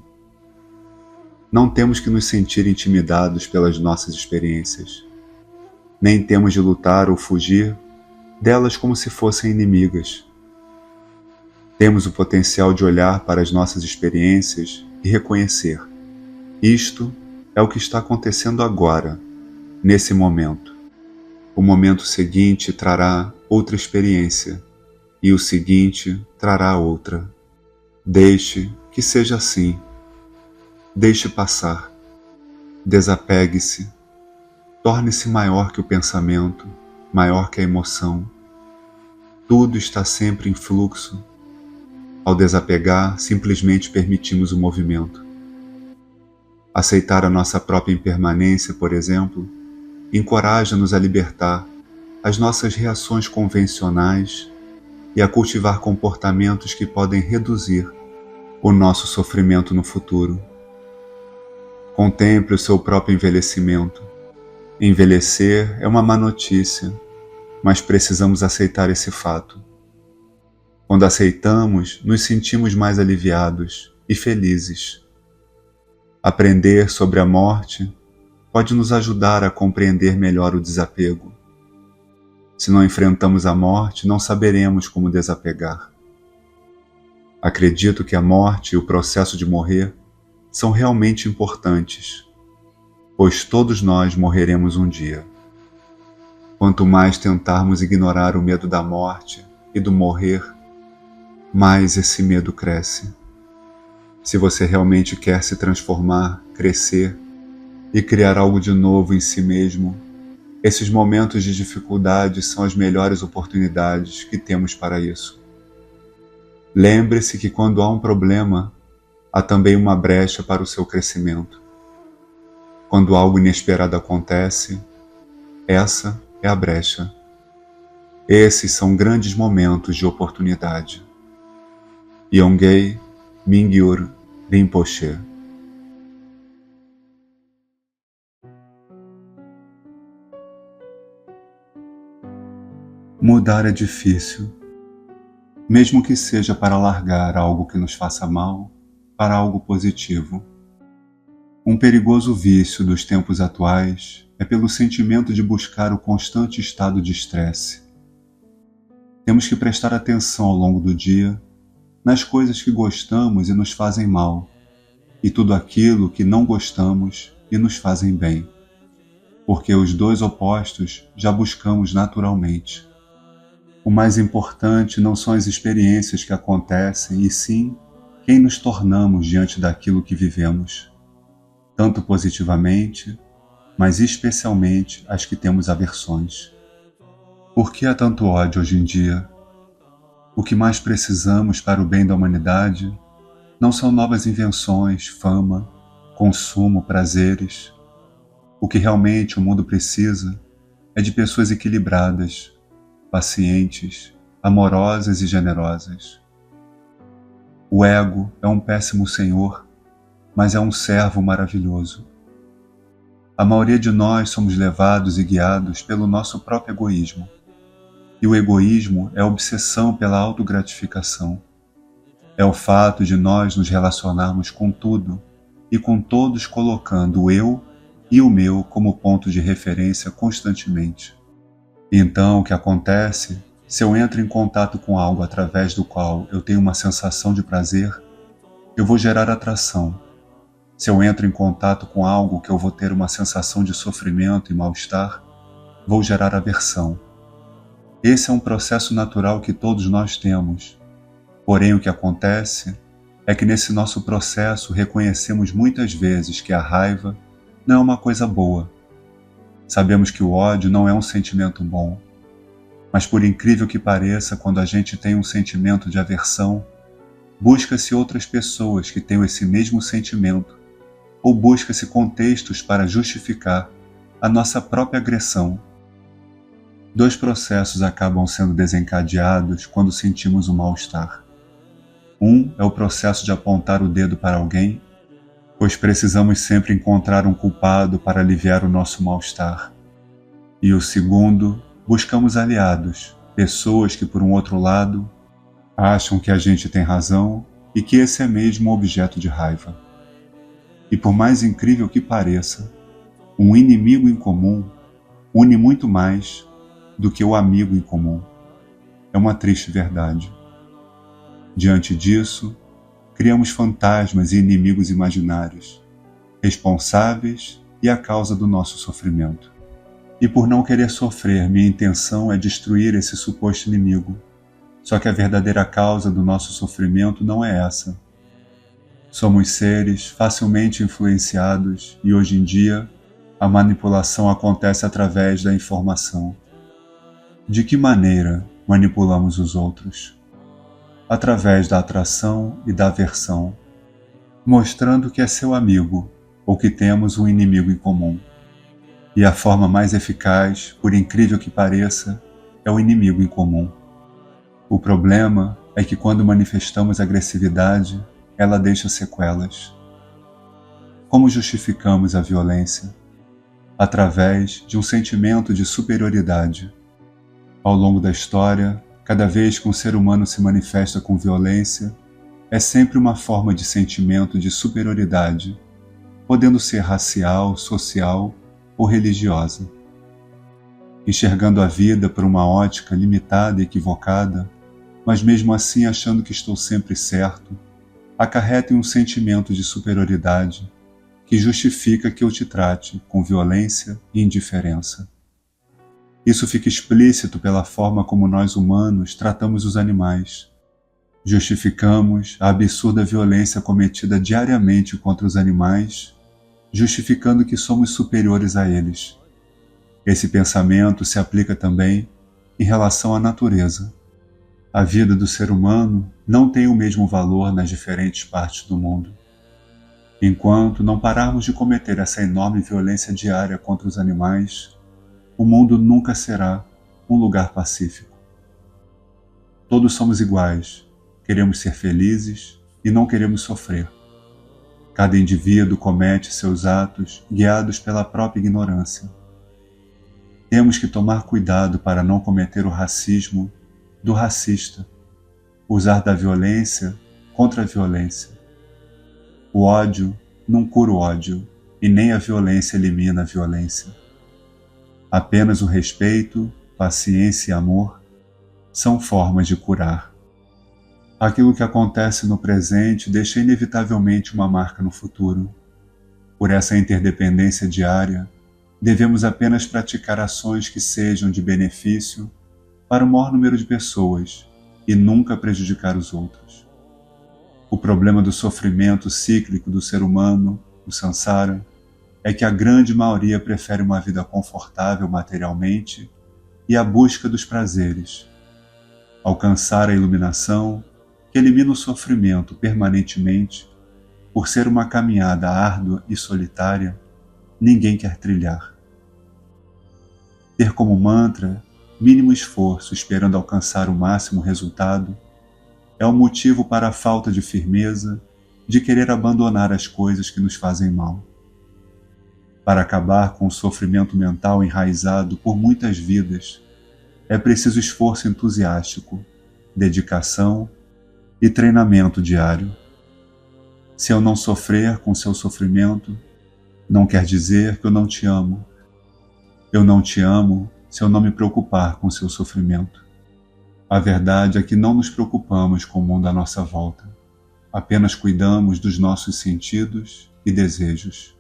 Não temos que nos sentir intimidados pelas nossas experiências. Nem temos de lutar ou fugir delas como se fossem inimigas. Temos o potencial de olhar para as nossas experiências e reconhecer: isto é o que está acontecendo agora, nesse momento. O momento seguinte trará outra experiência, e o seguinte trará outra. Deixe que seja assim. Deixe passar. Desapegue-se. Torne-se maior que o pensamento, maior que a emoção. Tudo está sempre em fluxo. Ao desapegar, simplesmente permitimos o movimento. Aceitar a nossa própria impermanência, por exemplo, encoraja-nos a libertar as nossas reações convencionais e a cultivar comportamentos que podem reduzir o nosso sofrimento no futuro. Contemple o seu próprio envelhecimento. Envelhecer é uma má notícia, mas precisamos aceitar esse fato. Quando aceitamos, nos sentimos mais aliviados e felizes. Aprender sobre a morte pode nos ajudar a compreender melhor o desapego. Se não enfrentamos a morte, não saberemos como desapegar. Acredito que a morte e o processo de morrer são realmente importantes, pois todos nós morreremos um dia. Quanto mais tentarmos ignorar o medo da morte e do morrer, mais esse medo cresce. Se você realmente quer se transformar, crescer e criar algo de novo em si mesmo, esses momentos de dificuldade são as melhores oportunidades que temos para isso. Lembre-se que quando há um problema, há também uma brecha para o seu crescimento. Quando algo inesperado acontece, essa é a brecha. Esses são grandes momentos de oportunidade. Yongey Mingyur Rinpoche. Mudar é difícil, mesmo que seja para largar algo que nos faça mal para algo positivo. Um perigoso vício dos tempos atuais é pelo sentimento de buscar o constante estado de estresse. Temos que prestar atenção ao longo do dia nas coisas que gostamos e nos fazem mal, e tudo aquilo que não gostamos e nos fazem bem, porque os dois opostos já buscamos naturalmente. O mais importante não são as experiências que acontecem, e sim quem nos tornamos diante daquilo que vivemos, tanto positivamente, mas especialmente as que temos aversões. Por que há tanto ódio hoje em dia? O que mais precisamos para o bem da humanidade não são novas invenções, fama, consumo, prazeres. O que realmente o mundo precisa é de pessoas equilibradas, pacientes, amorosas e generosas. O ego é um péssimo senhor, mas é um servo maravilhoso. A maioria de nós somos levados e guiados pelo nosso próprio egoísmo. E o egoísmo é a obsessão pela autogratificação. É o fato de nós nos relacionarmos com tudo e com todos colocando o eu e o meu como ponto de referência constantemente. Então, o que acontece, se eu entro em contato com algo através do qual eu tenho uma sensação de prazer, eu vou gerar atração. Se eu entro em contato com algo que eu vou ter uma sensação de sofrimento e mal-estar, vou gerar aversão. Esse é um processo natural que todos nós temos. Porém, o que acontece é que nesse nosso processo reconhecemos muitas vezes que a raiva não é uma coisa boa. Sabemos que o ódio não é um sentimento bom. Mas por incrível que pareça, quando a gente tem um sentimento de aversão, busca-se outras pessoas que tenham esse mesmo sentimento, ou busca-se contextos para justificar a nossa própria agressão. Dois processos acabam sendo desencadeados quando sentimos um mal-estar. Um é o processo de apontar o dedo para alguém, pois precisamos sempre encontrar um culpado para aliviar o nosso mal-estar. E o segundo, buscamos aliados, pessoas que, por um outro lado, acham que a gente tem razão e que esse é mesmo o objeto de raiva. E por mais incrível que pareça, um inimigo em comum une muito mais do que o amigo em comum. É uma triste verdade. Diante disso, criamos fantasmas e inimigos imaginários, responsáveis e a causa do nosso sofrimento. E por não querer sofrer, minha intenção é destruir esse suposto inimigo. Só que a verdadeira causa do nosso sofrimento não é essa. Somos seres facilmente influenciados e hoje em dia a manipulação acontece através da informação. De que maneira manipulamos os outros? Através da atração e da aversão, mostrando que é seu amigo ou que temos um inimigo em comum. E a forma mais eficaz, por incrível que pareça, é o inimigo em comum. O problema é que quando manifestamos agressividade, ela deixa sequelas. Como justificamos a violência? Através de um sentimento de superioridade. Ao longo da história, cada vez que um ser humano se manifesta com violência, é sempre uma forma de sentimento de superioridade, podendo ser racial, social ou religiosa. Enxergando a vida por uma ótica limitada e equivocada, mas mesmo assim achando que estou sempre certo, acarreta em um sentimento de superioridade que justifica que eu te trate com violência e indiferença. Isso fica explícito pela forma como nós humanos tratamos os animais. Justificamos a absurda violência cometida diariamente contra os animais, justificando que somos superiores a eles. Esse pensamento se aplica também em relação à natureza. A vida do ser humano não tem o mesmo valor nas diferentes partes do mundo. Enquanto não pararmos de cometer essa enorme violência diária contra os animais, o mundo nunca será um lugar pacífico. Todos somos iguais, queremos ser felizes e não queremos sofrer. Cada indivíduo comete seus atos guiados pela própria ignorância. Temos que tomar cuidado para não cometer o racismo do racista, usar da violência contra a violência. O ódio não cura o ódio e nem a violência elimina a violência. Apenas o respeito, paciência e amor são formas de curar. Aquilo que acontece no presente deixa inevitavelmente uma marca no futuro. Por essa interdependência diária, devemos apenas praticar ações que sejam de benefício para o maior número de pessoas e nunca prejudicar os outros. O problema do sofrimento cíclico do ser humano, o samsara, é que a grande maioria prefere uma vida confortável materialmente e a busca dos prazeres. Alcançar a iluminação, que elimina o sofrimento permanentemente, por ser uma caminhada árdua e solitária, ninguém quer trilhar. Ter como mantra mínimo esforço esperando alcançar o máximo resultado é o motivo para a falta de firmeza de querer abandonar as coisas que nos fazem mal. Para acabar com o sofrimento mental enraizado por muitas vidas, é preciso esforço entusiástico, dedicação e treinamento diário. Se eu não sofrer com seu sofrimento, não quer dizer que eu não te amo. Eu não te amo se eu não me preocupar com seu sofrimento. A verdade é que não nos preocupamos com o mundo à nossa volta. Apenas cuidamos dos nossos sentidos e desejos.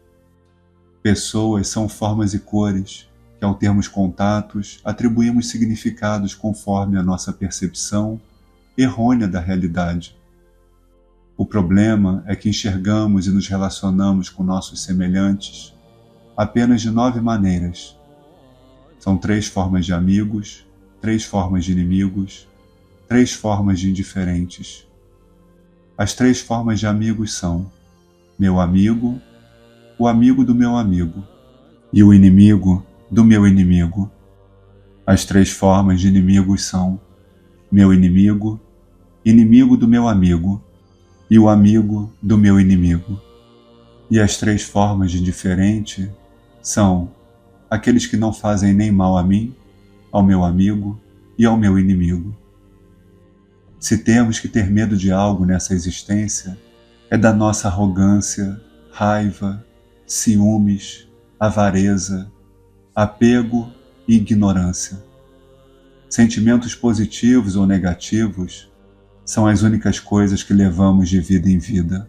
Pessoas são formas e cores que, ao termos contatos, atribuímos significados conforme a nossa percepção errônea da realidade. O problema é que enxergamos e nos relacionamos com nossos semelhantes apenas de 9 maneiras. São 3 formas de amigos, 3 formas de inimigos, 3 formas de indiferentes. As 3 formas de amigos são meu amigo, o amigo do meu amigo e o inimigo do meu inimigo. As 3 formas de inimigos são meu inimigo, inimigo do meu amigo e o amigo do meu inimigo. E as 3 formas de indiferente são aqueles que não fazem nem mal a mim, ao meu amigo e ao meu inimigo. Se temos que ter medo de algo nessa existência, é da nossa arrogância, raiva, ciúmes, avareza, apego e ignorância. Sentimentos positivos ou negativos são as únicas coisas que levamos de vida em vida.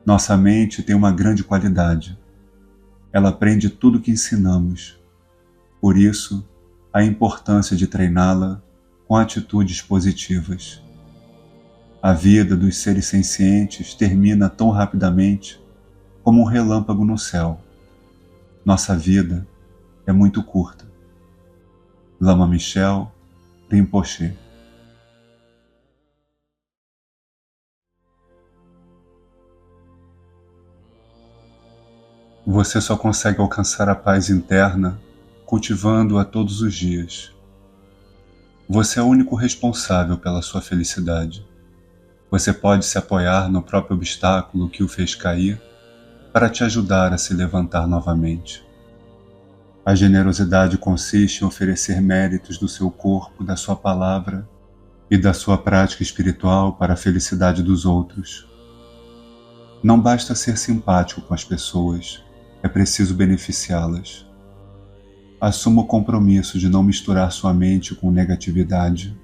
Nossa mente tem uma grande qualidade. Ela aprende tudo o que ensinamos. Por isso, a importância de treiná-la com atitudes positivas. A vida dos seres sencientes termina tão rapidamente como um relâmpago no céu. Nossa vida é muito curta. Lama Michel Rinpoche. Você só consegue alcançar a paz interna cultivando-a todos os dias. Você é o único responsável pela sua felicidade. Você pode se apoiar no próprio obstáculo que o fez cair para te ajudar a se levantar novamente. A generosidade consiste em oferecer méritos do seu corpo, da sua palavra e da sua prática espiritual para a felicidade dos outros. Não basta ser simpático com as pessoas, é preciso beneficiá-las. Assuma o compromisso de não misturar sua mente com negatividade.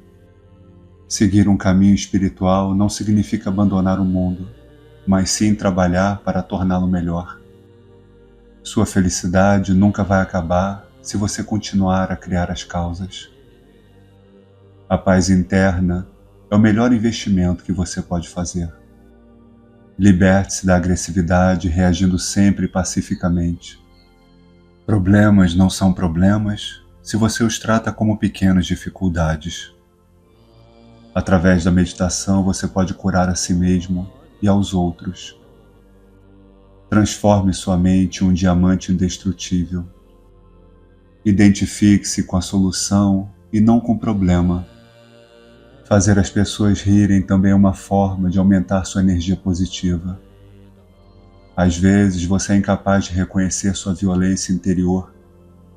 Seguir um caminho espiritual não significa abandonar o mundo, mas sim trabalhar para torná-lo melhor. Sua felicidade nunca vai acabar se você continuar a criar as causas. A paz interna é o melhor investimento que você pode fazer. Liberte-se da agressividade, reagindo sempre pacificamente. Problemas não são problemas se você os trata como pequenas dificuldades. Através da meditação você pode curar a si mesmo e aos outros. Transforme sua mente em um diamante indestrutível. Identifique-se com a solução e não com o problema. Fazer as pessoas rirem também é uma forma de aumentar sua energia positiva. Às vezes você é incapaz de reconhecer sua violência interior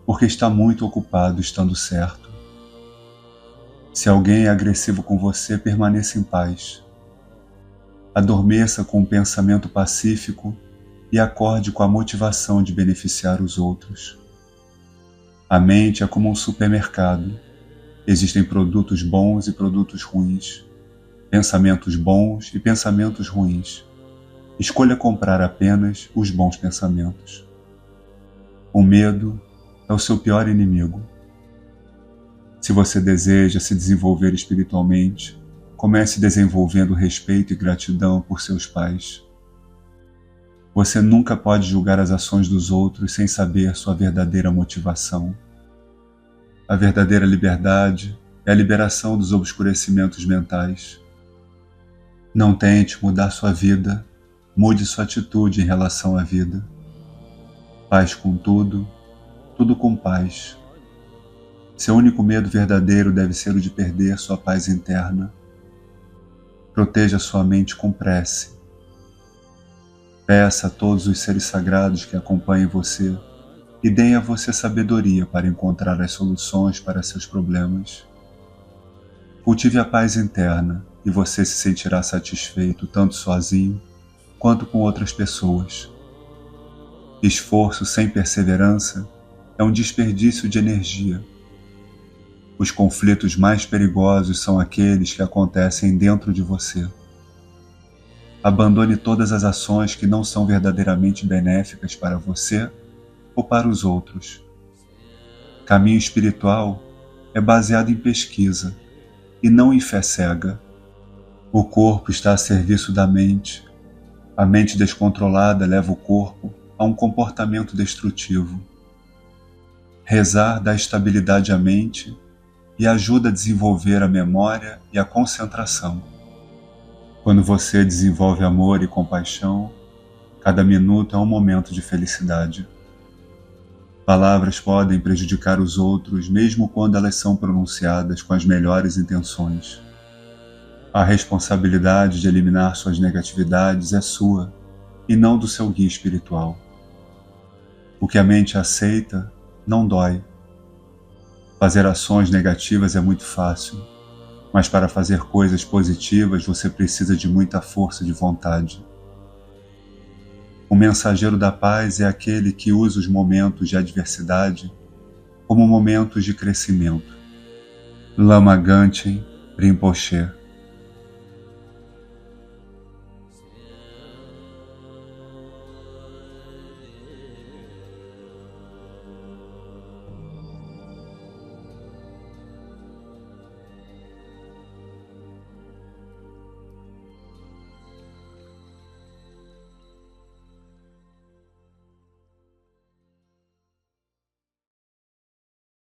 porque está muito ocupado estando certo. Se alguém é agressivo com você, permaneça em paz. Adormeça com um pensamento pacífico e acorde com a motivação de beneficiar os outros. A mente é como um supermercado. Existem produtos bons e produtos ruins, pensamentos bons e pensamentos ruins. Escolha comprar apenas os bons pensamentos. O medo é o seu pior inimigo. Se você deseja se desenvolver espiritualmente, comece desenvolvendo respeito e gratidão por seus pais. Você nunca pode julgar as ações dos outros sem saber sua verdadeira motivação. A verdadeira liberdade é a liberação dos obscurecimentos mentais. Não tente mudar sua vida, mude sua atitude em relação à vida. Paz com tudo, tudo com paz. Seu único medo verdadeiro deve ser o de perder sua paz interna. Proteja sua mente com prece. Peça a todos os seres sagrados que acompanhem você e deem a você sabedoria para encontrar as soluções para seus problemas. Cultive a paz interna e você se sentirá satisfeito tanto sozinho quanto com outras pessoas. Esforço sem perseverança é um desperdício de energia. Os conflitos mais perigosos são aqueles que acontecem dentro de você. Abandone todas as ações que não são verdadeiramente benéficas para você ou para os outros. Caminho espiritual é baseado em pesquisa e não em fé cega. O corpo está a serviço da mente. A mente descontrolada leva o corpo a um comportamento destrutivo. Rezar dá estabilidade à mente e ajuda a desenvolver a memória e a concentração. Quando você desenvolve amor e compaixão, cada minuto é um momento de felicidade. Palavras podem prejudicar os outros mesmo quando elas são pronunciadas com as melhores intenções. A responsabilidade de eliminar suas negatividades é sua e não do seu guia espiritual. O que a mente aceita não dói. Fazer ações negativas é muito fácil, mas para fazer coisas positivas você precisa de muita força de vontade. O mensageiro da paz é aquele que usa os momentos de adversidade como momentos de crescimento. Lama Gangchen Rinpoche.